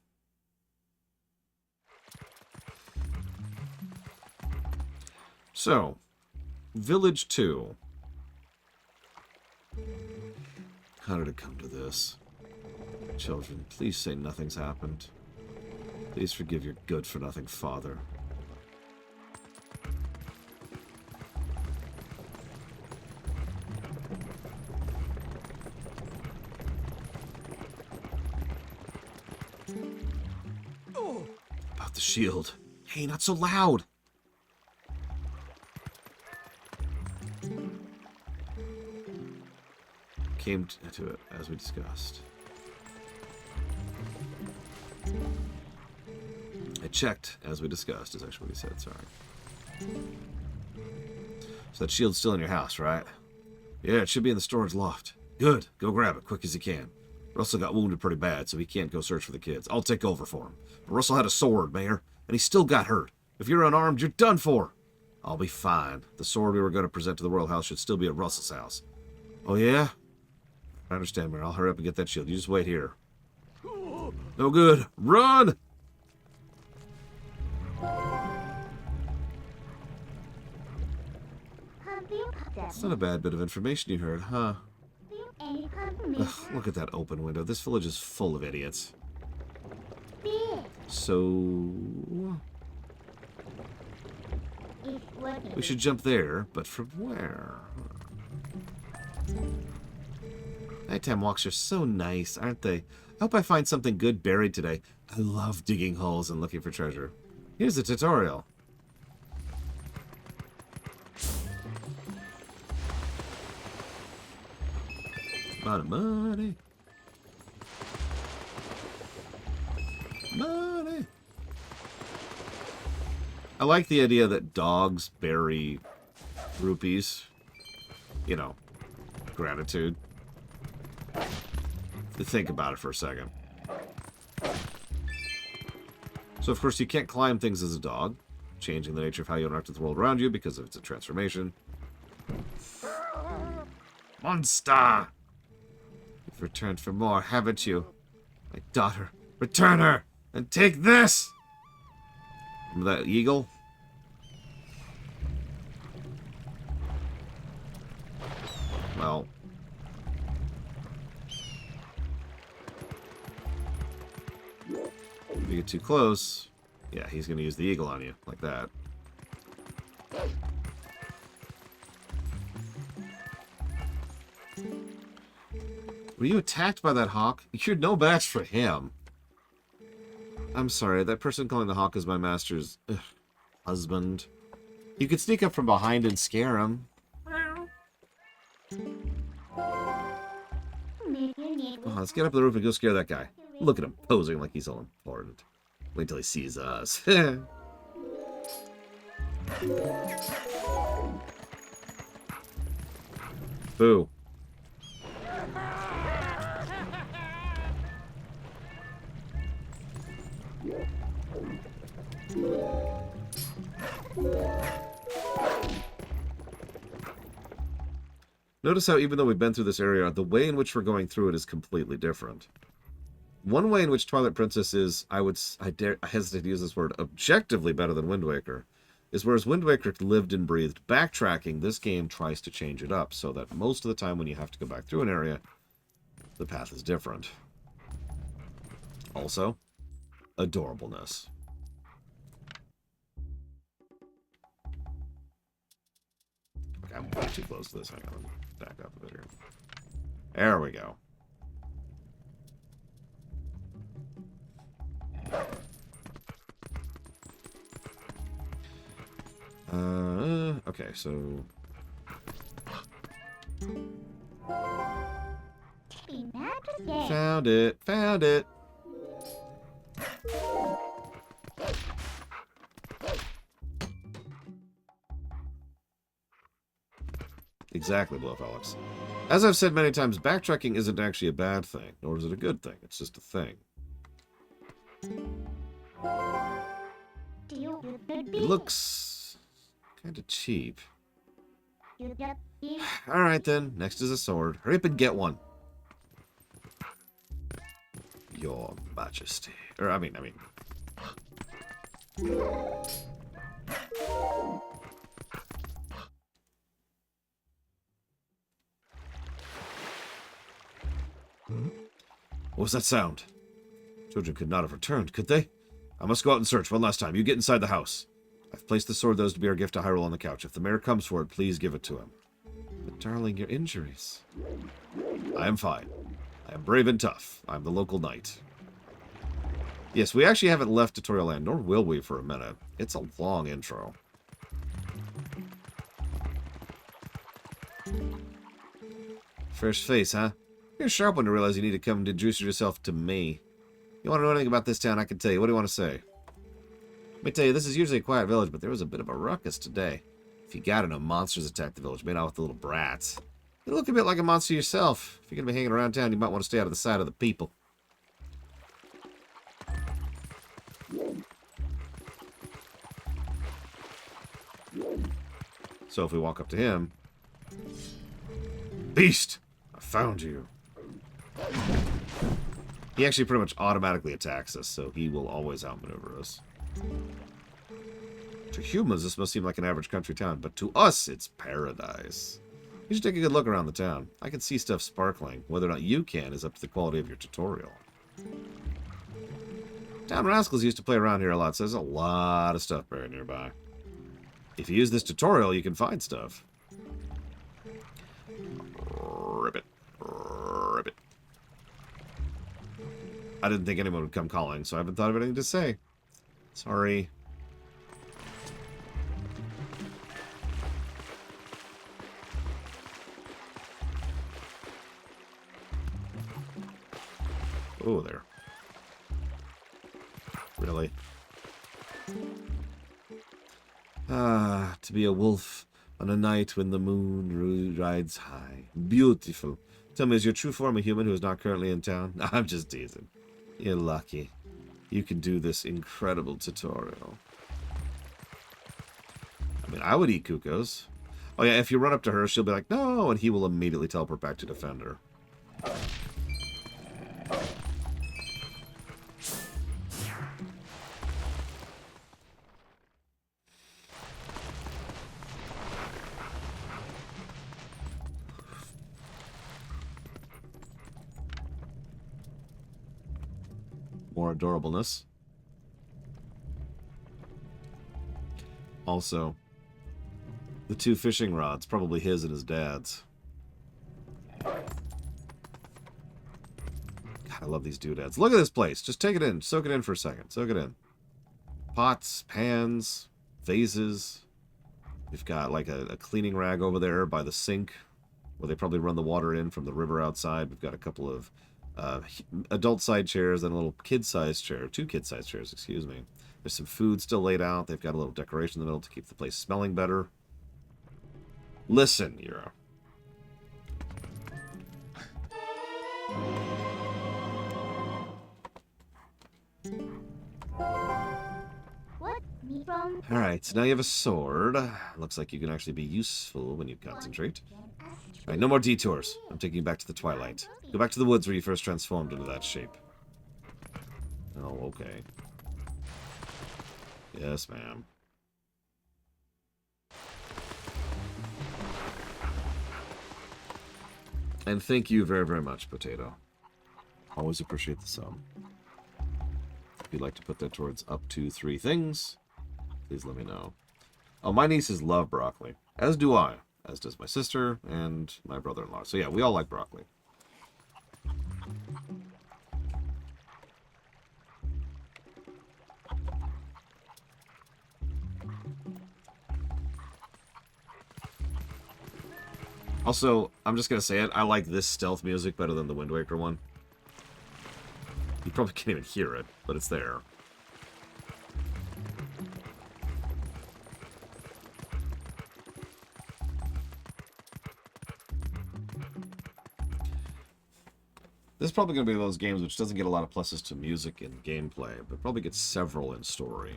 So, Village 2. How did it come to this? Children, please say nothing's happened. Please forgive your good-for-nothing father. the shield. Hey, not so loud. Came to it, as we discussed. I checked, as we discussed, is actually what he said, sorry. So that shield's still in your house, right? Yeah, it should be in the storage loft. Good. Go grab it, quick as you can. Russell got wounded pretty bad, so he can't go search for the kids. I'll take over for him. But Russell had a sword, Mayor, and he still got hurt. If you're unarmed, you're done for. I'll be fine. The sword we were going to present to the royal house should still be at Russell's house. Oh, yeah? I understand, Mayor. I'll hurry up and get that shield. You just wait here. No good. Run! It's not a bad bit of information you heard, huh? Ugh, look at that open window. This village is full of idiots. So... we should jump there, but from where? Nighttime walks are so nice, aren't they? I hope I find something good buried today. I love digging holes and looking for treasure. Here's a tutorial. Amount of money. Money. I like the idea that dogs bury rupees. You know, gratitude. Think about it for a second. So, of course, you can't climb things as a dog, changing the nature of how you interact with the world around you because of its transformation. Monster! You've returned for more, haven't you? My daughter. Return her! And take this! Remember that eagle? Well... if you get too close, yeah, he's going to use the eagle on you, like that. Were you attacked by that hawk? You're no match for him. I'm sorry, that person calling the hawk is my master's husband. You could sneak up from behind and scare him. Oh, let's get up the roof and go scare that guy. Look at him, posing like he's all important. Wait till he sees us. Boo. Notice how even though we've been through this area, the way in which we're going through it is completely different. One way in which Twilight Princess is, I hesitate to use this word, objectively better than Wind Waker, is whereas Wind Waker lived and breathed backtracking, this game tries to change it up so that most of the time when you have to go back through an area, the path is different. Also, adorableness. Okay, I'm way too close to this. Hang on, back up a bit here. There we go. Okay, so... Found it! Found it! Exactly, Bluff Alex. As I've said many times, backtracking isn't actually a bad thing, nor is it a good thing. It's just a thing. It looks kind of cheap. Alright then, next is a sword. Hurry up and get one. Your Majesty. Or, I mean... What was that sound? Children could not have returned, could they? I must go out and search one last time. You get inside the house. I've placed the sword that is to be our gift to Hyrule on the couch. If the mayor comes for it, please give it to him. But darling, your injuries. I am fine. I am brave and tough. I am the local knight. Yes, we actually haven't left Tutorial Land, nor will we for a minute. It's a long intro. First face, huh? You're a sharp one to realize you need to come and introduce yourself to me. You want to know anything about this town, I can tell you. What do you want to say? Let me tell you, this is usually a quiet village, but there was a bit of a ruckus today. If you got enough monsters attacked the village, made out with the little brats. You look a bit like a monster yourself. If you're going to be hanging around town, you might want to stay out of the sight of the people. So if we walk up to him... Beast! I found you. He actually pretty much automatically attacks us, so he will always outmaneuver us. To humans, this must seem like an average country town, but to us, it's paradise. You should take a good look around the town. I can see stuff sparkling. Whether or not you can is up to the quality of your tutorial. Town rascals used to play around here a lot, so there's a lot of stuff buried nearby. If you use this tutorial, you can find stuff. Ribbit. Ribbit. I didn't think anyone would come calling, so I haven't thought of anything to say. Sorry. Oh, there. Really? Ah, to be a wolf on a night when the moon rides high. Beautiful. Tell me, is your true form a human who is not currently in town? I'm just teasing. You're lucky. You can do this incredible tutorial. I mean, I would eat Kukos. Oh yeah, if you run up to her, she'll be like, no, and he will immediately teleport back to defend her. More adorableness. Also, the two fishing rods, probably his and his dad's. God, I love these doodads. Look at this place. Just take it in. Soak it in for a second. Soak it in. Pots, pans, vases. We've got like a cleaning rag over there by the sink where they probably run the water in from the river outside. We've got a couple of adult side chairs and a little kid-sized chair. 2 kid-sized chairs, excuse me. There's some food still laid out. They've got a little decoration in the middle to keep the place smelling better. Listen, Yura. What? Me from? Alright, so now you have a sword. Looks like you can actually be useful when you concentrate. Alright, no more detours. I'm taking you back to the Twilight. Go back to the woods where you first transformed into that shape. Oh, okay. Yes, ma'am. And thank you very, very much, Potato. Always appreciate the sum. If you'd like to put that towards up to 3 things, please let me know. Oh, my nieces love broccoli. As do I. As does my sister and my brother-in-law. So yeah, we all like broccoli. Also, I'm just going to say it, I like this stealth music better than the Wind Waker one. You probably can't even hear it, but it's there. This is probably going to be one of those games which doesn't get a lot of pluses to music and gameplay, but probably gets several in story.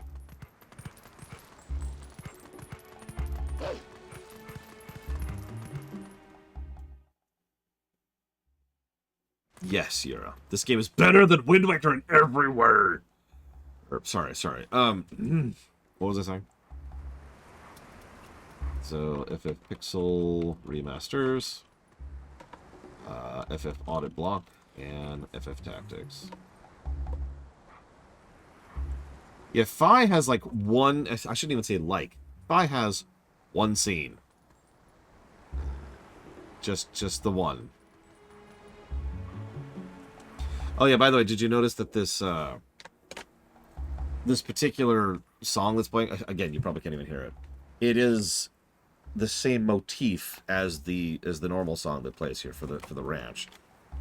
Yes, Yura. This game is better than Wind Waker in every word. Sorry. What was I saying? So, FF Pixel Remasters, FF Audit Block, and FF Tactics. Yeah, Phi has like one... I shouldn't even say like. Phi has one scene. Just the one. Oh yeah, by the way, did you notice that this this particular song that's playing, again, you probably can't even hear it. It is the same motif as the normal song that plays here for the ranch.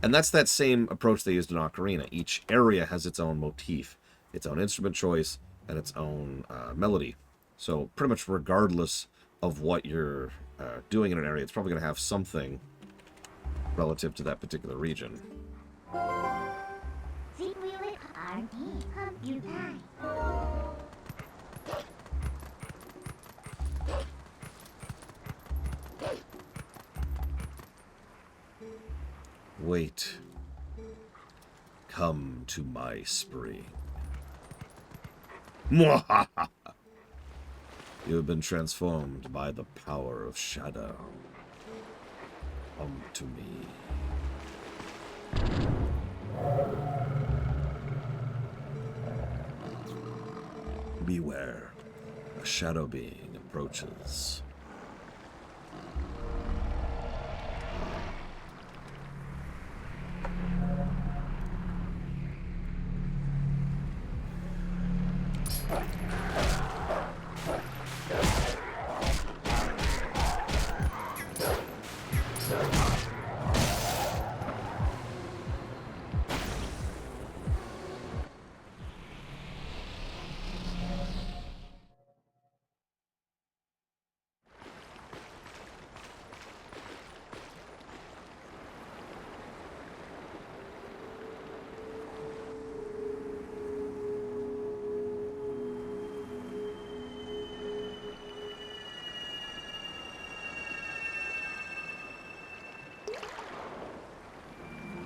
And that's that same approach they used in Ocarina. Each area has its own motif, its own instrument choice, and its own melody. So pretty much regardless of what you're doing in an area, it's probably going to have something relative to that particular region. Wait. Come to my spring. Mwahaha! You have been transformed by the power of shadow. Come to me. Beware. A shadow being approaches.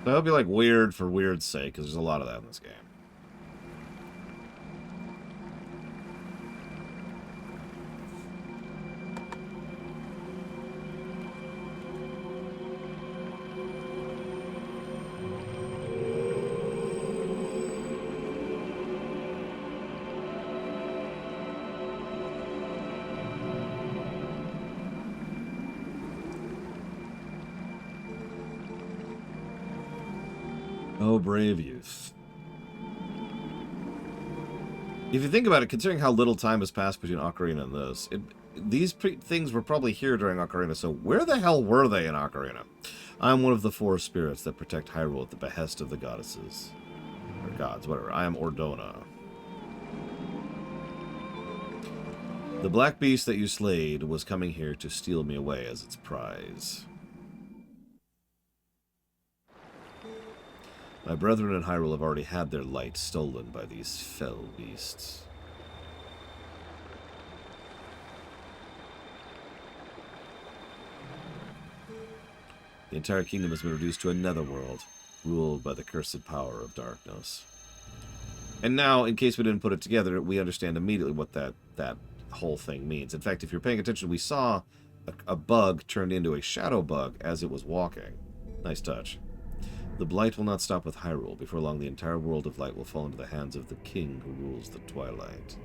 That'll be like weird for weird's sake, because there's a lot of that in this game. Oh, brave youth. If you think about it, considering how little time has passed between Ocarina and this, these things were probably here during Ocarina, so where the hell were they in Ocarina? I'm one of the four spirits that protect Hyrule at the behest of the goddesses. Or gods, whatever. I am Ordona. The black beast that you slayed was coming here to steal me away as its prize. My brethren in Hyrule have already had their light stolen by these fell beasts. The entire kingdom has been reduced to a netherworld, ruled by the cursed power of darkness. And now, in case we didn't put it together, we understand immediately what that whole thing means. In fact, if you're paying attention, we saw a bug turned into a shadow bug as it was walking. Nice touch. The blight will not stop with Hyrule. Before long, the entire world of light will fall into the hands of the king who rules the Twilight.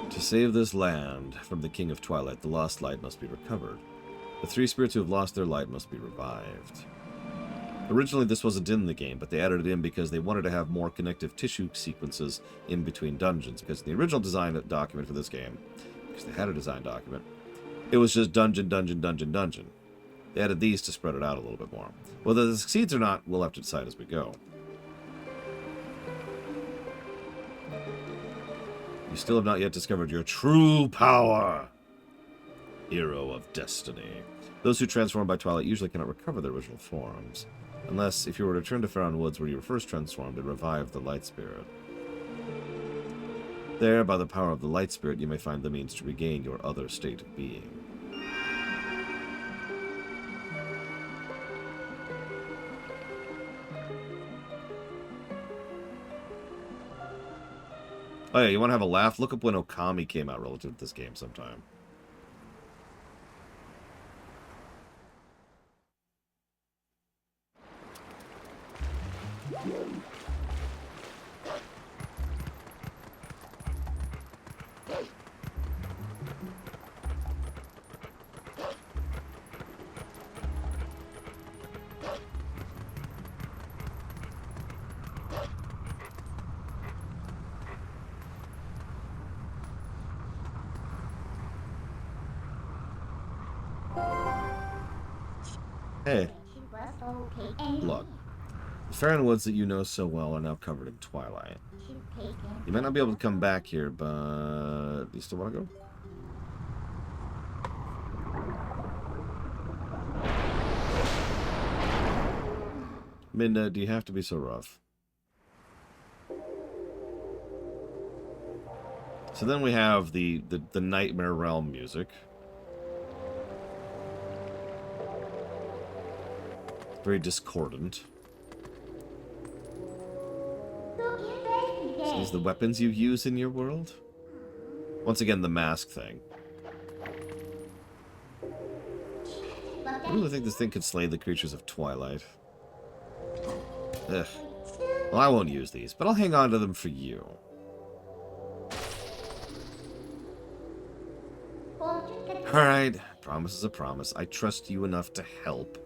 To save this land from the King of Twilight, the lost light must be recovered. The three spirits who have lost their light must be revived. Originally, this wasn't in the game, but they added it in because they wanted to have more connective tissue sequences in between dungeons. Because in the original design document for this game, because they had a design document, it was just dungeon, dungeon, dungeon, dungeon. They added these to spread it out a little bit more. Whether this succeeds or not, we'll have to decide as we go. You still have not yet discovered your true power, Hero of Destiny. Those who transform by Twilight usually cannot recover their original forms. Unless, if you were to return to Faron Woods where you were first transformed and revive the Light Spirit. There, by the power of the Light Spirit, you may find the means to regain your other state of being. Oh yeah, you want to have a laugh? Look up when Okami came out relative to this game sometime. Hey, She was okay. And look. The Farron woods that you know so well are now covered in twilight. she's taken. You might not be able to come back here, but... You still want to go? Midna, do you have to be so rough? So then we have the Nightmare Realm music. Very discordant. So these the weapons you use in your world? Once again, the mask thing. I really think this thing could slay the creatures of Twilight. Ugh. Well, I won't use these, but I'll hang on to them for you. Alright, promise is a promise. I trust you enough to help.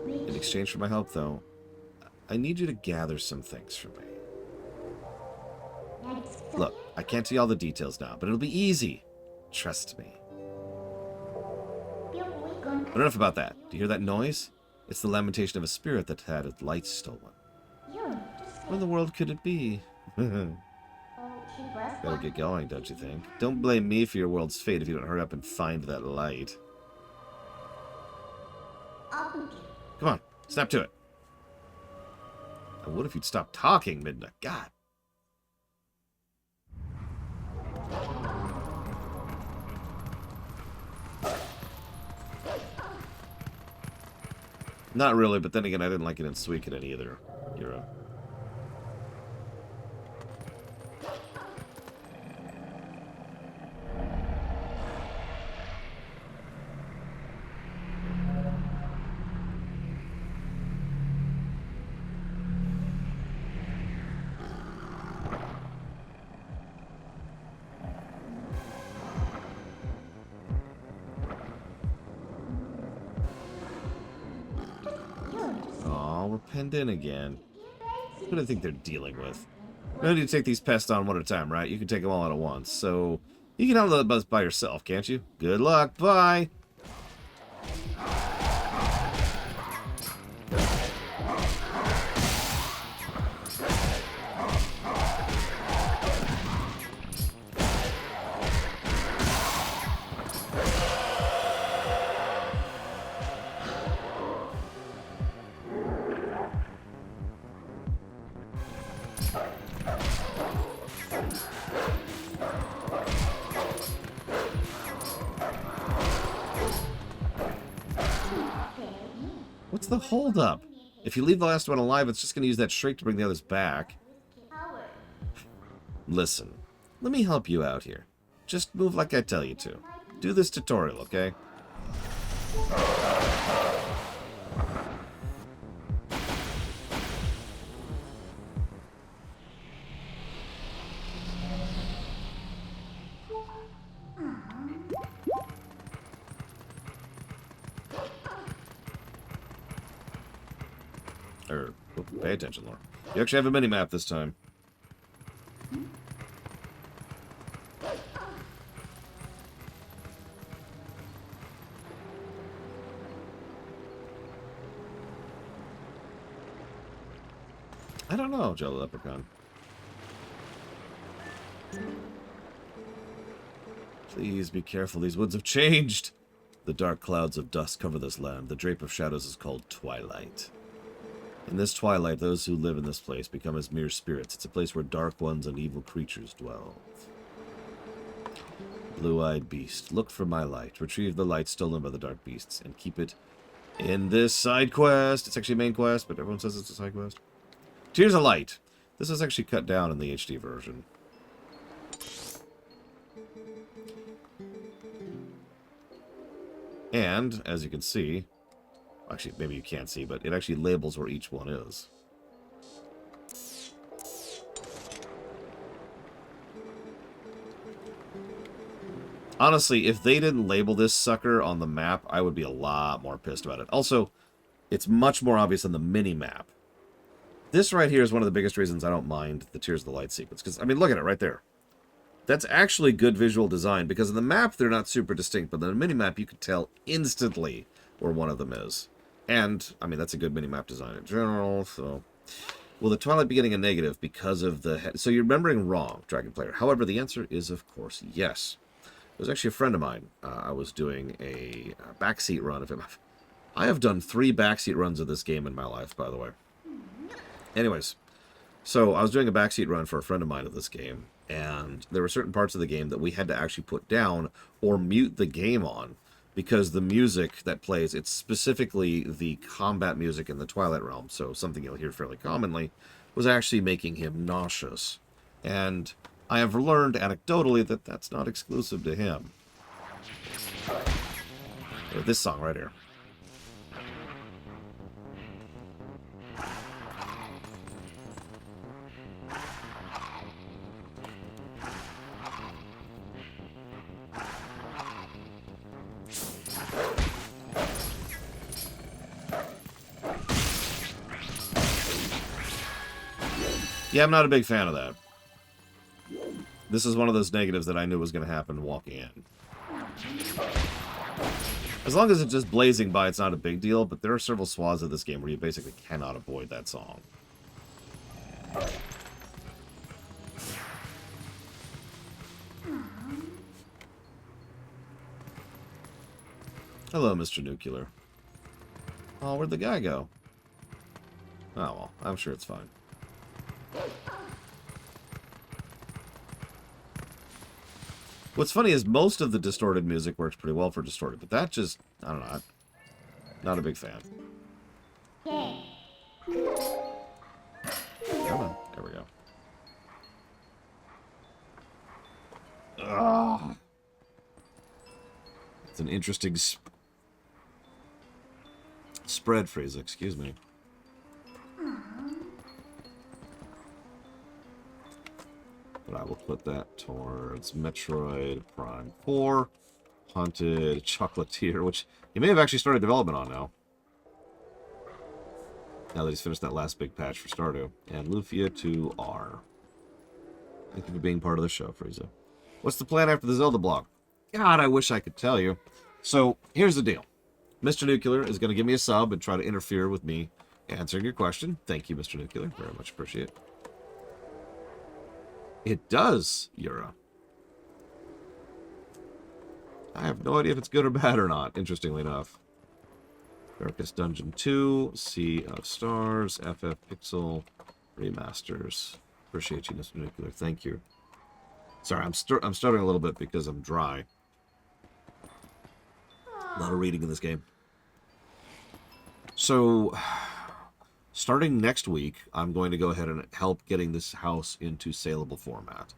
In exchange for my help, though, I need you to gather some things for me. Look, I can't tell you all the details now, but it'll be easy. Trust me. But enough about that. Do you hear that noise? It's the lamentation of a spirit that had its light stolen. What in the world could it be? Better get going, don't you think? Don't blame me for your world's fate if you don't hurry up and find that light. Come on, snap to it. I would if you'd stop talking, Midna. God. Not really, but then again, I didn't like it in Suikoden either. Hero. We're penned in again. What do they think they're dealing with? No need to take these pests on one at a time, right? You can take them all out at once. So, you can handle that by yourself, can't you? Good luck. Bye. What's the holdup? If you leave the last one alive, it's just going to use that shriek to bring the others back. Listen, let me help you out here. Just move like I tell you to. Do this tutorial, okay? Pay attention, Laura. You actually have a mini-map this time. I don't know, Jello Leprechaun. Please be careful, these woods have changed. The dark clouds of dust cover this land. The drape of shadows is called Twilight. In this twilight, those who live in this place become as mere spirits. It's a place where dark ones and evil creatures dwell. Blue-eyed beast, look for my light. Retrieve the light stolen by the dark beasts and keep it in this side quest. It's actually a main quest, but everyone says it's a side quest. Tears of Light. This is actually cut down in the HD version. And, as you can see... Actually, maybe you can't see, but it actually labels where each one is. Honestly, if they didn't label this sucker on the map, I would be a lot more pissed about it. Also, it's much more obvious on the mini-map. This right here is one of the biggest reasons I don't mind the Tears of the Light sequence. Because, I mean, look at it right there. That's actually good visual design, because in the map, they're not super distinct, but in the mini-map, you can tell instantly where one of them is. And, I mean, that's a good mini-map design in general, so... Will the Twilight be getting a negative because of the... So you're remembering wrong, Dragon Player. However, the answer is, of course, yes. It was actually a friend of mine. I was doing a backseat run of him. I have done 3 backseat runs of this game in my life, by the way. Anyways, so I was doing a backseat run for a friend of mine of this game, and there were certain parts of the game that we had to actually put down or mute the game on, because the music that plays, it's specifically the combat music in the Twilight Realm, so something you'll hear fairly commonly, was actually making him nauseous. And I have learned anecdotally that that's not exclusive to him. Or this song right here. Yeah, I'm not a big fan of that. This is one of those negatives that I knew was going to happen walking in. As long as it's just blazing by, it's not a big deal, but there are several swaths of this game where you basically cannot avoid that song. Hello, Mr. Nuclear. Oh, where'd the guy go? Oh, well, I'm sure it's fine. What's funny is most of the distorted music works pretty well for distorted, but that just, I don't know, I'm not a big fan. Yeah. Come on, there we go. Ugh. It's an interesting spread, Frieza, excuse me. But I will put that towards Metroid Prime 4, Haunted Chocolatier, which he may have actually started development on now. Now that he's finished that last big patch for Stardew. And Lufia 2R. Thank you for being part of the show, Frieza. What's the plan after the Zelda blog? God, I wish I could tell you. So, here's the deal. Mr. Nuclear is going to give me a sub and try to interfere with me answering your question. Thank you, Mr. Nuclear. Very much appreciate it. It does, Yura. I have no idea if it's good or bad or not, interestingly enough. Darkest Dungeon 2, Sea of Stars, FF Pixel, Remasters. Appreciate you, Mr. Nuclear. Thank you. Sorry, I'm stuttering a little bit because I'm dry. A lot of reading in this game. So, starting next week, I'm going to go ahead and help getting this house into saleable format.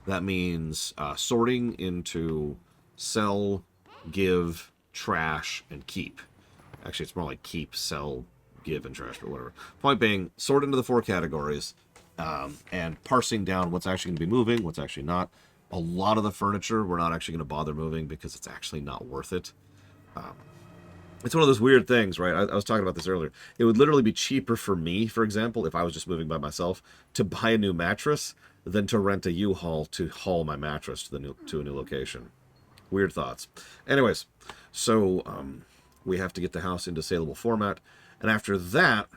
That means sorting into sell, give, trash, and keep. Actually, it's more like keep, sell, give, and trash, but whatever. Point being, sort into the 4 categories, and parsing down what's actually going to be moving, what's actually not. A lot of the furniture we're not actually going to bother moving because it's actually not worth it. It's one of those weird things, right? I was talking about this earlier. It would literally be cheaper for me, for example, if I was just moving by myself, to buy a new mattress than to rent a U-Haul to haul my mattress to a new location. Weird thoughts. Anyways, so we have to get the house into saleable format, and after that,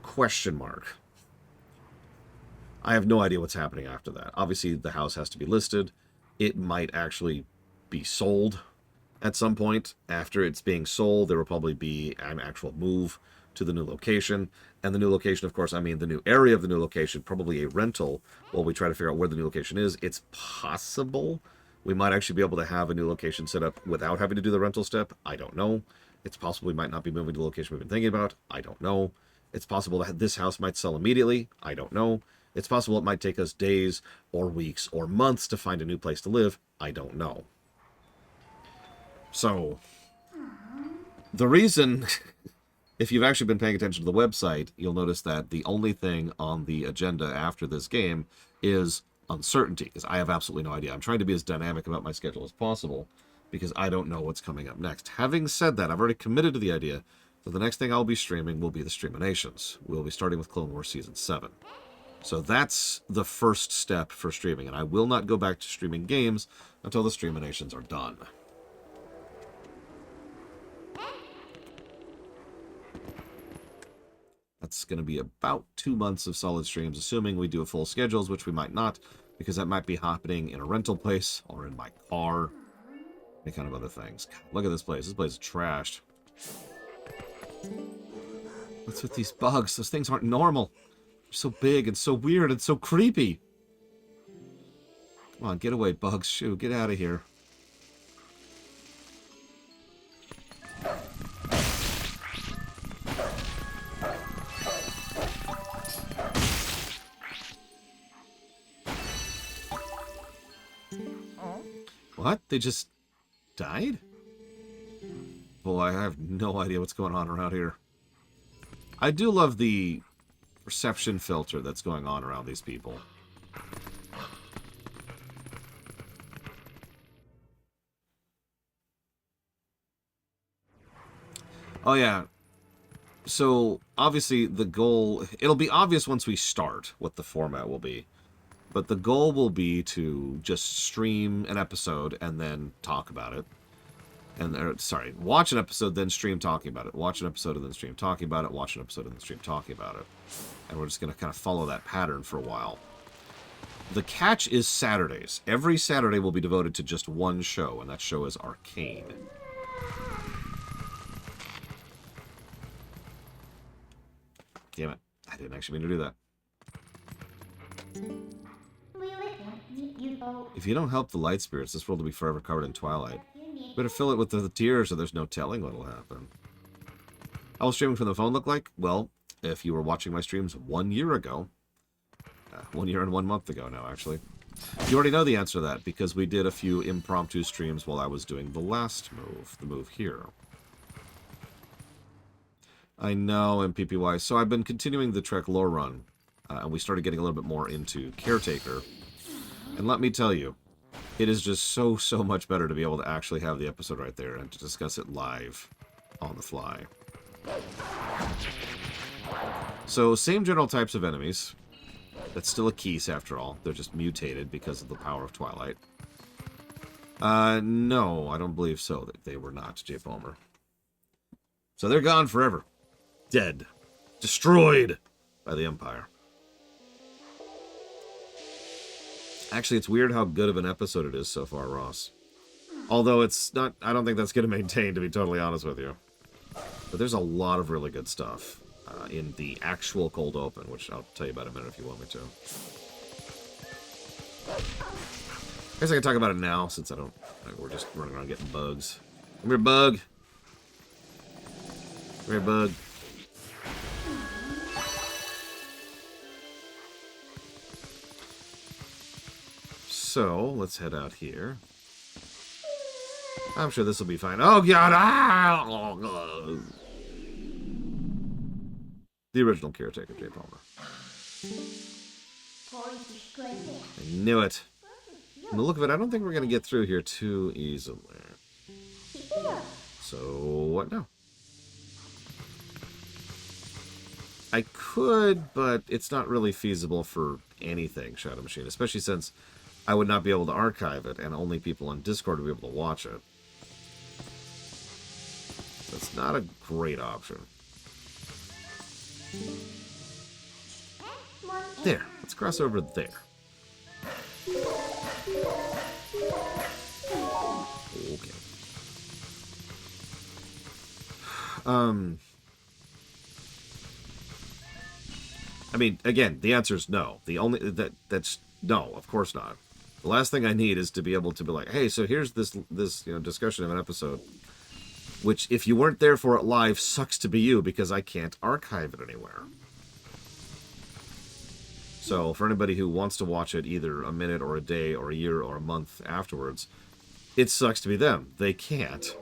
question mark. I have no idea what's happening after that. Obviously, the house has to be listed. It might actually be sold at some point. After it's being sold, there will probably be an actual move to the new location. And the new location, of course, I mean the new area of the new location, probably a rental while we try to figure out where the new location is. It's possible we might actually be able to have a new location set up without having to do the rental step. I don't know. It's possible we might not be moving to the location we've been thinking about. I don't know. It's possible that this house might sell immediately. I don't know. It's possible it might take us days or weeks or months to find a new place to live. I don't know. So, the reason, if you've actually been paying attention to the website, you'll notice that the only thing on the agenda after this game is uncertainty, because I have absolutely no idea. I'm trying to be as dynamic about my schedule as possible, because I don't know what's coming up next. Having said that, I've already committed to the idea that the next thing I'll be streaming will be the Streaminations. We'll be starting with Clone Wars Season 7. So that's the first step for streaming, and I will not go back to streaming games until the Streaminations are done. That's going to be about 2 months of solid streams, assuming we do a full schedules, which we might not, because that might be happening in a rental place or in my car. Any kind of other things. God, look at this place. This place is trashed. What's with these bugs? Those things aren't normal. They're so big and so weird and so creepy. Come on, get away, bugs. Shoo, get out of here. What? They just died? Boy, I have no idea what's going on around here. I do love the perception filter that's going on around these people. Oh, yeah. So, obviously, the goal... It'll be obvious once we start what the format will be. But the goal will be to just stream an episode and then talk about it. Sorry, watch an episode, then stream talking about it. Watch an episode and then stream talking about it. Watch an episode and then stream talking about it. And we're just going to kind of follow that pattern for a while. The catch is Saturdays. Every Saturday will be devoted to just one show, and that show is Arcane. Damn it. I didn't actually mean to do that. If you don't help the light spirits, this world will be forever covered in twilight. Better fill it with the tears, or there's no telling what'll happen. How will streaming from the phone look like? Well, if you were watching my streams 1 year ago, 1 year and 1 month ago now, actually, you already know the answer to that, because we did a few impromptu streams while I was doing the last move, the move here. I know, MPPY. So I've been continuing the Trek lore run, and we started getting a little bit more into Caretaker. And let me tell you, it is just so much better to be able to actually have the episode right there and to discuss it live on the fly. So, same general types of enemies. That's still a Keese, after all. They're just mutated because of the power of Twilight. No, I don't believe so. They were not, J. Palmer. So they're gone forever. Dead. Destroyed by the Empire. Actually, it's weird how good of an episode it is so far, Ross. Although it's not... I don't think that's going to maintain, to be totally honest with you. But there's a lot of really good stuff in the actual cold open, which I'll tell you about in a minute if you want me to. I guess I can talk about it now, since I don't... We're just running around getting bugs. Come here, bug! Come here, bug. So, let's head out here. I'm sure this will be fine. Oh, God! Ah! Oh, the original Caretaker, J. Palmer. I knew it. From the look of it, I don't think we're going to get through here too easily. So, what now? I could, but it's not really feasible for anything, Shadow Machine, especially since I would not be able to archive it, and only people on Discord would be able to watch it. That's not a great option. There, let's cross over there. Okay. I mean, again, the answer is no. The only that's no, of course not. The last thing I need is to be able to be like, hey, so here's this discussion of an episode, which if you weren't there for it live, sucks to be you because I can't archive it anywhere. So for anybody who wants to watch it either a minute or a day or a year or a month afterwards, it sucks to be them. They can't.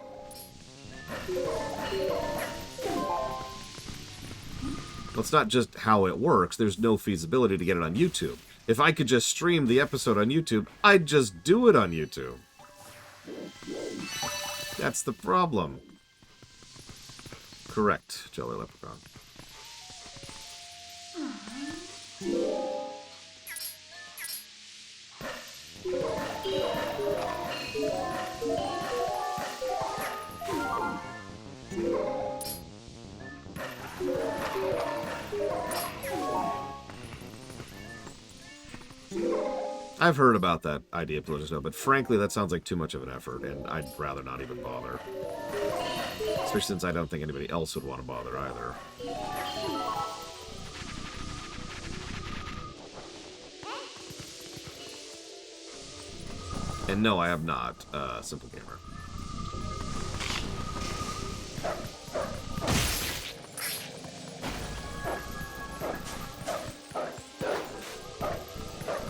Well, it's not just how it works. There's no feasibility to get it on YouTube. If I could just stream the episode on YouTube, I'd just do it on YouTube. That's the problem. Correct, Jelly Leprechaun. I've heard about that idea of Religious Snow, but frankly, that sounds like too much of an effort, and I'd rather not even bother. Especially since I don't think anybody else would want to bother either. And no, I have not. Simple Gamer.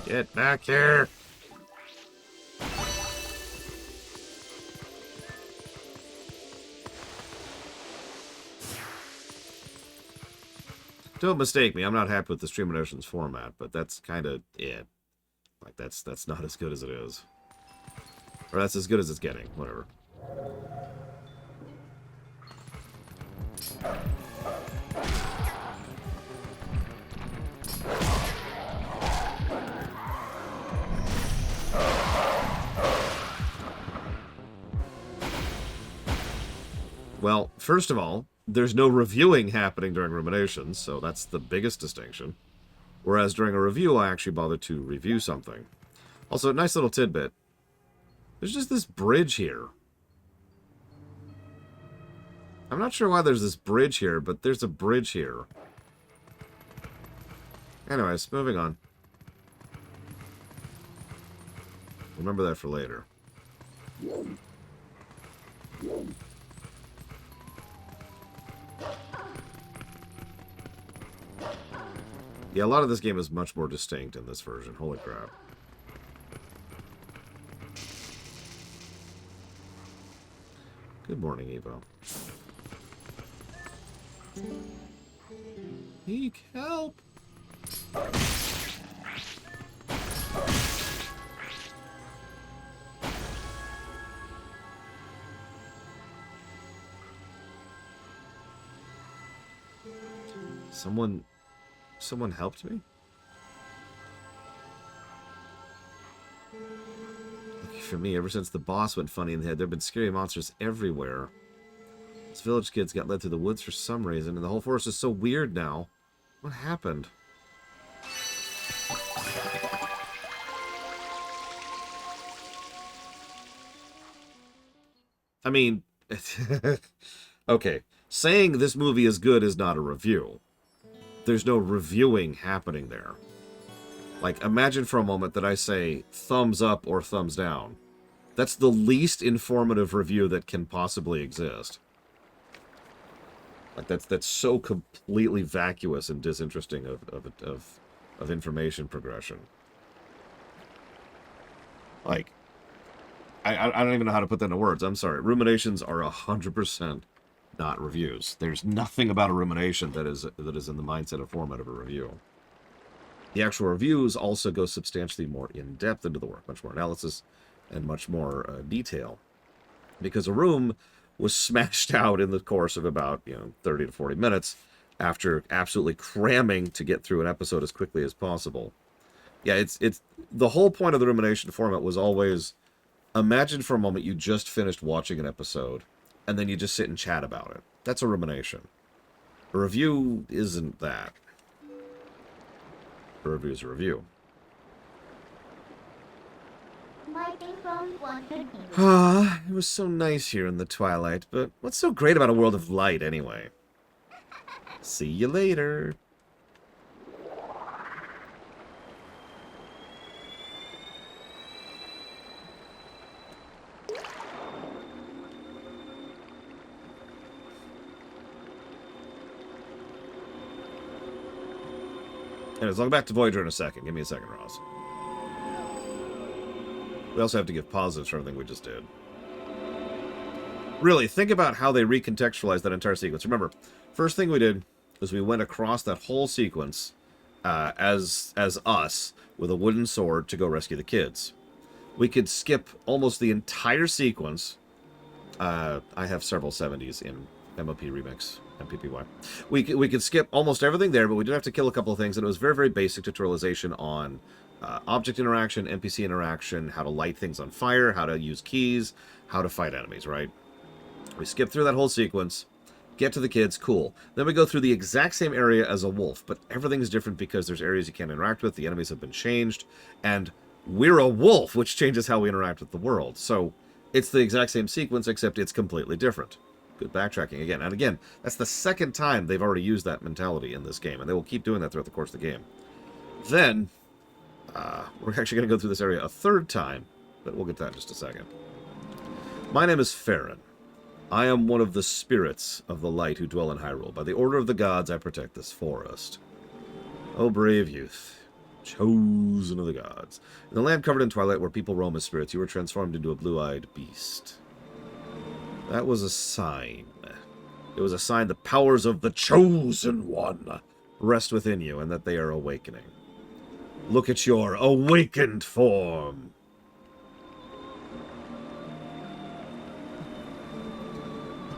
Get back here! Don't mistake me, I'm not happy with the Stream of Notions format, but that's kind of it. Like, that's not as good as it is. Or that's as good as it's getting, whatever. Well, first of all, there's no reviewing happening during Ruminations, so that's the biggest distinction. Whereas during a review, I actually bother to review something. Also, a nice little tidbit. There's just this bridge here. I'm not sure why there's this bridge here, but there's a bridge here. Anyways, moving on. Remember that for later. Yeah, a lot of this game is much more distinct in this version. Holy crap. Good morning, Evo. Eek, help! Someone helped me? Lucky for me, ever since the boss went funny in the head, there have been scary monsters everywhere. These village kids got led through the woods for some reason, and the whole forest is so weird now. What happened? I mean, okay, saying this movie is good is not a review. There's no reviewing happening there. Like, imagine for a moment that I say thumbs up or thumbs down. That's the least informative review that can possibly exist. Like, that's so completely vacuous and disinteresting of information progression. Like, I don't even know how to put that into words. I'm sorry. Ruminations are 100% not reviews. There's nothing about a rumination that is in the mindset of format of a review. The actual reviews also go substantially more in-depth into the work, much more analysis and much more detail. Because a room was smashed out in the course of about 30 to 40 minutes after absolutely cramming to get through an episode as quickly as possible. Yeah, it's the whole point of the rumination format was always, imagine for a moment you just finished watching an episode and then you just sit and chat about it. That's a rumination. A review isn't that. A review is a review. It was so nice here in the Twilight, but what's so great about a world of light anyway? See you later. Anyways, I'll go back to Voyager in a second. Give me a second, Ross. We also have to give positives for everything we just did. Really, think about how they recontextualized that entire sequence. Remember, first thing we did was we went across that whole sequence as us with a wooden sword to go rescue the kids. We could skip almost the entire sequence. I have several 70s in MOP Remix. MPPY. We could skip almost everything there, but we did have to kill a couple of things, and it was very, very basic tutorialization on object interaction, NPC interaction, how to light things on fire, how to use keys, how to fight enemies, right? We skip through that whole sequence, get to the kids, cool. Then we go through the exact same area as a wolf, but everything is different because there's areas you can't interact with, the enemies have been changed, and we're a wolf, which changes how we interact with the world. So it's the exact same sequence, except it's completely different. Good backtracking again. And again, that's the second time they've already used that mentality in this game, and they will keep doing that throughout the course of the game. Then, we're actually going to go through this area a third time, but we'll get to that in just a second. My name is Farron. I am one of the spirits of the light who dwell in Hyrule. By the order of the gods, I protect this forest. O brave youth, chosen of the gods. In the land covered in twilight where people roam as spirits, you were transformed into a blue-eyed beast. That was a sign. It was a sign the powers of the Chosen One rest within you and that they are awakening. Look at your awakened form.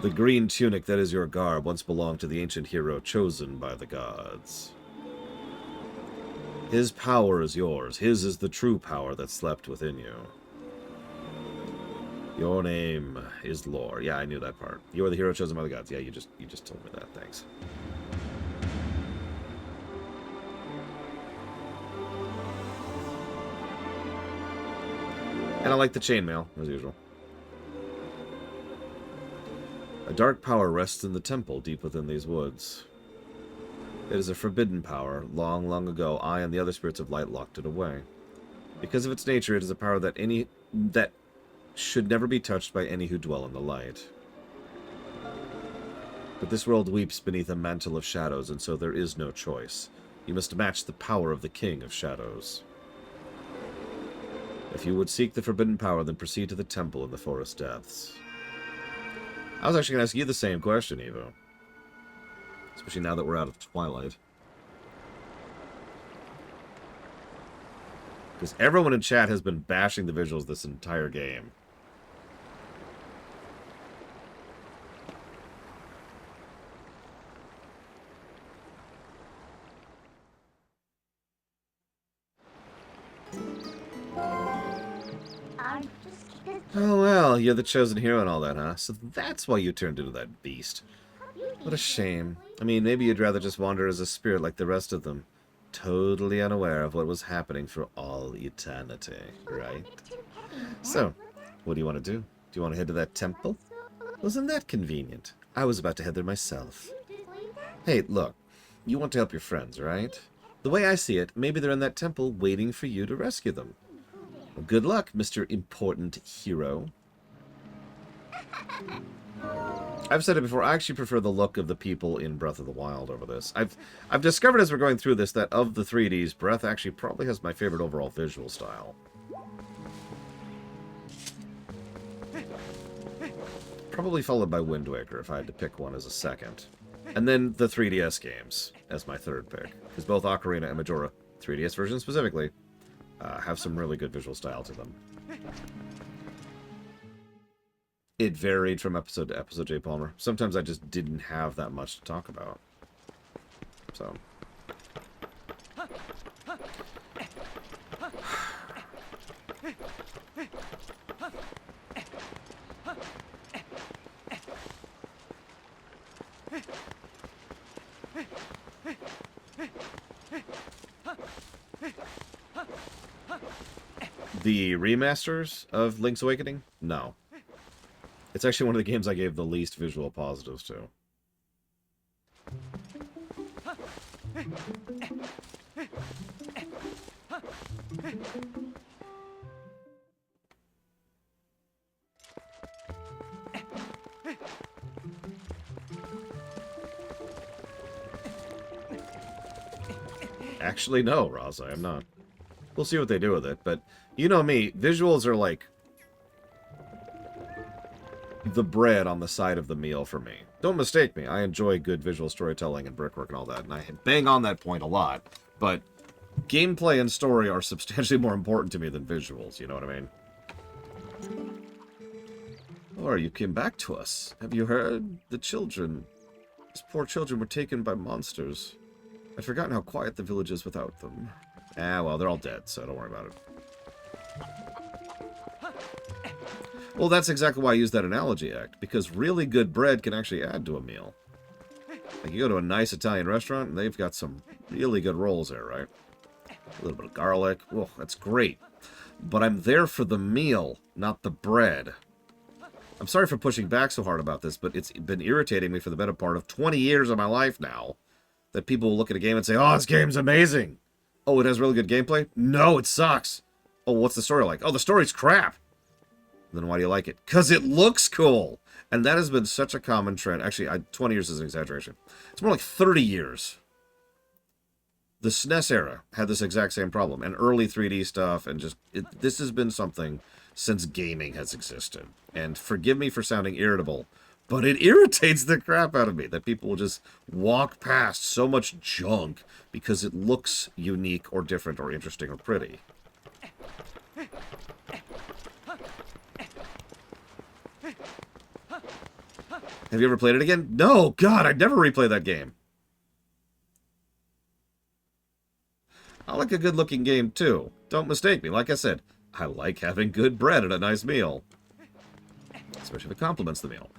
The green tunic that is your garb once belonged to the ancient hero chosen by the gods. His power is yours. His is the true power that slept within you. Your name is Lore. Yeah, I knew that part. You are the hero chosen by the gods. Yeah, you just told me that. Thanks. And I like the chainmail, as usual. A dark power rests in the temple deep within these woods. It is a forbidden power. Long, long ago, I and the other spirits of light locked it away. Because of its nature, it is a power that should never be touched by any who dwell in the light. But this world weeps beneath a mantle of shadows, and so there is no choice. You must match the power of the King of Shadows. If you would seek the forbidden power, then proceed to the temple in the forest depths. I was actually going to ask you the same question, Evo. Especially now that we're out of Twilight. Because everyone in chat has been bashing the visuals this entire game. Oh, well, you're the chosen hero and all that, huh? So that's why you turned into that beast. What a shame. I mean, maybe you'd rather just wander as a spirit like the rest of them. Totally unaware of what was happening for all eternity, right? So, what do you want to do? Do you want to head to that temple? Wasn't that convenient? I was about to head there myself. Hey, look. You want to help your friends, right? The way I see it, maybe they're in that temple waiting for you to rescue them. Well, good luck, Mr. Important Hero. I've said it before, I actually prefer the look of the people in Breath of the Wild over this. I've discovered as we're going through this that of the 3Ds, Breath actually probably has my favorite overall visual style. Probably followed by Wind Waker if I had to pick one as a second. And then the 3DS games as my third pick. Because both Ocarina and Majora, 3DS version specifically, have some really good visual style to them. It varied from episode to episode, J. Palmer. Sometimes I just didn't have that much to talk about. So. The remasters of Link's Awakening? No. It's actually one of the games I gave the least visual positives to. Actually, no, Roz, I am not. We'll see what they do with it, but you know me, visuals are like the bread on the side of the meal for me. Don't mistake me, I enjoy good visual storytelling and brickwork and all that, and I bang on that point a lot, but gameplay and story are substantially more important to me than visuals, you know what I mean? Oh, you came back to us. Have you heard? The children. These poor children were taken by monsters. I'd forgotten how quiet the village is without them. Ah, well, they're all dead, so don't worry about it. Well, that's exactly why I use that analogy act, because really good bread can actually add to a meal. Like, you go to a nice Italian restaurant, and they've got some really good rolls there, right? A little bit of garlic. Oh, that's great. But I'm there for the meal, not the bread. I'm sorry for pushing back so hard about this, but it's been irritating me for the better part of 20 years of my life now that people will look at a game and say, oh, this game's amazing. Oh, it has really good gameplay? No, it sucks. Oh, what's the story like? Oh, the story's crap. Then why do you like it? Because it looks cool. And that has been such a common trend. Actually, 20 years is an exaggeration. It's more like 30 years. The SNES era had this exact same problem. And early 3D stuff. And just, this has been something since gaming has existed. And forgive me for sounding irritable, but it irritates the crap out of me that people will just walk past so much junk because it looks unique or different or interesting or pretty. Have you ever played it again? No! God, I'd never replay that game. I like a good-looking game, too. Don't mistake me. Like I said, I like having good bread at a nice meal. Especially if it complements the meal.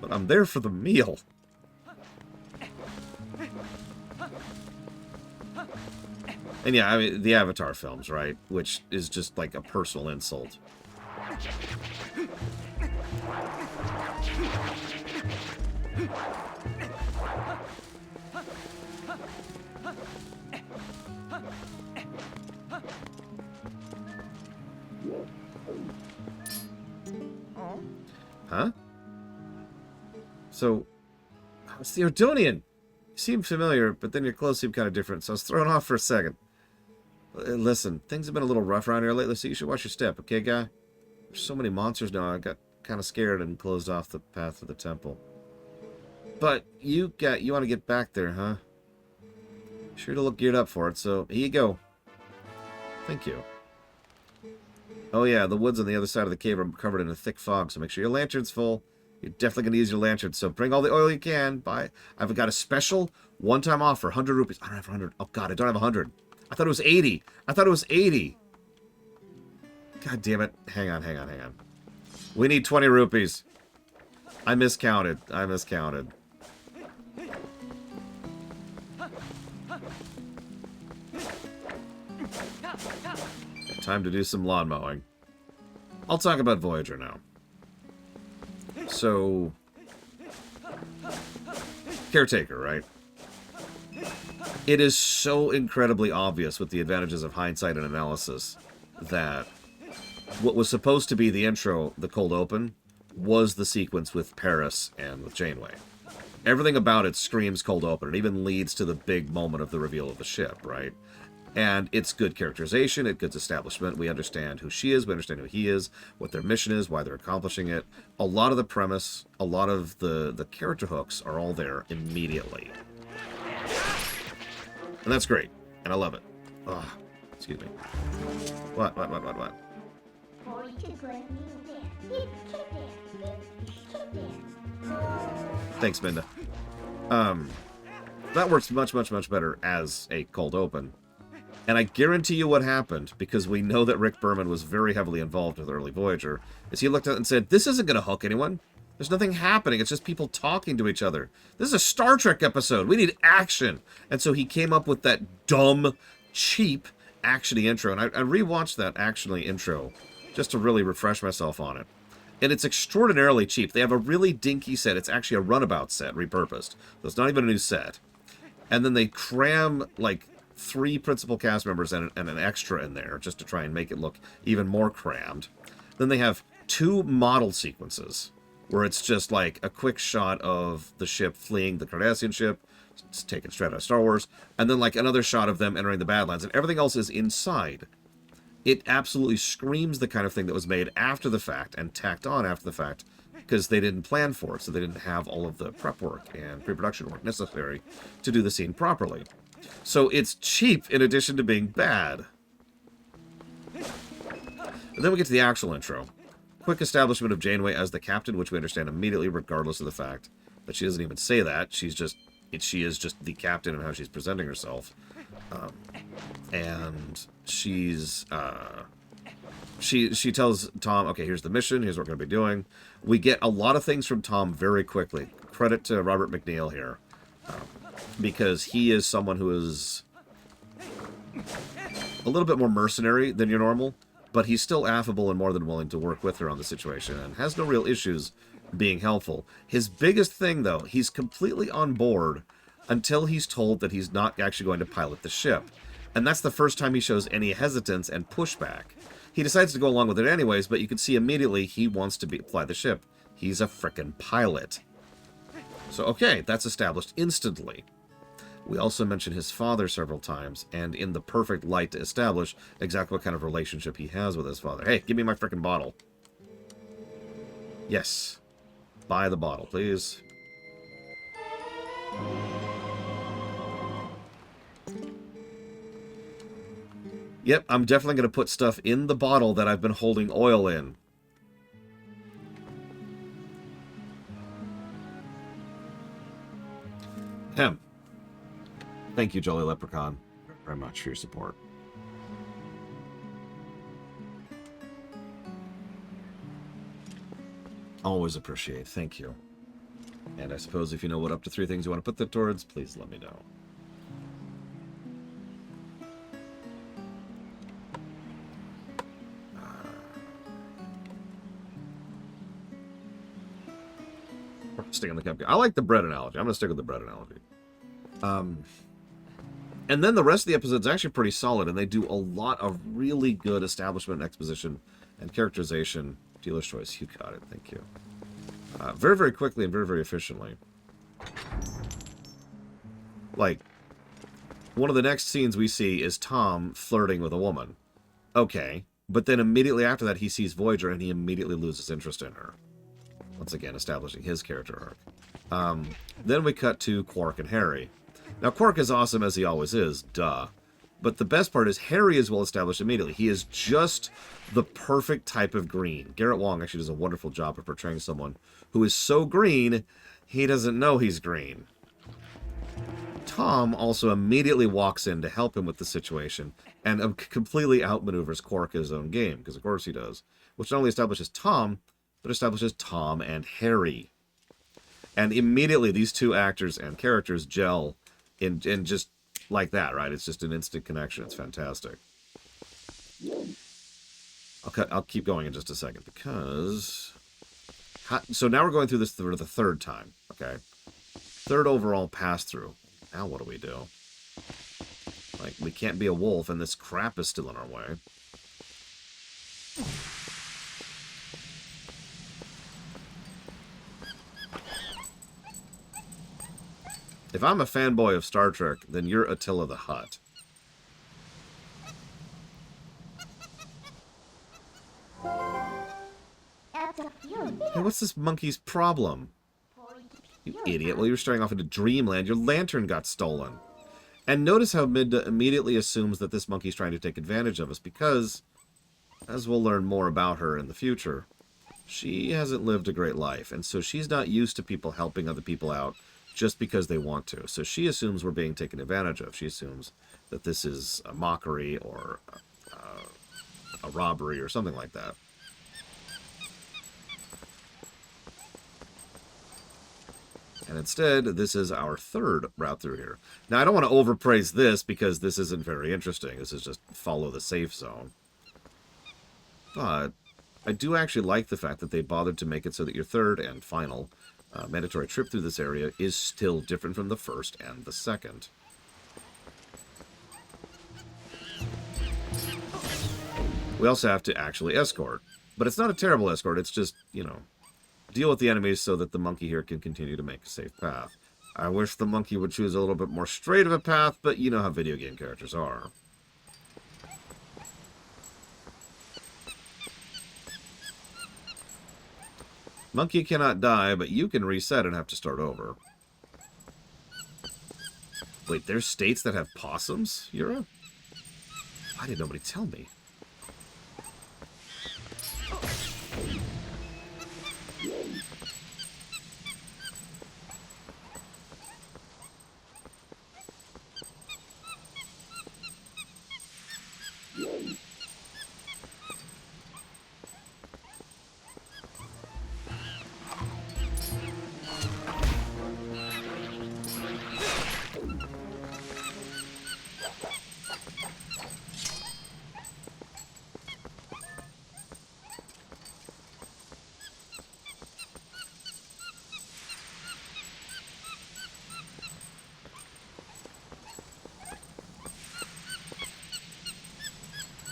But I'm there for the meal. And yeah, I mean, the Avatar films, right? Which is just like a personal insult. Huh? So, it's the Ordonian. You seem familiar, but then your clothes seem kind of different, so I was thrown off for a second. Listen, things have been a little rough around here lately, so you should watch your step, okay, guy? There's so many monsters now, I got kind of scared and closed off the path to the temple. But you want to get back there, huh? Sure to look geared up for it, so here you go. Thank you. Oh yeah, the woods on the other side of the cave are covered in a thick fog, so make sure your lantern's full. You're definitely going to use your lantern, so bring all the oil you can. Buy. I've got a special one-time offer, 100 rupees. I don't have 100. Oh god, I don't have 100. I thought it was 80. I thought it was 80. God damn it. Hang on. We need 20 rupees. I miscounted. Time to do some lawn mowing. I'll talk about Voyager now. So, Caretaker, right? It is so incredibly obvious with the advantages of hindsight and analysis that what was supposed to be the intro, the cold open, was the sequence with Paris and with Janeway. Everything about it screams cold open. It even leads to the big moment of the reveal of the ship, right? And it's good characterization, it's good establishment. We understand who she is, we understand who he is, what their mission is, why they're accomplishing it. A lot of the premise, a lot of the character hooks are all there immediately. And that's great. And I love it. Ugh. Excuse me. What? Thanks, Midna. That works much better as a cold open. And I guarantee you what happened, because we know that Rick Berman was very heavily involved with early Voyager, is he looked at it and said, this isn't going to hook anyone. There's nothing happening. It's just people talking to each other. This is a Star Trek episode. We need action. And so he came up with that dumb, cheap, action-y intro. And I rewatched that action-y intro just to really refresh myself on it. And it's extraordinarily cheap. They have a really dinky set. It's actually a runabout set, repurposed. So it's not even a new set. And then they cram, like, 3 principal cast members and an extra in there just to try and make it look even more crammed. Then they have 2 model sequences where it's just like a quick shot of the ship fleeing the Cardassian ship. It's taken straight out of Star Wars. And then like another shot of them entering the Badlands. And everything else is inside. It absolutely screams the kind of thing that was made after the fact and tacked on after the fact because they didn't plan for it. So they didn't have all of the prep work and pre-production work necessary to do the scene properly. So it's cheap in addition to being bad. And then we get to the actual intro. Quick establishment of Janeway as the captain, which we understand immediately regardless of the fact that she doesn't even say that. She is just the captain and how she's presenting herself. And she's she tells Tom, okay, here's the mission, here's what we're going to be doing. We get a lot of things from Tom very quickly. Credit to Robert McNeil here. Because he is someone who is a little bit more mercenary than your normal, but he's still affable and more than willing to work with her on the situation and has no real issues being helpful. His biggest thing, though, he's completely on board until he's told that he's not actually going to pilot the ship. And that's the first time he shows any hesitance and pushback. He decides to go along with it anyways, but you can see immediately he wants to fly the ship. He's a frickin' pilot. So, okay, that's established instantly. We also mention his father several times, and in the perfect light to establish exactly what kind of relationship he has with his father. Hey, give me my frickin' bottle. Yes. Buy the bottle, please. Yep, I'm definitely going to put stuff in the bottle that I've been holding oil in. Hem. Thank you, Jolly Leprechaun, very much for your support. Always appreciate. Thank you. And I suppose if you know what up to 3 things you want to put that towards, please let me know. Stick on the cupcake. I like the bread analogy. I'm going to stick with the bread analogy. And then the rest of the episode's actually pretty solid, and they do a lot of really good establishment, exposition, and characterization. Dealer's choice. You got it. Thank you. Very, very quickly and very, very efficiently. Like, one of the next scenes we see is Tom flirting with a woman. Okay. But then immediately after that, he sees Voyager, and he immediately loses interest in her. Once again, establishing his character arc. Then we cut to Quark and Harry. Now, Quark is awesome as he always is, duh. But the best part is Harry is well established immediately. He is just the perfect type of green. Garrett Wong actually does a wonderful job of portraying someone who is so green, he doesn't know he's green. Tom also immediately walks in to help him with the situation and completely outmaneuvers Quark in his own game, because of course he does. Which not only establishes Tom, but establishes Tom and Harry. And immediately these two actors and characters gel in just like that, right? It's just an instant connection. It's fantastic. I'll keep going in just a second, because... So now we're going through this for the third time, okay? Third overall pass-through. Now what do? Like, we can't be a wolf, and this crap is still in our way. If I'm a fanboy of Star Trek, then you're Attila the Hutt. Hey, what's this monkey's problem? You idiot. Well, you were staring off into dreamland. Your lantern got stolen. And notice how Midna immediately assumes that this monkey's trying to take advantage of us because, as we'll learn more about her in the future, she hasn't lived a great life. And so she's not used to people helping other people out just because they want to. So she assumes we're being taken advantage of. She assumes that this is a mockery or a robbery or something like that. And instead, this is our third route through here. Now, I don't want to overpraise this because this isn't very interesting. This is just follow the safe zone. But I do actually like the fact that they bothered to make it so that your third and final mandatory trip through this area is still different from the first and the second. We also have to actually escort. But it's not a terrible escort. It's just, you know, deal with the enemies so that the monkey here can continue to make a safe path. I wish the monkey would choose a little bit more straight of a path, but you know how video game characters are. Monkey cannot die, but you can reset and have to start over. Wait, there's states that have possums, Yura? Why did nobody tell me?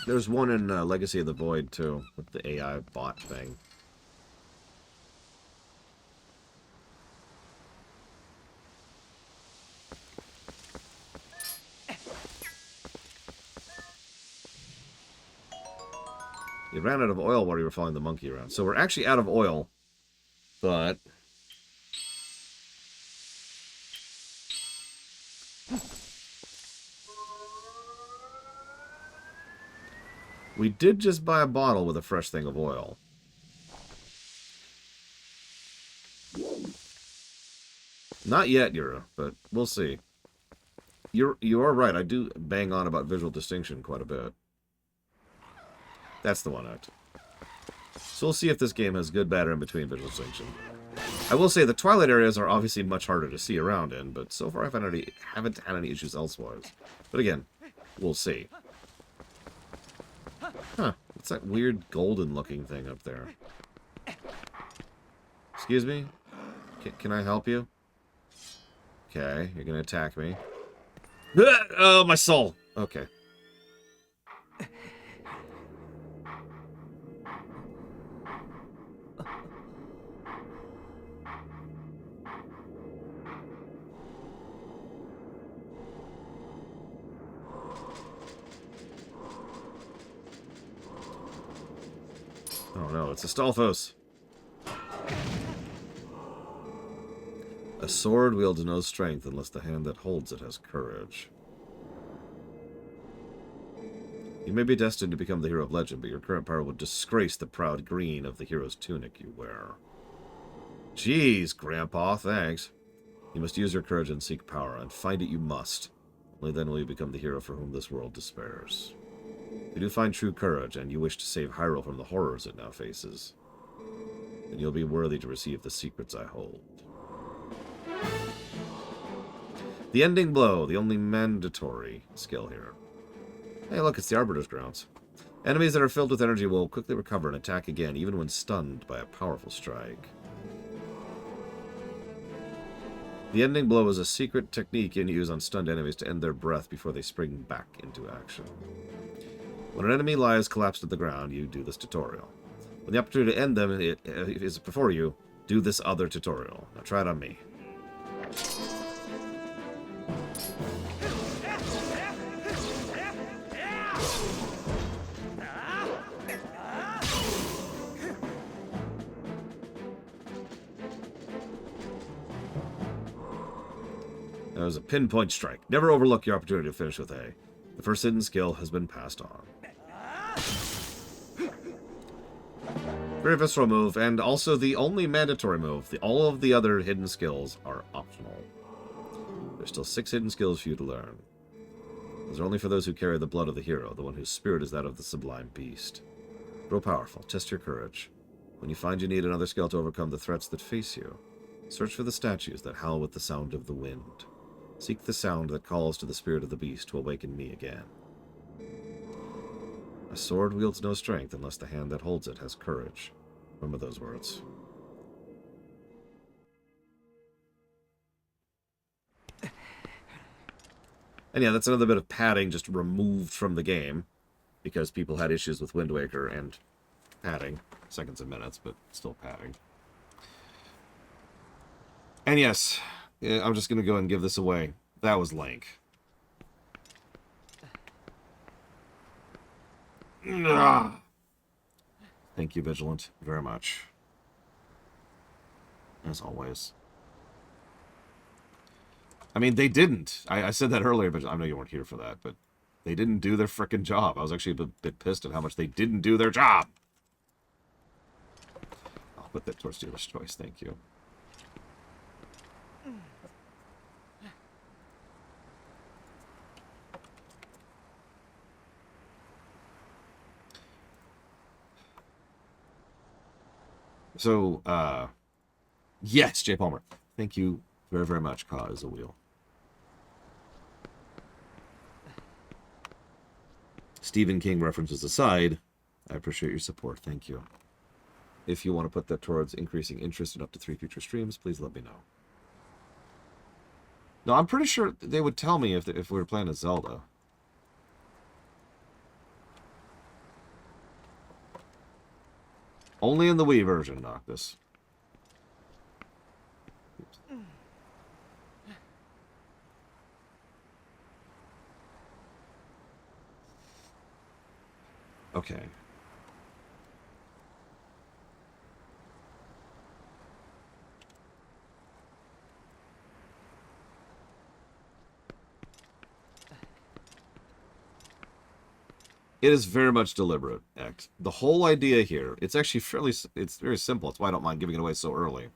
There's one in Legacy of the Void, too, with the AI bot thing. You ran out of oil while you were following the monkey around. So we're actually out of oil, but... we did just buy a bottle with a fresh thing of oil. Not yet, Yura, but we'll see. You are right. I do bang on about visual distinction quite a bit. That's the one act. So we'll see if this game has good, bad, or in between visual distinction. I will say the Twilight areas are obviously much harder to see around in, but so far I haven't had any issues elsewise. But again, we'll see. Huh. What's that weird golden-looking thing up there? Excuse me? Can I help you? Okay, you're gonna attack me. Oh, my soul! Okay. Oh no, it's Astolphos. A sword wields no strength unless the hand that holds it has courage. You may be destined to become the hero of legend, but your current power would disgrace the proud green of the hero's tunic you wear. Jeez, Grandpa, thanks. You must use your courage and seek power, and find it you must. Only then will you become the hero for whom this world despairs. If you do find true courage, and you wish to save Hyrule from the horrors it now faces, then you'll be worthy to receive the secrets I hold. The ending blow, the only mandatory skill here. Hey, look, it's the Arbiter's Grounds. Enemies that are filled with energy will quickly recover and attack again, even when stunned by a powerful strike. The ending blow is a secret technique you use on stunned enemies to end their breath before they spring back into action. When an enemy lies collapsed to the ground, you do this tutorial. When the opportunity to end them is before you, do this other tutorial. Now try it on me. That was a pinpoint strike. Never overlook your opportunity to finish with A. The first hidden skill has been passed on. Very visceral move, and also the only mandatory move. All of the other hidden skills are optional. There's still 6 hidden skills for you to learn. Those are only for those who carry the blood of the hero, the one whose spirit is that of the sublime beast. Grow powerful. Test your courage. When you find you need another skill to overcome the threats that face you, search for the statues that howl with the sound of the wind. Seek the sound that calls to the spirit of the beast to awaken me again. A sword wields no strength unless the hand that holds it has courage. Remember those words. And yeah, that's another bit of padding just removed from the game, because people had issues with Wind Waker and padding. Seconds and minutes, but still padding. And yes, I'm just going to go and give this away. That was Link. Ah. Thank you, Vigilant, very much. As always. I mean, they didn't. I said that earlier, but I know you weren't here for that, but they didn't do their frickin' job. I was actually a bit pissed at how much they didn't do their job. I'll put that towards dealer's choice, thank you. So, yes, Jay Palmer. Thank you very, very much, Ka is a wheel. Stephen King references aside, I appreciate your support. Thank you. If you want to put that towards increasing interest in up to 3 future streams, please let me know. No, I'm pretty sure they would tell me if we were playing a Zelda. Only in the Wii version, Noctis. Okay. It is very much deliberate, X. The whole idea here, it's actually it's very simple. It's why I don't mind giving it away so early.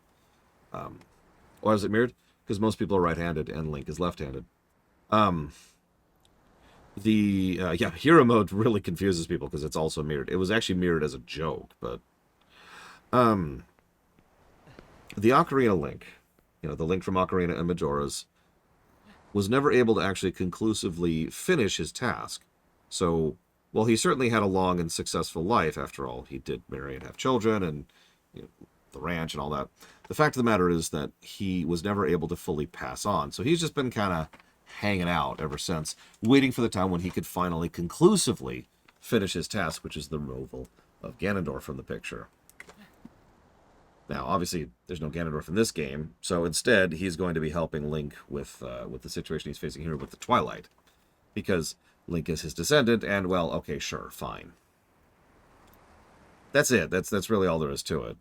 Why is it mirrored? Because most people are right-handed and Link is left-handed. Yeah, hero mode really confuses people because it's also mirrored. It was actually mirrored as a joke, but the Ocarina Link, the Link from Ocarina and Majora's, was never able to actually conclusively finish his task. So, while he certainly had a long and successful life, after all, he did marry and have children and the ranch and all that. The fact of the matter is that he was never able to fully pass on. So he's just been kind of hanging out ever since, waiting for the time when he could finally conclusively finish his task, which is the removal of Ganondorf from the picture. Now, obviously, there's no Ganondorf in this game, so instead, he's going to be helping Link with the situation he's facing here with the Twilight, because Link is his descendant, and, well, okay, sure, fine. That's it. That's really all there is to it.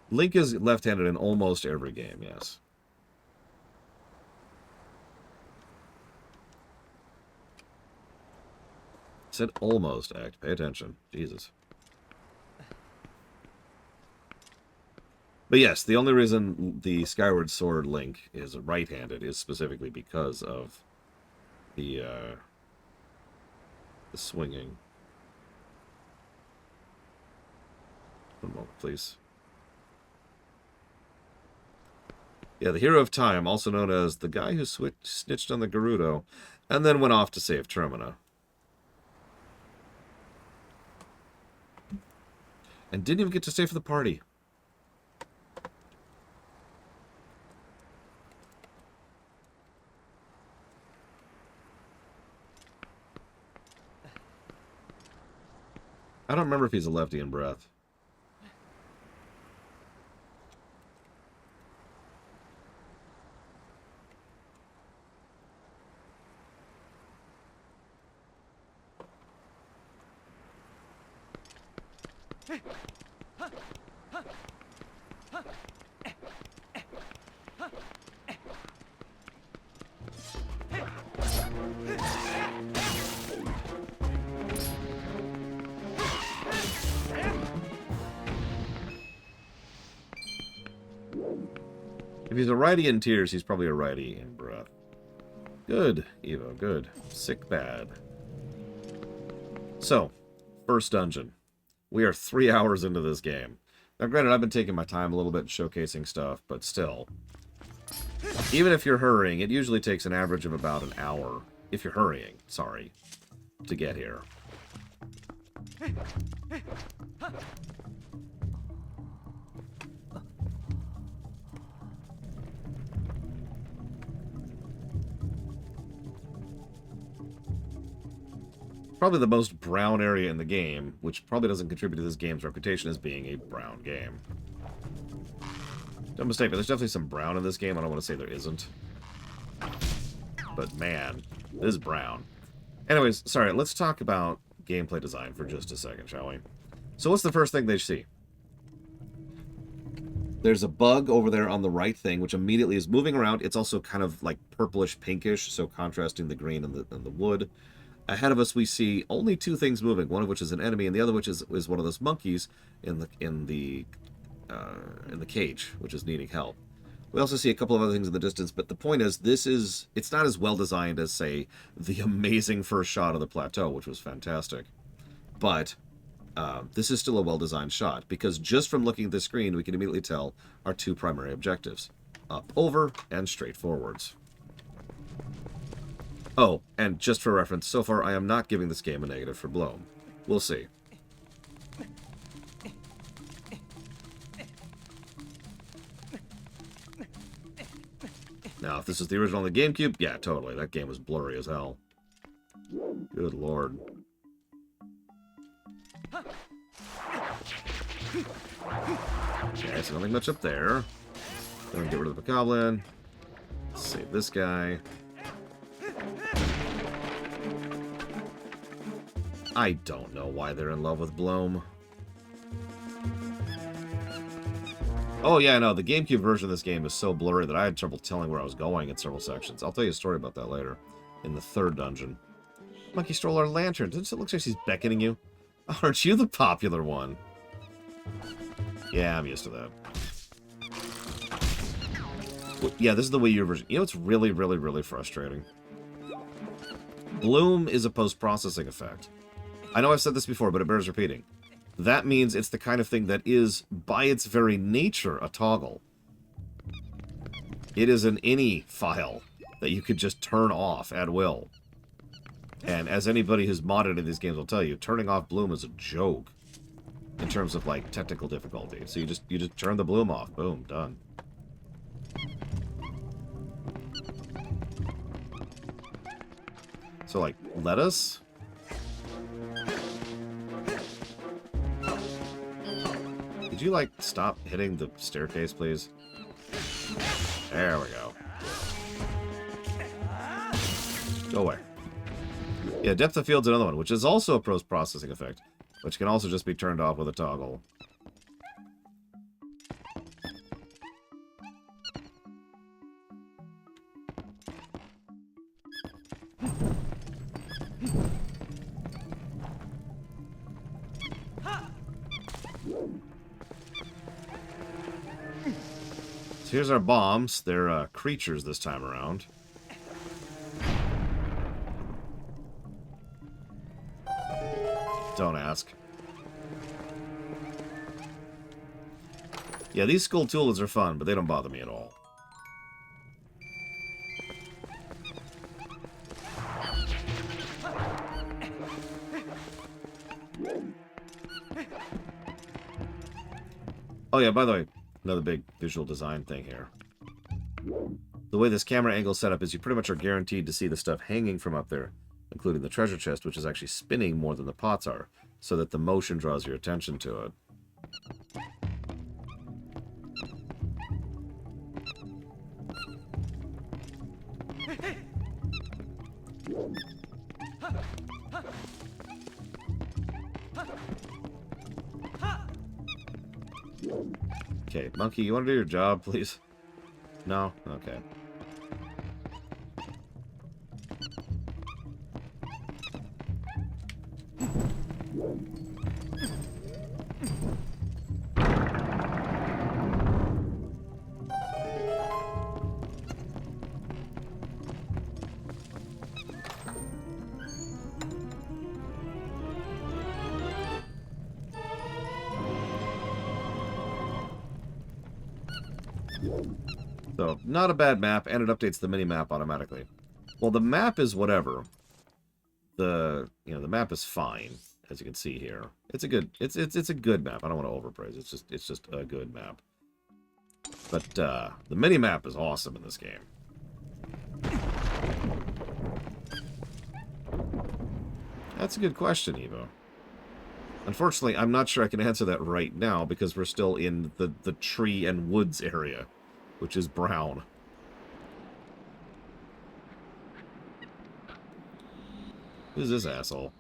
Link is left-handed in almost every game, yes. Said almost, Act. Pay attention. Jesus. But yes, the only reason the Skyward Sword Link is right-handed is specifically because of the swinging. One moment, please. Yeah, the Hero of Time, also known as the guy who snitched on the Gerudo, and then went off to save Termina. And didn't even get to stay for the party. I don't remember if he's a lefty in breath. If he's a righty in tears, he's probably a righty in breath. Good, Evo, good. Sick bad. So, first dungeon. We are 3 hours into this game. Now, granted, I've been taking my time a little bit showcasing stuff, but still. Even if you're hurrying, it usually takes an average of about an hour, if you're hurrying, sorry, to get here. Probably the most brown area in the game, which probably doesn't contribute to this game's reputation as being a brown game. Don't mistake me, there's definitely some brown in this game. I don't want to say there isn't. But man, this is brown. Anyways, sorry, let's talk about gameplay design for just a second, shall we? So what's the first thing they see? There's a bug over there on the right thing, which immediately is moving around. It's also kind of like purplish pinkish, so contrasting the green and the wood. Ahead of us, we see only two things moving. One of which is an enemy, and the other which is one of those monkeys in the cage, which is needing help. We also see a couple of other things in the distance, but the point is, it's not as well designed as, say, the amazing first shot of the plateau, which was fantastic. But this is still a well-designed shot, because just from looking at the screen, we can immediately tell our two primary objectives: up, over, and straight forwards. Oh, and just for reference, so far I am not giving this game a negative for Bloom. We'll see. Now, if this is the original on the GameCube, yeah, totally. That game was blurry as hell. Good lord. Okay, so nothing much up there. Gonna get rid of the Bokoblin. Save this guy. I don't know why they're in love with Bloom. Oh, yeah, no, the GameCube version of this game is so blurry that I had trouble telling where I was going in several sections. I'll tell you a story about that later, in the third dungeon. Monkey Stroller Lantern. Doesn't it look like she's beckoning you? Aren't you the popular one? Yeah, I'm used to that. Well, yeah, this is the Wii U version. You know what's really, really, really frustrating? Bloom is a post-processing effect. I know I've said this before, but it bears repeating. That means it's the kind of thing that is, by its very nature, a toggle. It is an any file that you could just turn off at will. And as anybody who's modded in these games will tell you, turning off Bloom is a joke in terms of, like, technical difficulty. So you just turn the Bloom off. Boom, done. So, like, lettuce? Could you, like, stop hitting the staircase, please? There we go. Go away. Yeah, depth of field's another one, which is also a post-processing effect, which can also just be turned off with a toggle. So here's our bombs. They're creatures this time around. Don't ask. Yeah, these skull tools are fun, but they don't bother me at all. Oh yeah, by the way, another big visual design thing here. The way this camera angle is set up is you pretty much are guaranteed to see the stuff hanging from up there, including the treasure chest, which is actually spinning more than the pots are, so that the motion draws your attention to it. Okay, Monkey, you want to do your job, please? No? Okay. So, not a bad map, and it updates the mini-map automatically. Well, the map is whatever. The map is fine, as you can see here. It's a good, it's a good map. I don't want to overpraise. It's just a good map. But the mini-map is awesome in this game. That's a good question, Evo. Unfortunately, I'm not sure I can answer that right now because we're still in the tree and woods area, which is brown. Who's this asshole?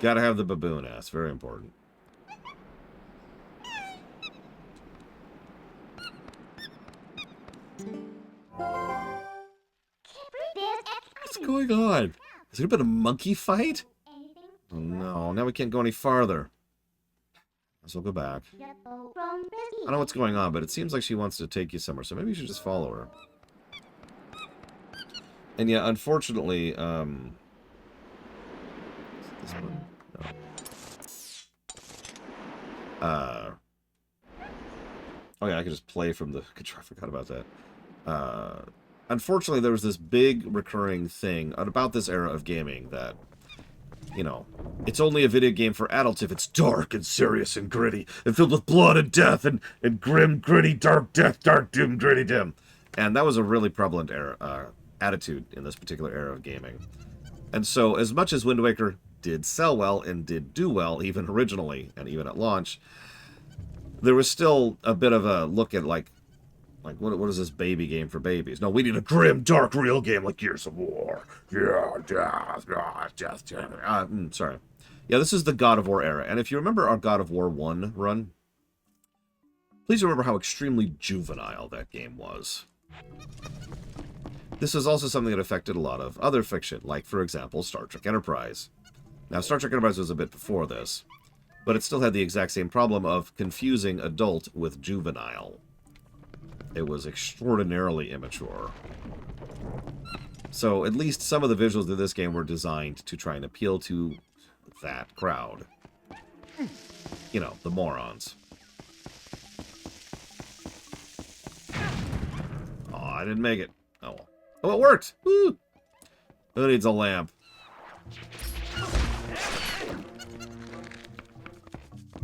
Gotta have the baboon ass, very important. What's going on? Has there been a monkey fight? Oh no, now we can't go any farther. So we'll go back. I don't know what's going on, but it seems like she wants to take you somewhere, so maybe you should just follow her. And yeah, unfortunately, this one? No. Oh yeah, I could just play from the control. I forgot about that. unfortunately, there was this big recurring thing about this era of gaming that, you know, it's only a video game for adults if it's dark and serious and gritty and filled with blood and death and grim, gritty, dark death, dark doom, gritty dim. And that was a really prevalent attitude in this particular era of gaming. And so, as much as Wind Waker did sell well and did do well, even originally and even at launch, there was still a bit of a look at, like what is this baby game for babies? No, we need a grim, dark, real game like Gears of War. Yeah, sorry. Yeah, this is the God of War era. And if you remember our God of War 1 run, please remember how extremely juvenile that game was. This is also something that affected a lot of other fiction, like, for example, Star Trek Enterprise. Now, Star Trek Enterprise was a bit before this, but it still had the exact same problem of confusing adult with juvenile. It was extraordinarily immature. So, at least some of the visuals of this game were designed to try and appeal to that crowd. You know, the morons. Oh, I didn't make it. Oh, well. Oh, it worked! Woo! Who needs a lamp?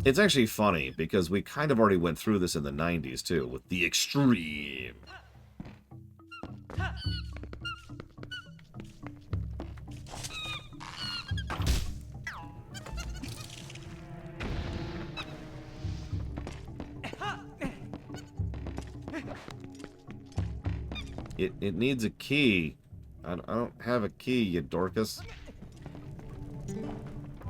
It's actually funny, because we kind of already went through this in the 90s, too, with the Extreme. It needs a key. I don't have a key, you Dorcas.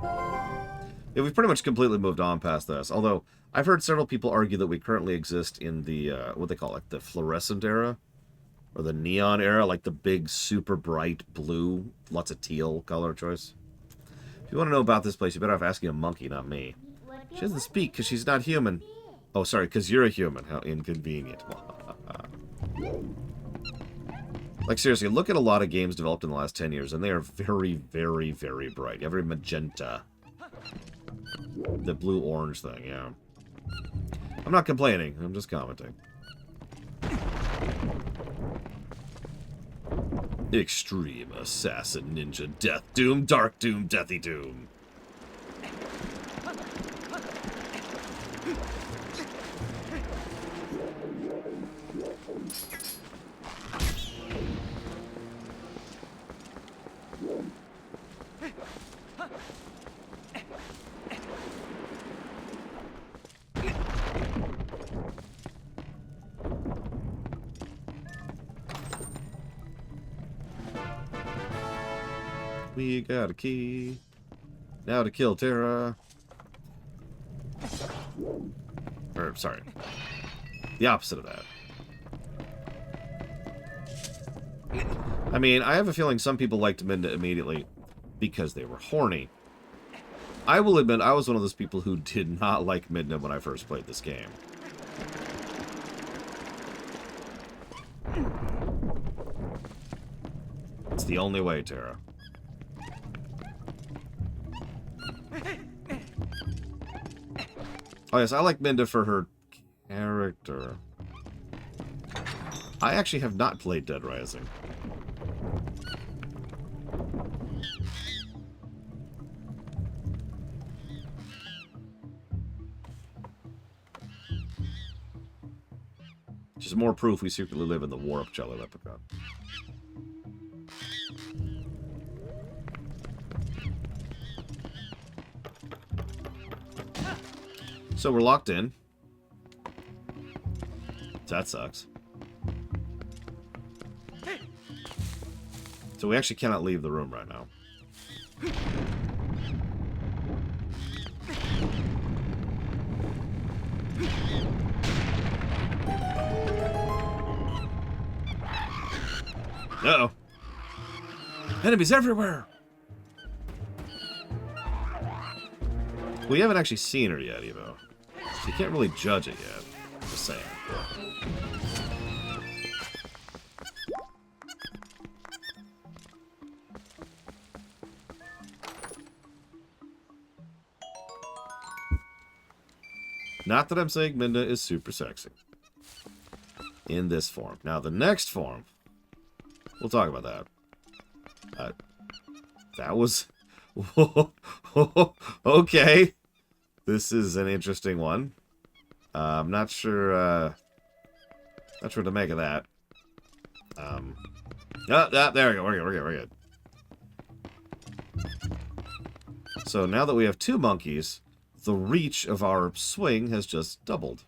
Yeah, we've pretty much completely moved on past this. Although, I've heard several people argue that we currently exist in the, what they call it, the fluorescent era? Or the neon era, like the big, super bright blue, lots of teal color choice. If you want to know about this place, you better have asking a monkey, not me. She doesn't speak because she's not human. Oh, sorry, because you're a human. How inconvenient. Like, seriously, look at a lot of games developed in the last 10 years, and they are very, very, very bright. Every magenta. The blue-orange thing, yeah. I'm not complaining. I'm just commenting. Extreme Assassin Ninja Death Doom Dark Doom Deathy Doom. We got a key. Now to kill Terra. Or, sorry. The opposite of that. I mean, I have a feeling some people liked Midna immediately because they were horny. I will admit, I was one of those people who did not like Midna when I first played this game. It's the only way, Terra. Oh yes, I like Midna for her character. I actually have not played Dead Rising. Just more proof we secretly live in the Warp Cello Leprechaun. So we're locked in. That sucks. So we actually cannot leave the room right now. Uh-oh. Enemies everywhere! We haven't actually seen her yet, Evo. So you can't really judge it yet. Just saying. Not that I'm saying Midna is super sexy. In this form. Now, the next form We'll talk about that. That was... okay. This is an interesting one. I'm not sure to make of that. There we go. We're good. So now that we have 2 monkeys, the reach of our swing has just doubled.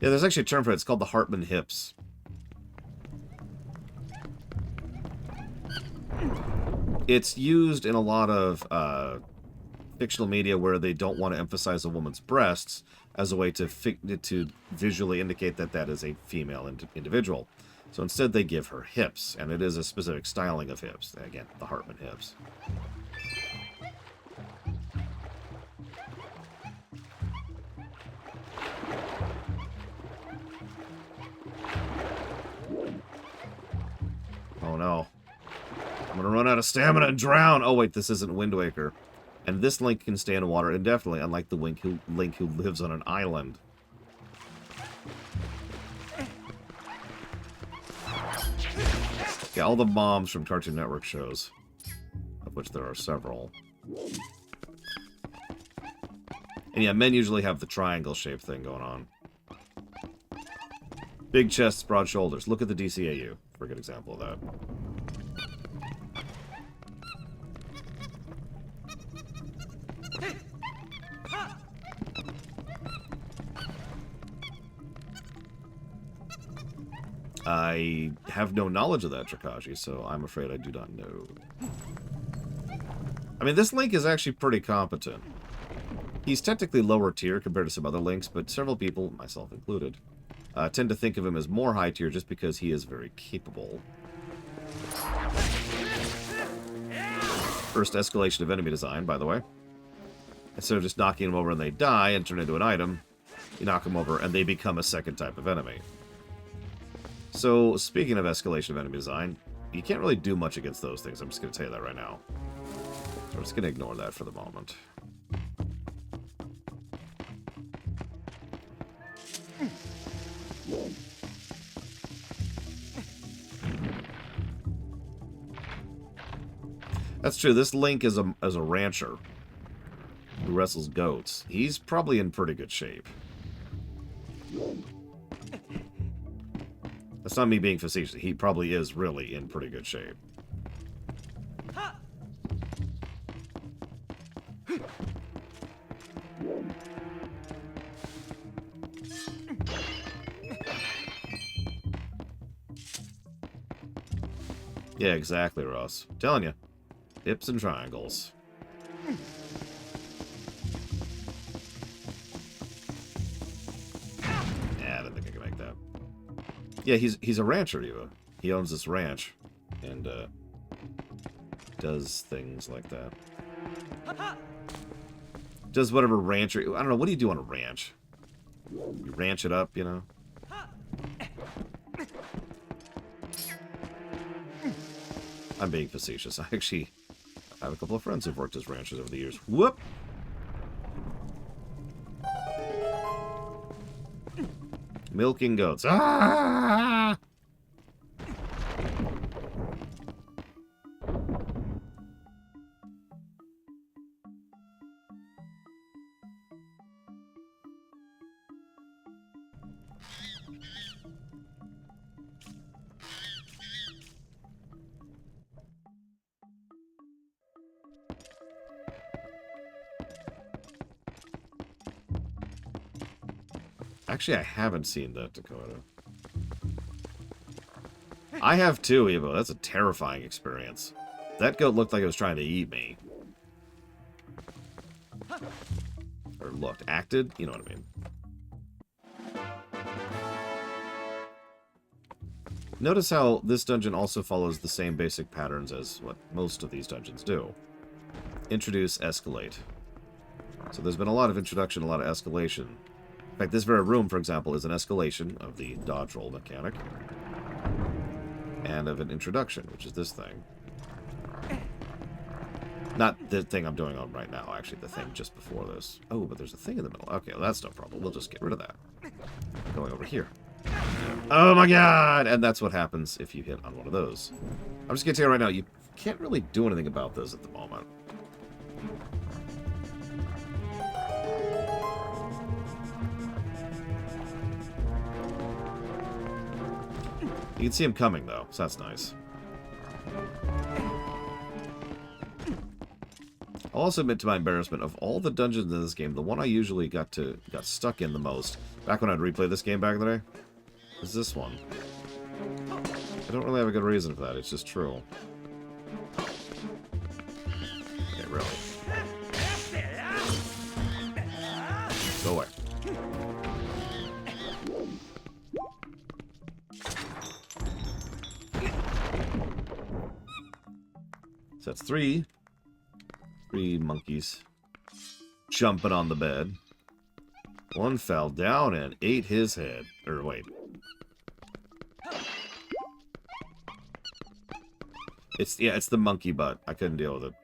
Yeah, there's actually a term for it. It's called the Hartman hips. It's used in a lot of fictional media where they don't want to emphasize a woman's breasts as a way to visually indicate that that is a female individual. So instead they give her hips, and it is a specific styling of hips. Again, the Hartman hips. Oh no. I'm gonna run out of stamina and drown! Oh wait, this isn't Wind Waker. And this Link can stay in water indefinitely, unlike the Link who lives on an island. Yeah, all the moms from Cartoon Network shows, of which there are several. And yeah, men usually have the triangle-shaped thing going on. Big chests, broad shoulders. Look at the DCAU for a good example of that. I have no knowledge of that, Trakashi, so I'm afraid I do not know. I mean, this Link is actually pretty competent. He's technically lower tier compared to some other Links, but several people, myself included, tend to think of him as more high tier just because he is very capable. First escalation of enemy design, by the way. Instead of just knocking them over and they die and turn into an item, you knock them over and they become a second type of enemy. So, speaking of escalation of enemy design, you can't really do much against those things. I'm just going to tell you that right now. So I'm just going to ignore that for the moment. That's true. This Link is a rancher who wrestles goats. He's probably in pretty good shape. That's not me being facetious. He probably is really in pretty good shape. Yeah, exactly, Ross. I'm telling you. Hips and triangles. Yeah, I didn't think I could make that. Yeah, he's a rancher, Eva. He owns this ranch. And, does things like that. Does whatever rancher... I don't know, what do you do on a ranch? You ranch it up, you know? I'm being facetious. I actually have a couple of friends who've worked as ranchers over the years. Whoop! Milking goats. Ah! Actually, I haven't seen that, Dakota. I have too, Evo. That's a terrifying experience. That goat looked like it was trying to eat me. Or looked. Acted? You know what I mean. Notice how this dungeon also follows the same basic patterns as what most of these dungeons do. Introduce, escalate. So there's been a lot of introduction, a lot of escalation. In fact, this very room, for example, is an escalation of the dodge roll mechanic. And of an introduction, which is this thing. Not the thing I'm doing on right now, actually, the thing just before this. Oh, but there's a thing in the middle. Okay, well, that's no problem. We'll just get rid of that. Going over here. Oh my god! And that's what happens if you hit on one of those. I'm just gonna tell you right now, you can't really do anything about this at the moment. You can see him coming, though, so that's nice. I'll also admit to my embarrassment, of all the dungeons in this game, the one I usually got stuck in the most, back when I'd replay this game back in the day, is this one. I don't really have a good reason for that, it's just true. Okay, really. Go away. So that's three monkeys jumping on the bed. One fell down and ate his head. Or wait. It's the monkey butt. I couldn't deal with it.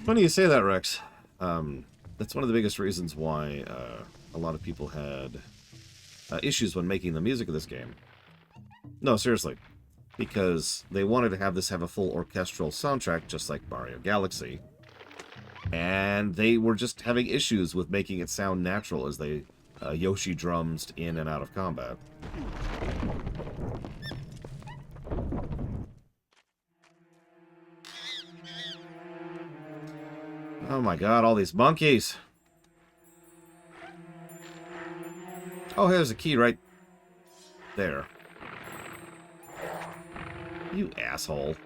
Funny you say that, Rex. That's one of the biggest reasons why a lot of people had issues when making the music of this game. No, seriously. Because they wanted to have a full orchestral soundtrack, just like Mario Galaxy. And they were just having issues with making it sound natural as they Yoshi drums in and out of combat. Oh my god, all these monkeys! Oh, here's a key right there. You asshole.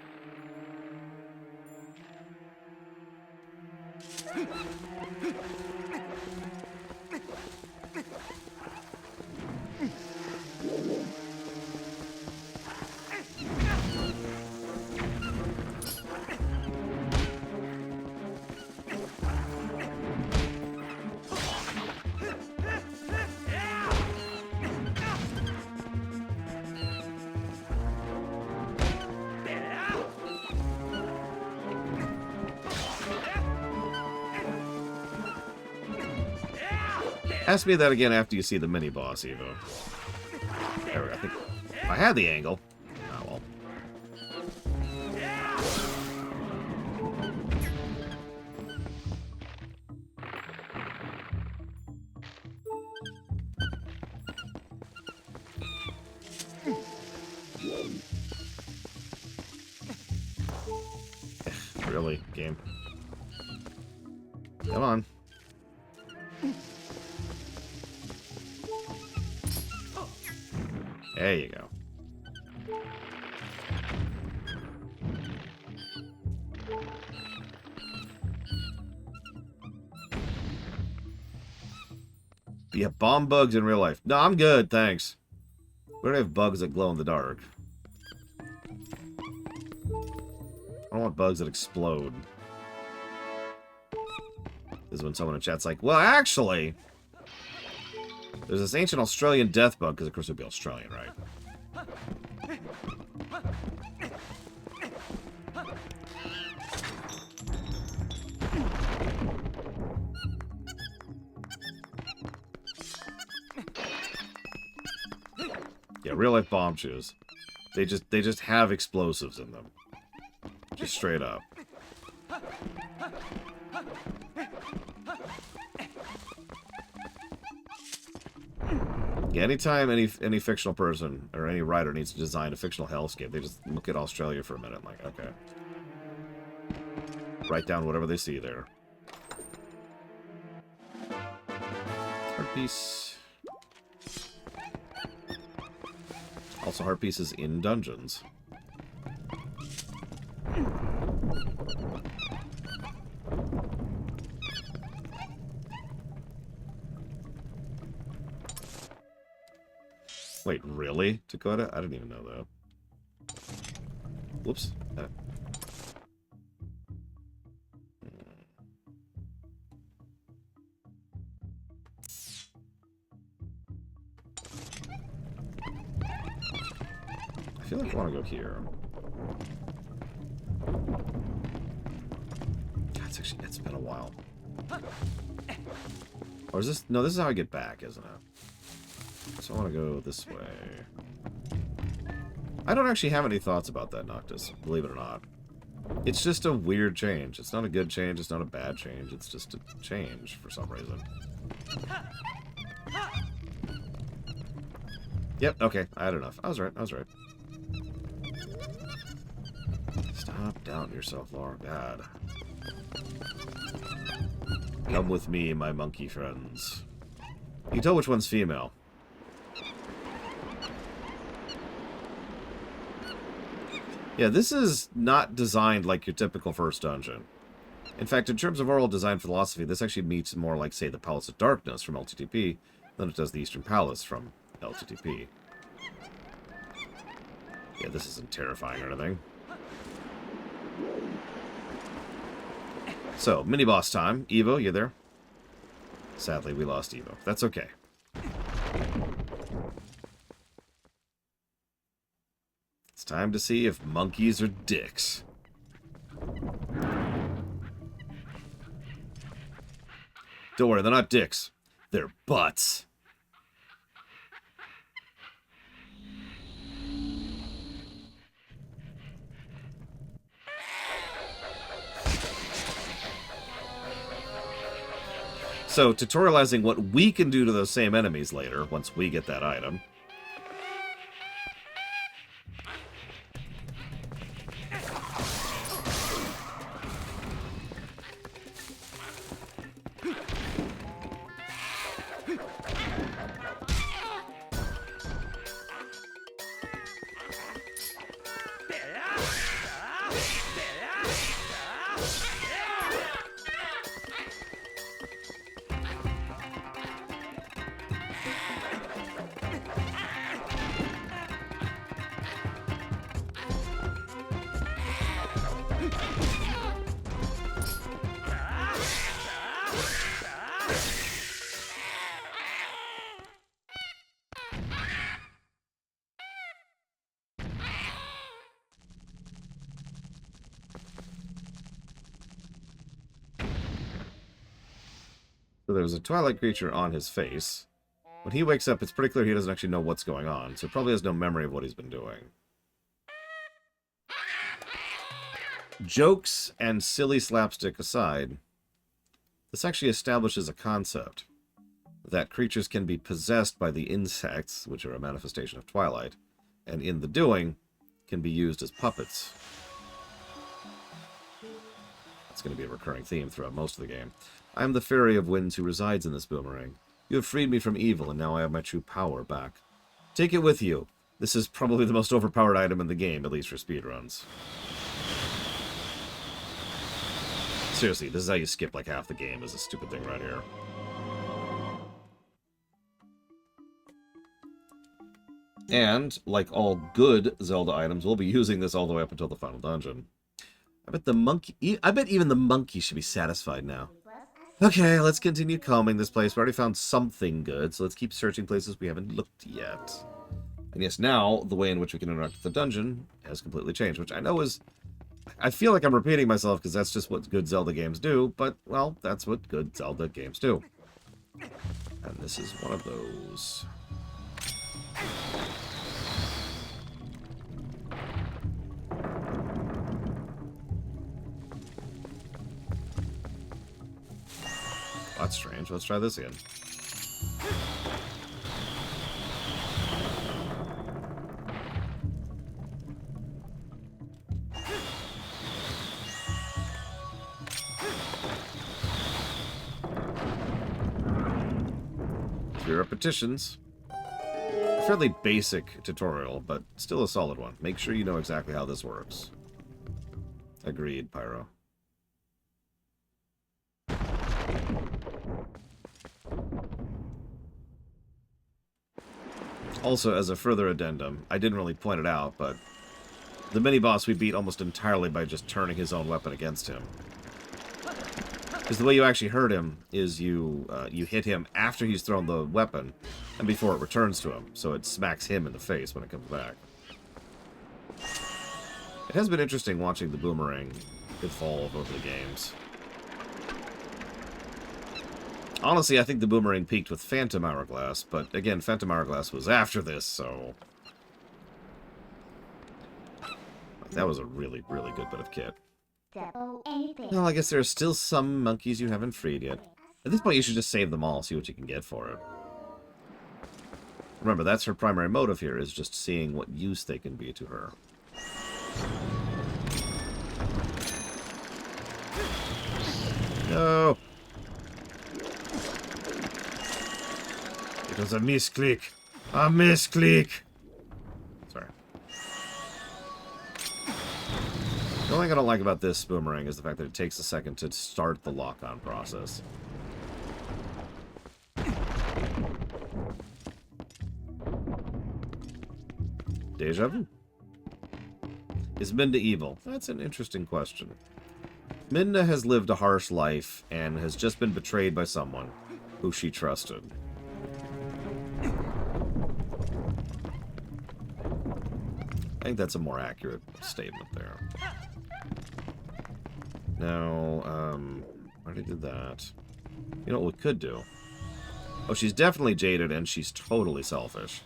Ask me that again after you see the mini-boss, Evo. There we go. I think I had the angle. Oh, well. Really, game. Come on. There you go. Yeah, bomb bugs in real life. No, I'm good, thanks. We don't have bugs that glow in the dark. I don't want bugs that explode. This is when someone in chat's like, well, actually... There's this ancient Australian death bug, because of course it would be Australian, right? Yeah, real life bomb shoes. They just have explosives in them. Just straight up. Yeah, anytime any fictional person or any writer needs to design a fictional hellscape, they just look at Australia for a minute, like, okay. Write down whatever they see there. Heart piece. Also, heart pieces in dungeons. Wait, really? Dakota? I didn't even know that. Whoops. I feel like I want to go here. God, it's been a while. Or is this... No, this is how I get back, isn't it? So I want to go this way. I don't actually have any thoughts about that, Noctis, believe it or not. It's just a weird change. It's not a good change, it's not a bad change, it's just a change for some reason. Yep, okay, I had enough. I was right. Stop doubting yourself, Laura. God. Come with me, my monkey friends. You can tell which one's female. Yeah, this is not designed like your typical first dungeon. In fact, in terms of overall design philosophy, this actually meets more like, say, the Palace of Darkness from LTTP than it does the Eastern Palace from LTTP. Yeah, this isn't terrifying or anything. So, mini-boss time. Evo, you there? Sadly, we lost Evo. That's okay. It's time to see if monkeys are dicks. Don't worry, they're not dicks. They're butts. So, tutorializing what we can do to those same enemies later, once we get that item. So there's a Twilight creature on his face. When he wakes up, it's pretty clear he doesn't actually know what's going on, so probably has no memory of what he's been doing. Jokes and silly slapstick aside, this actually establishes a concept that creatures can be possessed by the insects, which are a manifestation of Twilight, and in the doing, can be used as puppets. It's going to be a recurring theme throughout most of the game. I am the Fairy of Winds who resides in this boomerang. You have freed me from evil, and now I have my true power back. Take it with you. This is probably the most overpowered item in the game, at least for speedruns. Seriously, this is how you skip like half the game, is a stupid thing right here. And, like all good Zelda items, we'll be using this all the way up until the final dungeon. I bet even the monkey should be satisfied now. Okay, let's continue combing this place. We already found something good, so let's keep searching places we haven't looked yet. And yes, now, the way in which we can interact with the dungeon has completely changed, which I know is... I feel like I'm repeating myself, because that's just what good Zelda games do, but, well, that's what good Zelda games do. And this is one of those. That's strange. Let's try this again. A few repetitions. A fairly basic tutorial, but still a solid one. Make sure you know exactly how this works. Agreed, Pyro. Also, as a further addendum, I didn't really point it out, but the mini-boss we beat almost entirely by just turning his own weapon against him. Because the way you actually hurt him is you hit him after he's thrown the weapon and before it returns to him, so it smacks him in the face when it comes back. It has been interesting watching the boomerang evolve over the games. Honestly, I think the boomerang peaked with Phantom Hourglass, but again, Phantom Hourglass was after this, so... That was a really, really good bit of kit. Well, I guess there are still some monkeys you haven't freed yet. At this point, you should just save them all, see what you can get for it. Remember, that's her primary motive here, is just seeing what use they can be to her. No! It was a misclick! A misclick! Sorry. The only thing I don't like about this boomerang is the fact that it takes a second to start the lock-on process. Deja vu. Is Midna evil? That's an interesting question. Midna has lived a harsh life and has just been betrayed by someone who she trusted. I think that's a more accurate statement there. Now, I already did that. You know what we could do? Oh, she's definitely jaded and she's totally selfish.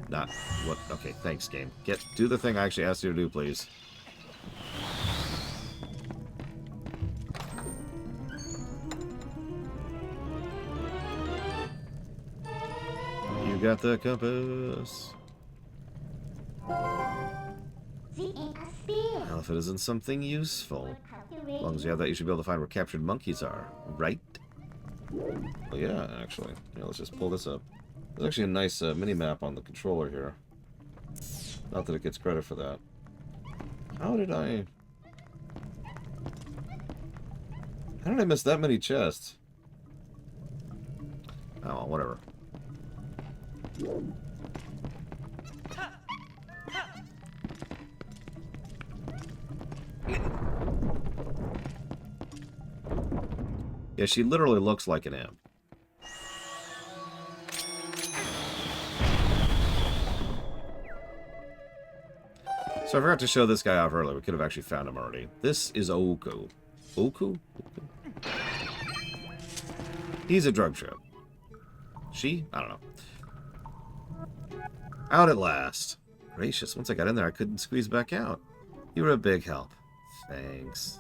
Not what? Okay, thanks, game. Do the thing I actually asked you to do, please. You got the compass. Well, if it isn't something useful, as long as you have that, you should be able to find where captured monkeys are, right? Well, yeah, actually. Yeah, let's just pull this up. There's actually a nice mini-map on the controller here. Not that it gets credit for that. How did I miss that many chests? Oh, well, whatever. Yeah, she literally looks like an imp. So I forgot to show this guy off earlier. We could have actually found him already. This is Oku. Oku? He's a drug trip. She? I don't know. Out at last. Gracious, once I got in there, I couldn't squeeze back out. You were a big help. Thanks.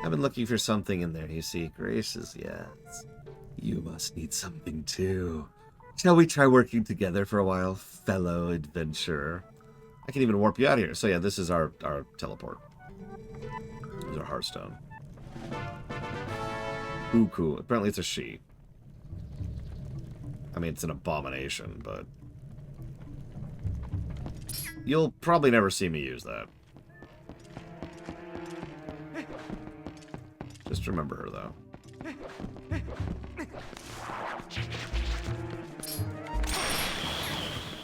I've been looking for something in there, you see. Gracious, yes. You must need something too. Shall we try working together for a while, fellow adventurer? I can even warp you out of here. So yeah, this is our teleport. This is our Hearthstone. Uku. Apparently it's a she. I mean, it's an abomination, but... You'll probably never see me use that. Just remember her, though.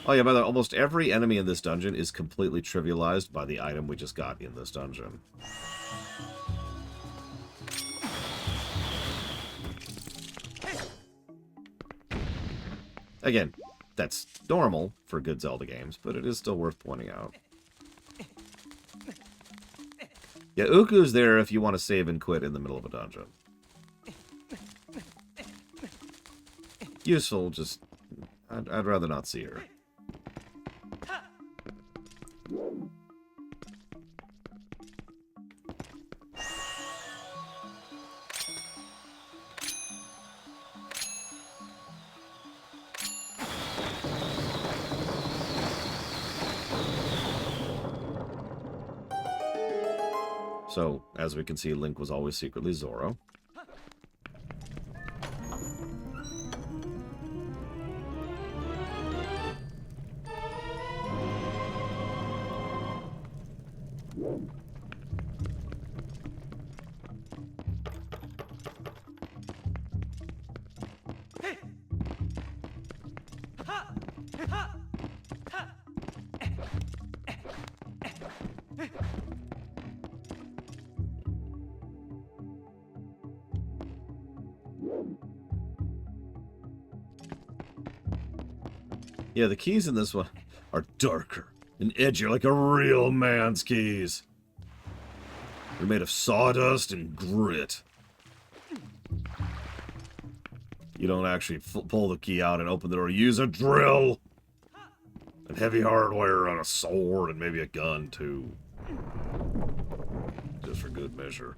Oh yeah, by the way, almost every enemy in this dungeon is completely trivialized by the item we just got in this dungeon. Again, that's normal for good Zelda games, but it is still worth pointing out. Yeah, Uku's there if you want to save and quit in the middle of a dungeon. Useful, just... I'd rather not see her. So, as we can see, Link was always secretly Zoro. Yeah, the keys in this one are darker and edgier, like a real man's keys. They're made of sawdust and grit. You don't actually pull the key out and open the door. Use a drill and heavy hardware on a sword and maybe a gun, too. Just for good measure.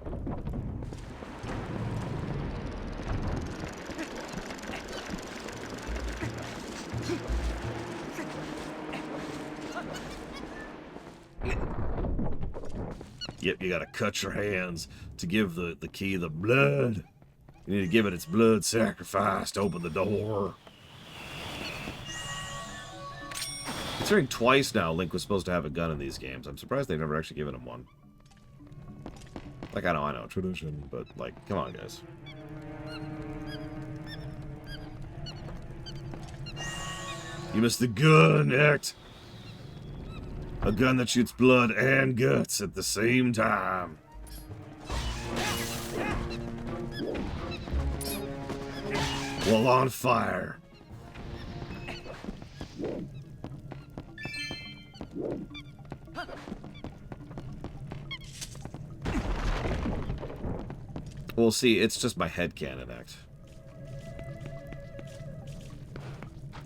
Yep, you gotta cut your hands to give the key the blood. You need to give it its blood sacrifice to open the door. Considering twice now Link was supposed to have a gun in these games, I'm surprised they've never actually given him one. Like, I know, tradition, but, like, come on, guys. You missed the gun, act. A gun that shoots blood and guts at the same time. While on fire. We'll see, it's just my headcanon act.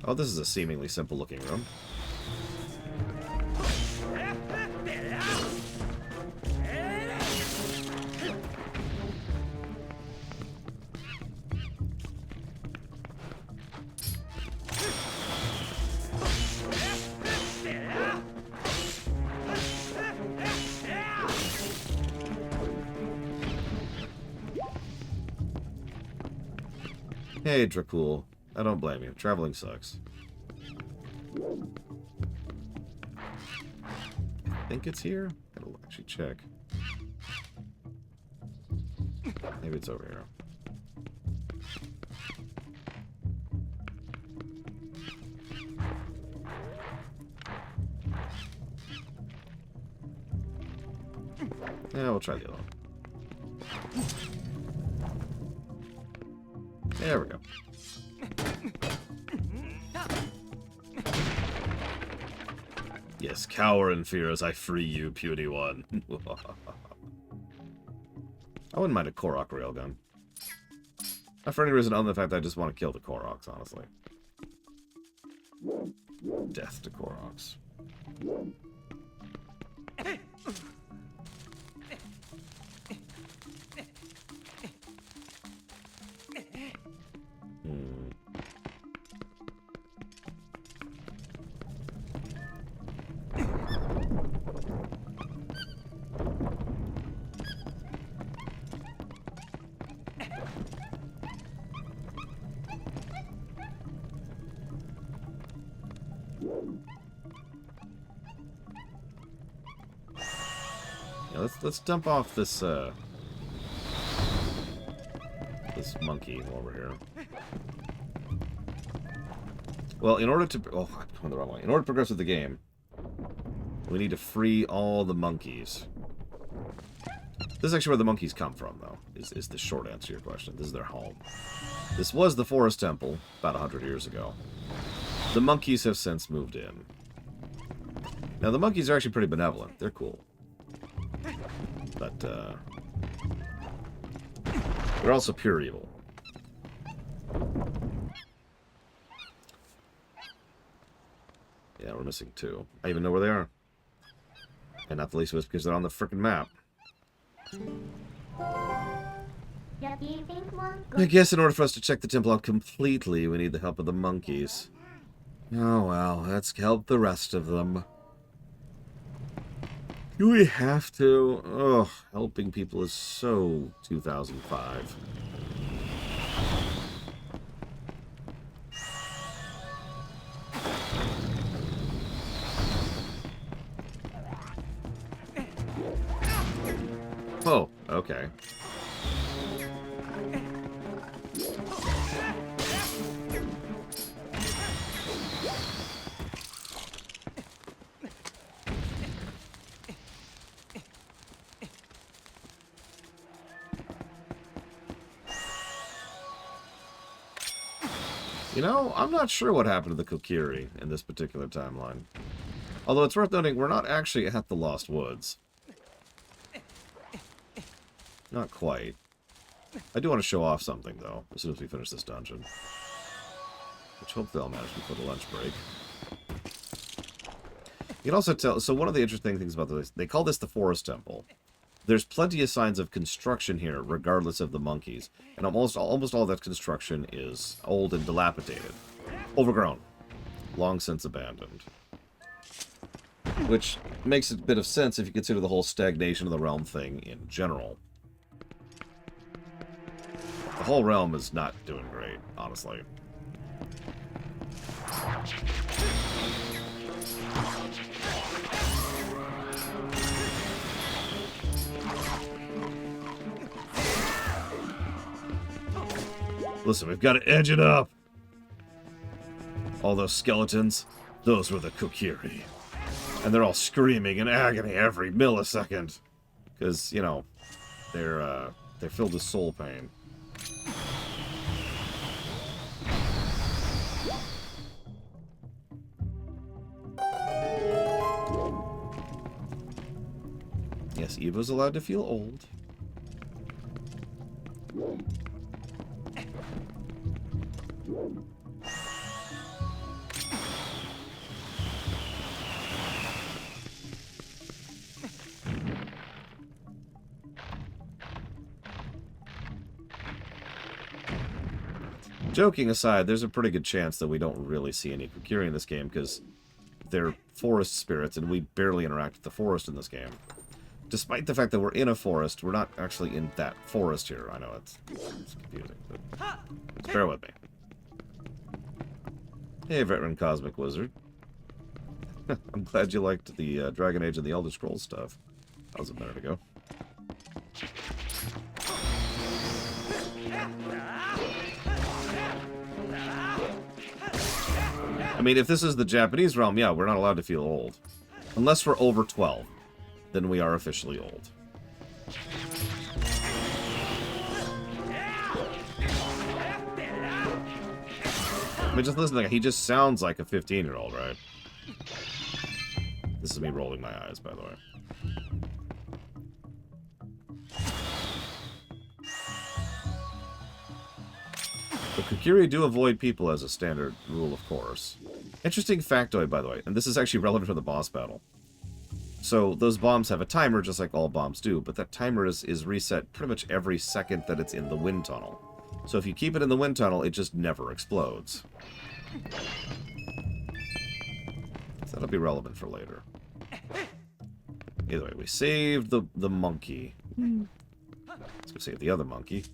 Oh, this is a seemingly simple looking room. Hey, Dracul. I don't blame you. Traveling sucks. I think it's here. I'll actually check. Maybe it's over here. Yeah, we'll try the other one. There we go. Yes, cower in fear as I free you, puny one. I wouldn't mind a Korok railgun. Not for any reason other than the fact that I just want to kill the Koroks, honestly. Death to Koroks. Yeah, let's dump off this this monkey while we're here. Well, in order to I went the wrong way. In order to progress with the game, we need to free all the monkeys. This is actually where the monkeys come from, though, is the short answer to your question. This is their home. This was the Forest Temple about 100 years ago. The monkeys have since moved in. Now, the monkeys are actually pretty benevolent. They're cool. But, they're also pure evil. Yeah, we're missing two. I even know where they are. And not the least of it's because they're on the frickin' map. I guess in order for us to check the temple out completely, we need the help of the monkeys. Oh well, let's help the rest of them. Do we have to? Ugh, helping people is so 2005. Oh, okay. You know, I'm not sure what happened to the Kokiri in this particular timeline. Although it's worth noting, we're not actually at the Lost Woods. Not quite. I do want to show off something, though, as soon as we finish this dungeon. Which hopefully I'll manage before the lunch break. You can also tell... So one of the interesting things about this... They call this the Forest Temple. There's plenty of signs of construction here, regardless of the monkeys. And almost all that construction is old and dilapidated. Overgrown. Long since abandoned. Which makes a bit of sense if you consider the whole stagnation of the realm thing in general. The whole realm is not doing great, honestly. Listen, we've got to edge it up. All those skeletons, those were the Kokiri. And they're all screaming in agony every millisecond. Because, you know, they're filled with soul pain. Yes, Eva's allowed to feel old. Joking aside, there's a pretty good chance that we don't really see any Kokiri in this game, because they're forest spirits, and we barely interact with the forest in this game. Despite the fact that we're in a forest, we're not actually in that forest here. I know it's confusing, but just bear with me. Hey, veteran Cosmic Wizard. I'm glad you liked the Dragon Age and the Elder Scrolls stuff. That was a minute ago. I mean, if this is the Japanese realm, yeah, we're not allowed to feel old. Unless we're over 12. Then we are officially old. I mean, just listen to that. He just sounds like a 15-year-old, right? This is me rolling my eyes, by the way. The Kokiri do avoid people as a standard rule, of course. Interesting factoid, by the way, and this is actually relevant for the boss battle. So, those bombs have a timer, just like all bombs do, but that timer is reset pretty much every second that it's in the wind tunnel. So if you keep it in the wind tunnel, it just never explodes. So that'll be relevant for later. Either way, we saved the monkey. Let's go save the other monkey.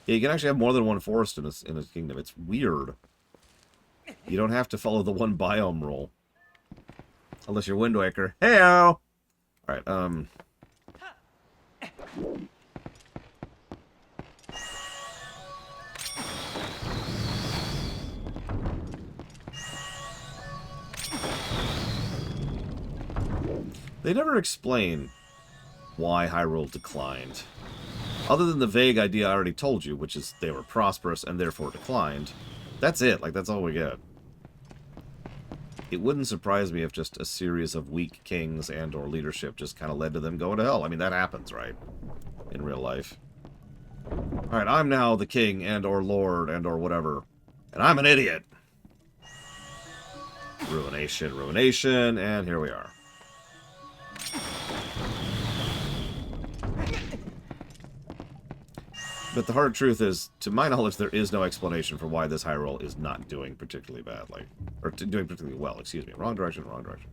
Yeah, you can actually have more than one forest in a kingdom. It's weird. You don't have to follow the one biome rule. Unless you're Wind Waker. Heyo! Alright, They never explain why Hyrule declined. Other than the vague idea I already told you, which is they were prosperous and therefore declined. That's it. Like, that's all we get. It wouldn't surprise me if just a series of weak kings and or leadership just kind of led to them going to hell. I mean, that happens, right? In real life. Alright, I'm now the king and or lord and or whatever. And I'm an idiot. Ruination, ruination, and here we are. But the hard truth is, to my knowledge, there is no explanation for why this Hyrule is not doing particularly badly. Or doing particularly well, excuse me. Wrong direction, wrong direction.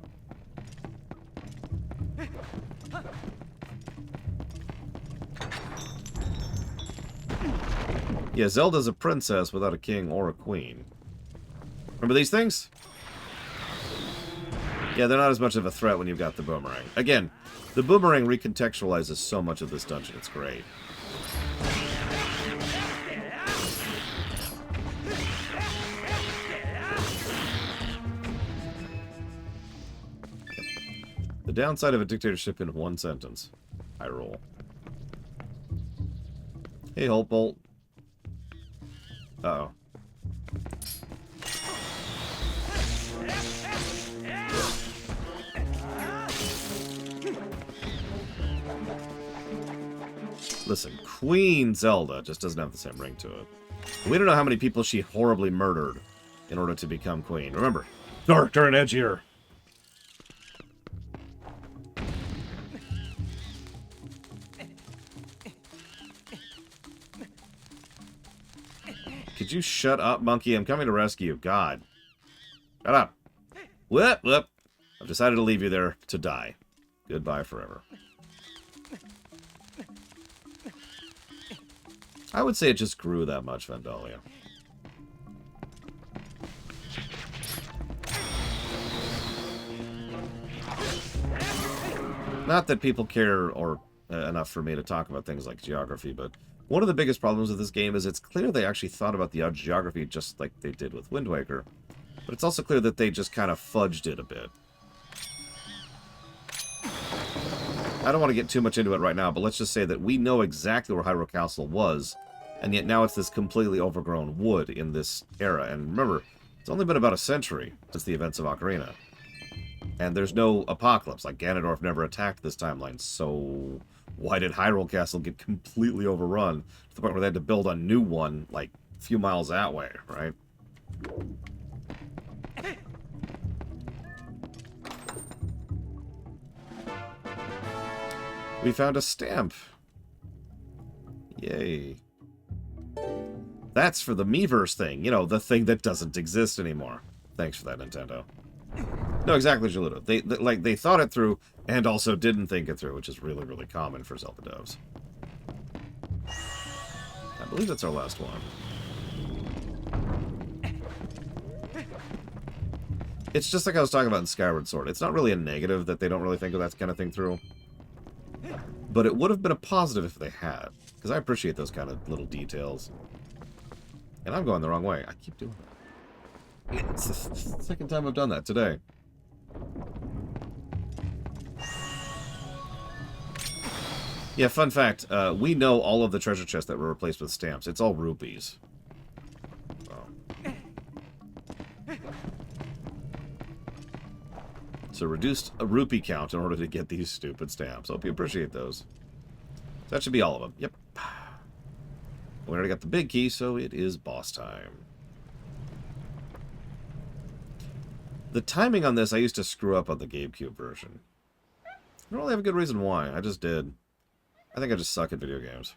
Yeah, Zelda's a princess without a king or a queen. Remember these things? Yeah, they're not as much of a threat when you've got the boomerang. Again, the boomerang recontextualizes so much of this dungeon. It's great. The downside of a dictatorship in one sentence. Hyrule. Hey, Holt Bolt. Uh-oh. Listen, Queen Zelda just doesn't have the same ring to it. We don't know how many people she horribly murdered in order to become queen. Remember, darker and edgier. Could you shut up, monkey? I'm coming to rescue you. God. Shut up. Whoop, whoop. I've decided to leave you there to die. Goodbye forever. I would say it just grew that much, Vandalia. Not that people care or enough for me to talk about things like geography, but one of the biggest problems with this game is it's clear they actually thought about the geography just like they did with Wind Waker. But it's also clear that they just kind of fudged it a bit. I don't want to get too much into it right now, but let's just say that we know exactly where Hyrule Castle was, and yet now it's this completely overgrown wood in this era. And remember, it's only been about a century since the events of Ocarina. And there's no apocalypse, like Ganondorf never attacked this timeline, so why did Hyrule Castle get completely overrun to the point where they had to build a new one, like, a few miles that way, right? We found a stamp. Yay. That's for the Miiverse thing. You know, the thing that doesn't exist anymore. Thanks for that, Nintendo. No, exactly, Geludo. They thought it through and also didn't think it through, which is really, really common for Zelda devs. I believe that's our last one. It's just like I was talking about in Skyward Sword. It's not really a negative that they don't really think of that kind of thing through. But it would have been a positive if they had. Because I appreciate those kind of little details. And I'm going the wrong way. I keep doing that. It's the second time I've done that today. Yeah, fun fact. We know all of the treasure chests that were replaced with stamps. It's all rupees. So reduced a rupee count in order to get these stupid stamps. Hope you appreciate those. That should be all of them. Yep. We already got the big key, so it is boss time. The timing on this, I used to screw up on the GameCube version. I don't really have a good reason why. I just did. I think I just suck at video games.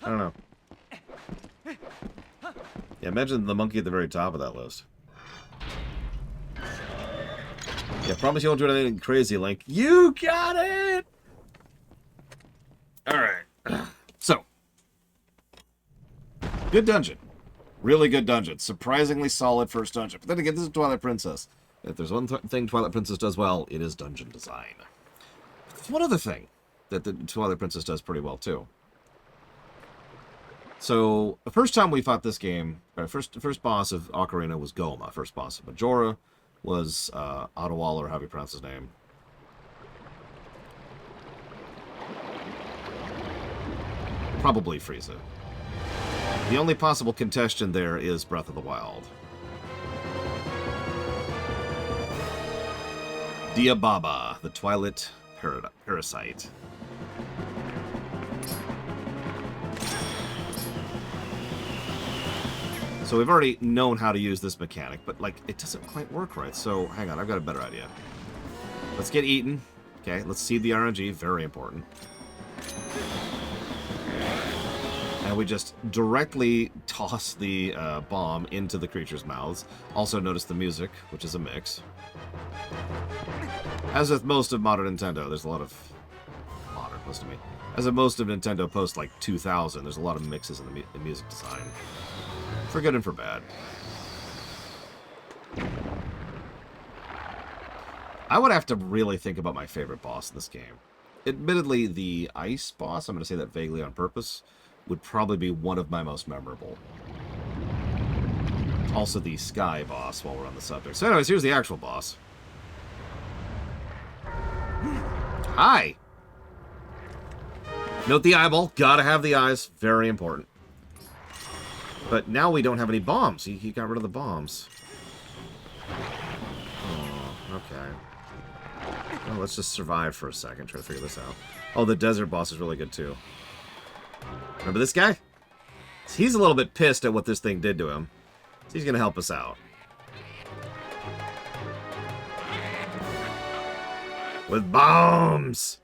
I don't know. Yeah, imagine the monkey at the very top of that list. Yeah, promise you won't do anything crazy, Link. You got it! Alright. So. Good dungeon. Really good dungeon. Surprisingly solid first dungeon. But then again, this is Twilight Princess. If there's one thing Twilight Princess does well, it is dungeon design. There's one other thing that the Twilight Princess does pretty well, too. So, the first time we fought this game, first boss of Ocarina was Goma. First boss of Majora was Ottawala, or how do you pronounce his name? Probably Frieza. The only possible contestant there is Breath of the Wild. Diababa, the Twilight Parasite. So we've already known how to use this mechanic, but, like, it doesn't quite work right. So, hang on, I've got a better idea. Let's get eaten. Okay, let's seed the RNG. Very important. And we just directly toss the bomb into the creature's mouths. Also notice the music, which is a mix. As with most of modern Nintendo, there's a lot of... Modern, listen to me. As with most of Nintendo post, like, 2000, there's a lot of mixes in the music design. For good and for bad. I would have to really think about my favorite boss in this game. Admittedly, the ice boss, I'm going to say that vaguely on purpose, would probably be one of my most memorable. Also the sky boss while we're on the subject. So anyways, here's the actual boss. Hi! Note the eyeball. Gotta have the eyes. Very important. But now we don't have any bombs. He got rid of the bombs. Oh, okay. Well, let's just survive for a second. Try to figure this out. Oh, the desert boss is really good, too. Remember this guy? He's a little bit pissed at what this thing did to him. So he's going to help us out. With bombs!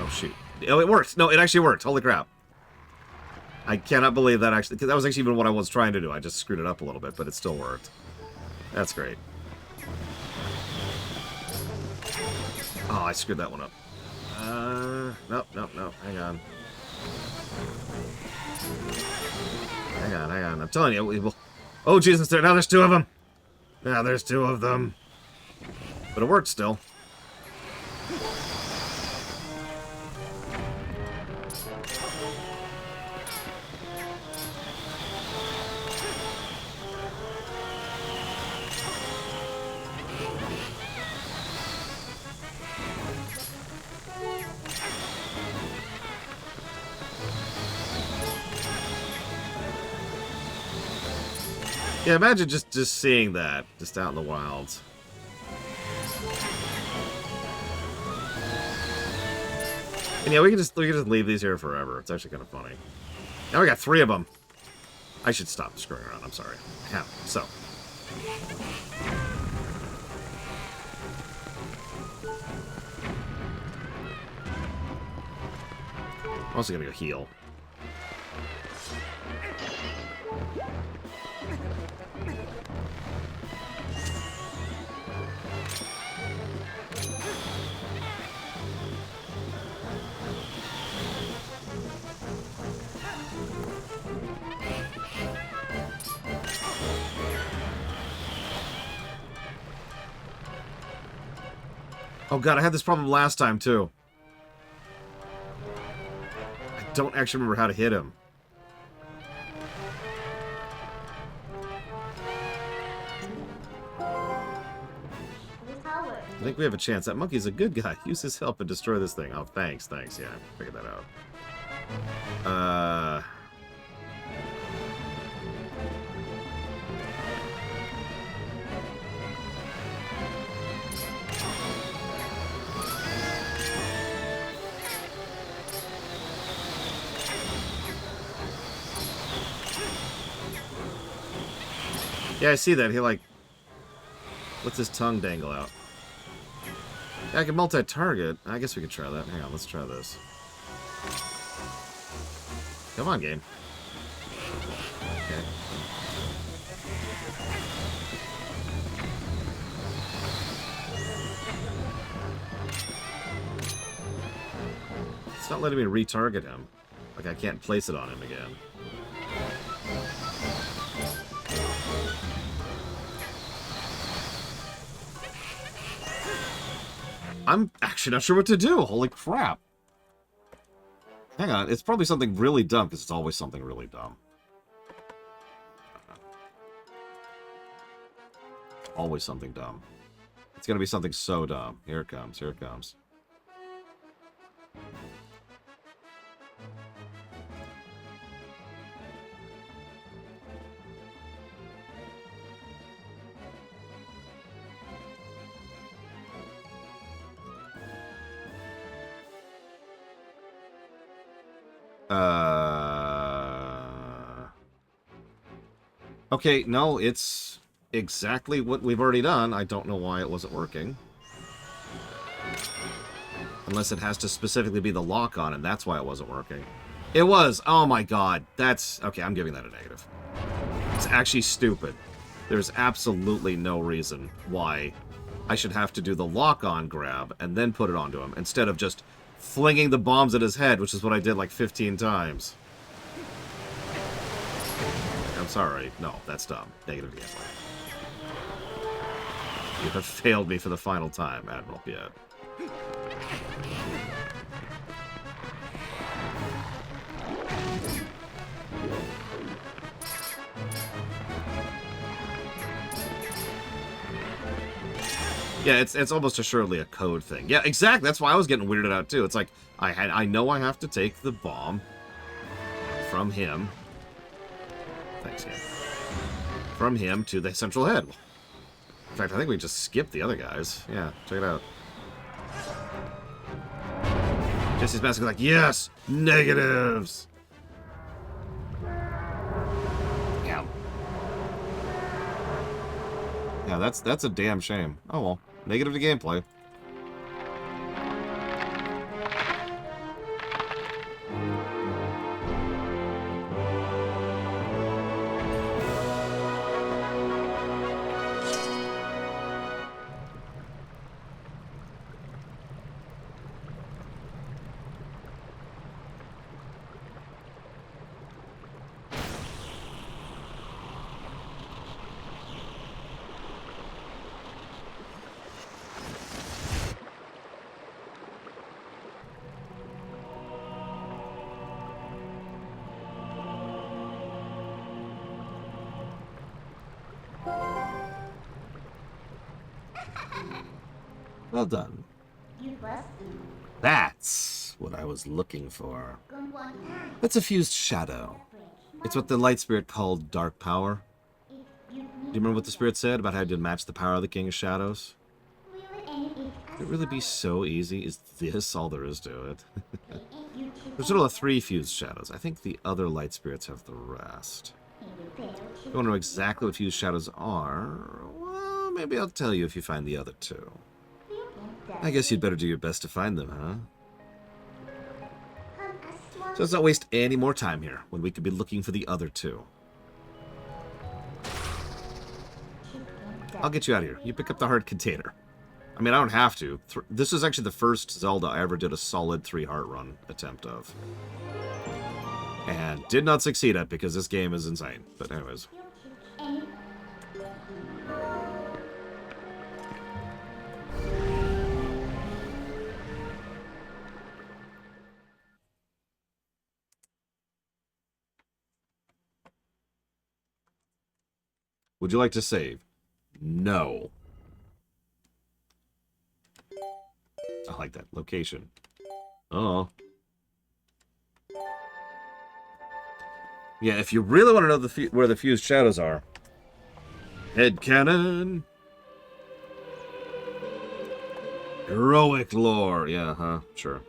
Oh, shoot. Oh, it worked. No, it actually worked. Holy crap. I cannot believe that actually... Because that was actually even what I was trying to do. I just screwed it up a little bit, but it still worked. That's great. Oh, I screwed that one up. Nope. Hang on. Hang on. I'm telling you, we will... Oh, Jesus, now there's two of them. Now there's two of them. But it worked still. Yeah, imagine just seeing that, just out in the wilds. And yeah, we can just leave these here forever. It's actually kind of funny. Now we got 3 of them. I should stop screwing around. I'm sorry. Yeah. So. I'm also gonna go heal. Oh god, I had this problem last time, too. I don't actually remember how to hit him. I think we have a chance. That monkey's a good guy. Use his help and destroy this thing. Oh, thanks. Yeah, I figured that out. Yeah, I see that. He, like, lets his tongue dangle out. Yeah, I can multi-target. I guess we could try that. Hang on, let's try this. Come on, game. Okay. It's not letting me retarget him. Like, I can't place it on him again. I'm actually not sure what to do. Holy crap. Hang on. It's probably something really dumb, because it's always something really dumb. Always something dumb. It's going to be something so dumb. Here it comes. Here it comes. Okay, no, it's exactly what we've already done. I don't know why it wasn't working. Unless it has to specifically be the lock on, and that's why it wasn't working. It was! Oh my god. That's... Okay, I'm giving that a negative. It's actually stupid. There's absolutely no reason why I should have to do the lock-on grab and then put it onto him, instead of just flinging the bombs at his head, which is what I did like 15 times. I'm sorry. No, that's dumb. Negative gameplay. You have failed me for the final time, Admiral Piet. Yeah, it's almost assuredly a code thing. Yeah, exactly. That's why I was getting weirded out too. It's like I know I have to take the bomb from him. Thanks, Ian. From him to the central head. In fact, I think we just skipped the other guys. Yeah, check it out. Jesse's basically like, yes, negatives. Yeah. Yeah, that's a damn shame. Oh well, negative to gameplay. Well done. That's what I was looking for. That's a fused shadow. It's what the light spirit called dark power. Do you remember what the spirit said about how to match the power of the King of Shadows? Could it really be so easy? Is this all there is to it? There's a total of 3 fused shadows. I think the other light spirits have the rest. If you want to know exactly what fused shadows are, well, maybe I'll tell you if you find the other 2. I guess you'd better do your best to find them, huh? So let's not waste any more time here, when we could be looking for the other 2. I'll get you out of here. You pick up the heart container. I mean, I don't have to. This is actually the first Zelda I ever did a solid 3 heart run attempt of. And did not succeed at because this game is insane. But anyways. Would you like to save? No. I like that. Location. Oh. Yeah, if you really want to know where the fused shadows are. Headcanon. Heroic lore. Yeah, huh? Sure.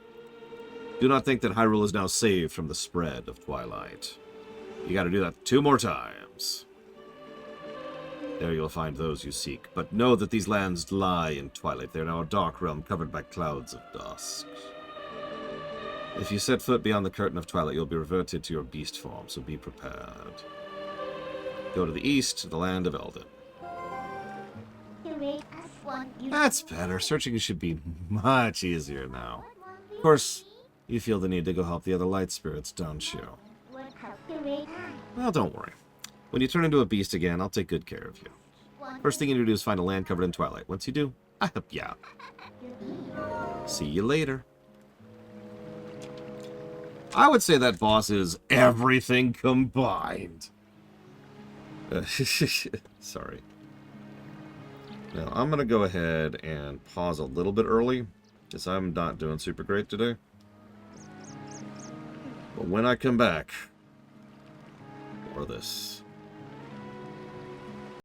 Do not think that Hyrule is now saved from the spread of Twilight. You gotta do that 2 more times. There you'll find those you seek, but know that these lands lie in Twilight. They are now a dark realm covered by clouds of dusk. If you set foot beyond the curtain of Twilight, you'll be reverted to your beast form, so be prepared. Go to the east, to the land of Eldin. That's better. Searching should be much easier now. Of course, you feel the need to go help the other light spirits, don't you? Well, don't worry. When you turn into a beast again, I'll take good care of you. First thing you need to do is find a land covered in Twilight. Once you do, I help you out. See you later. I would say that boss is everything combined. Sorry. Now, I'm going to go ahead and pause a little bit early, because I'm not doing super great today. But when I come back, more of this.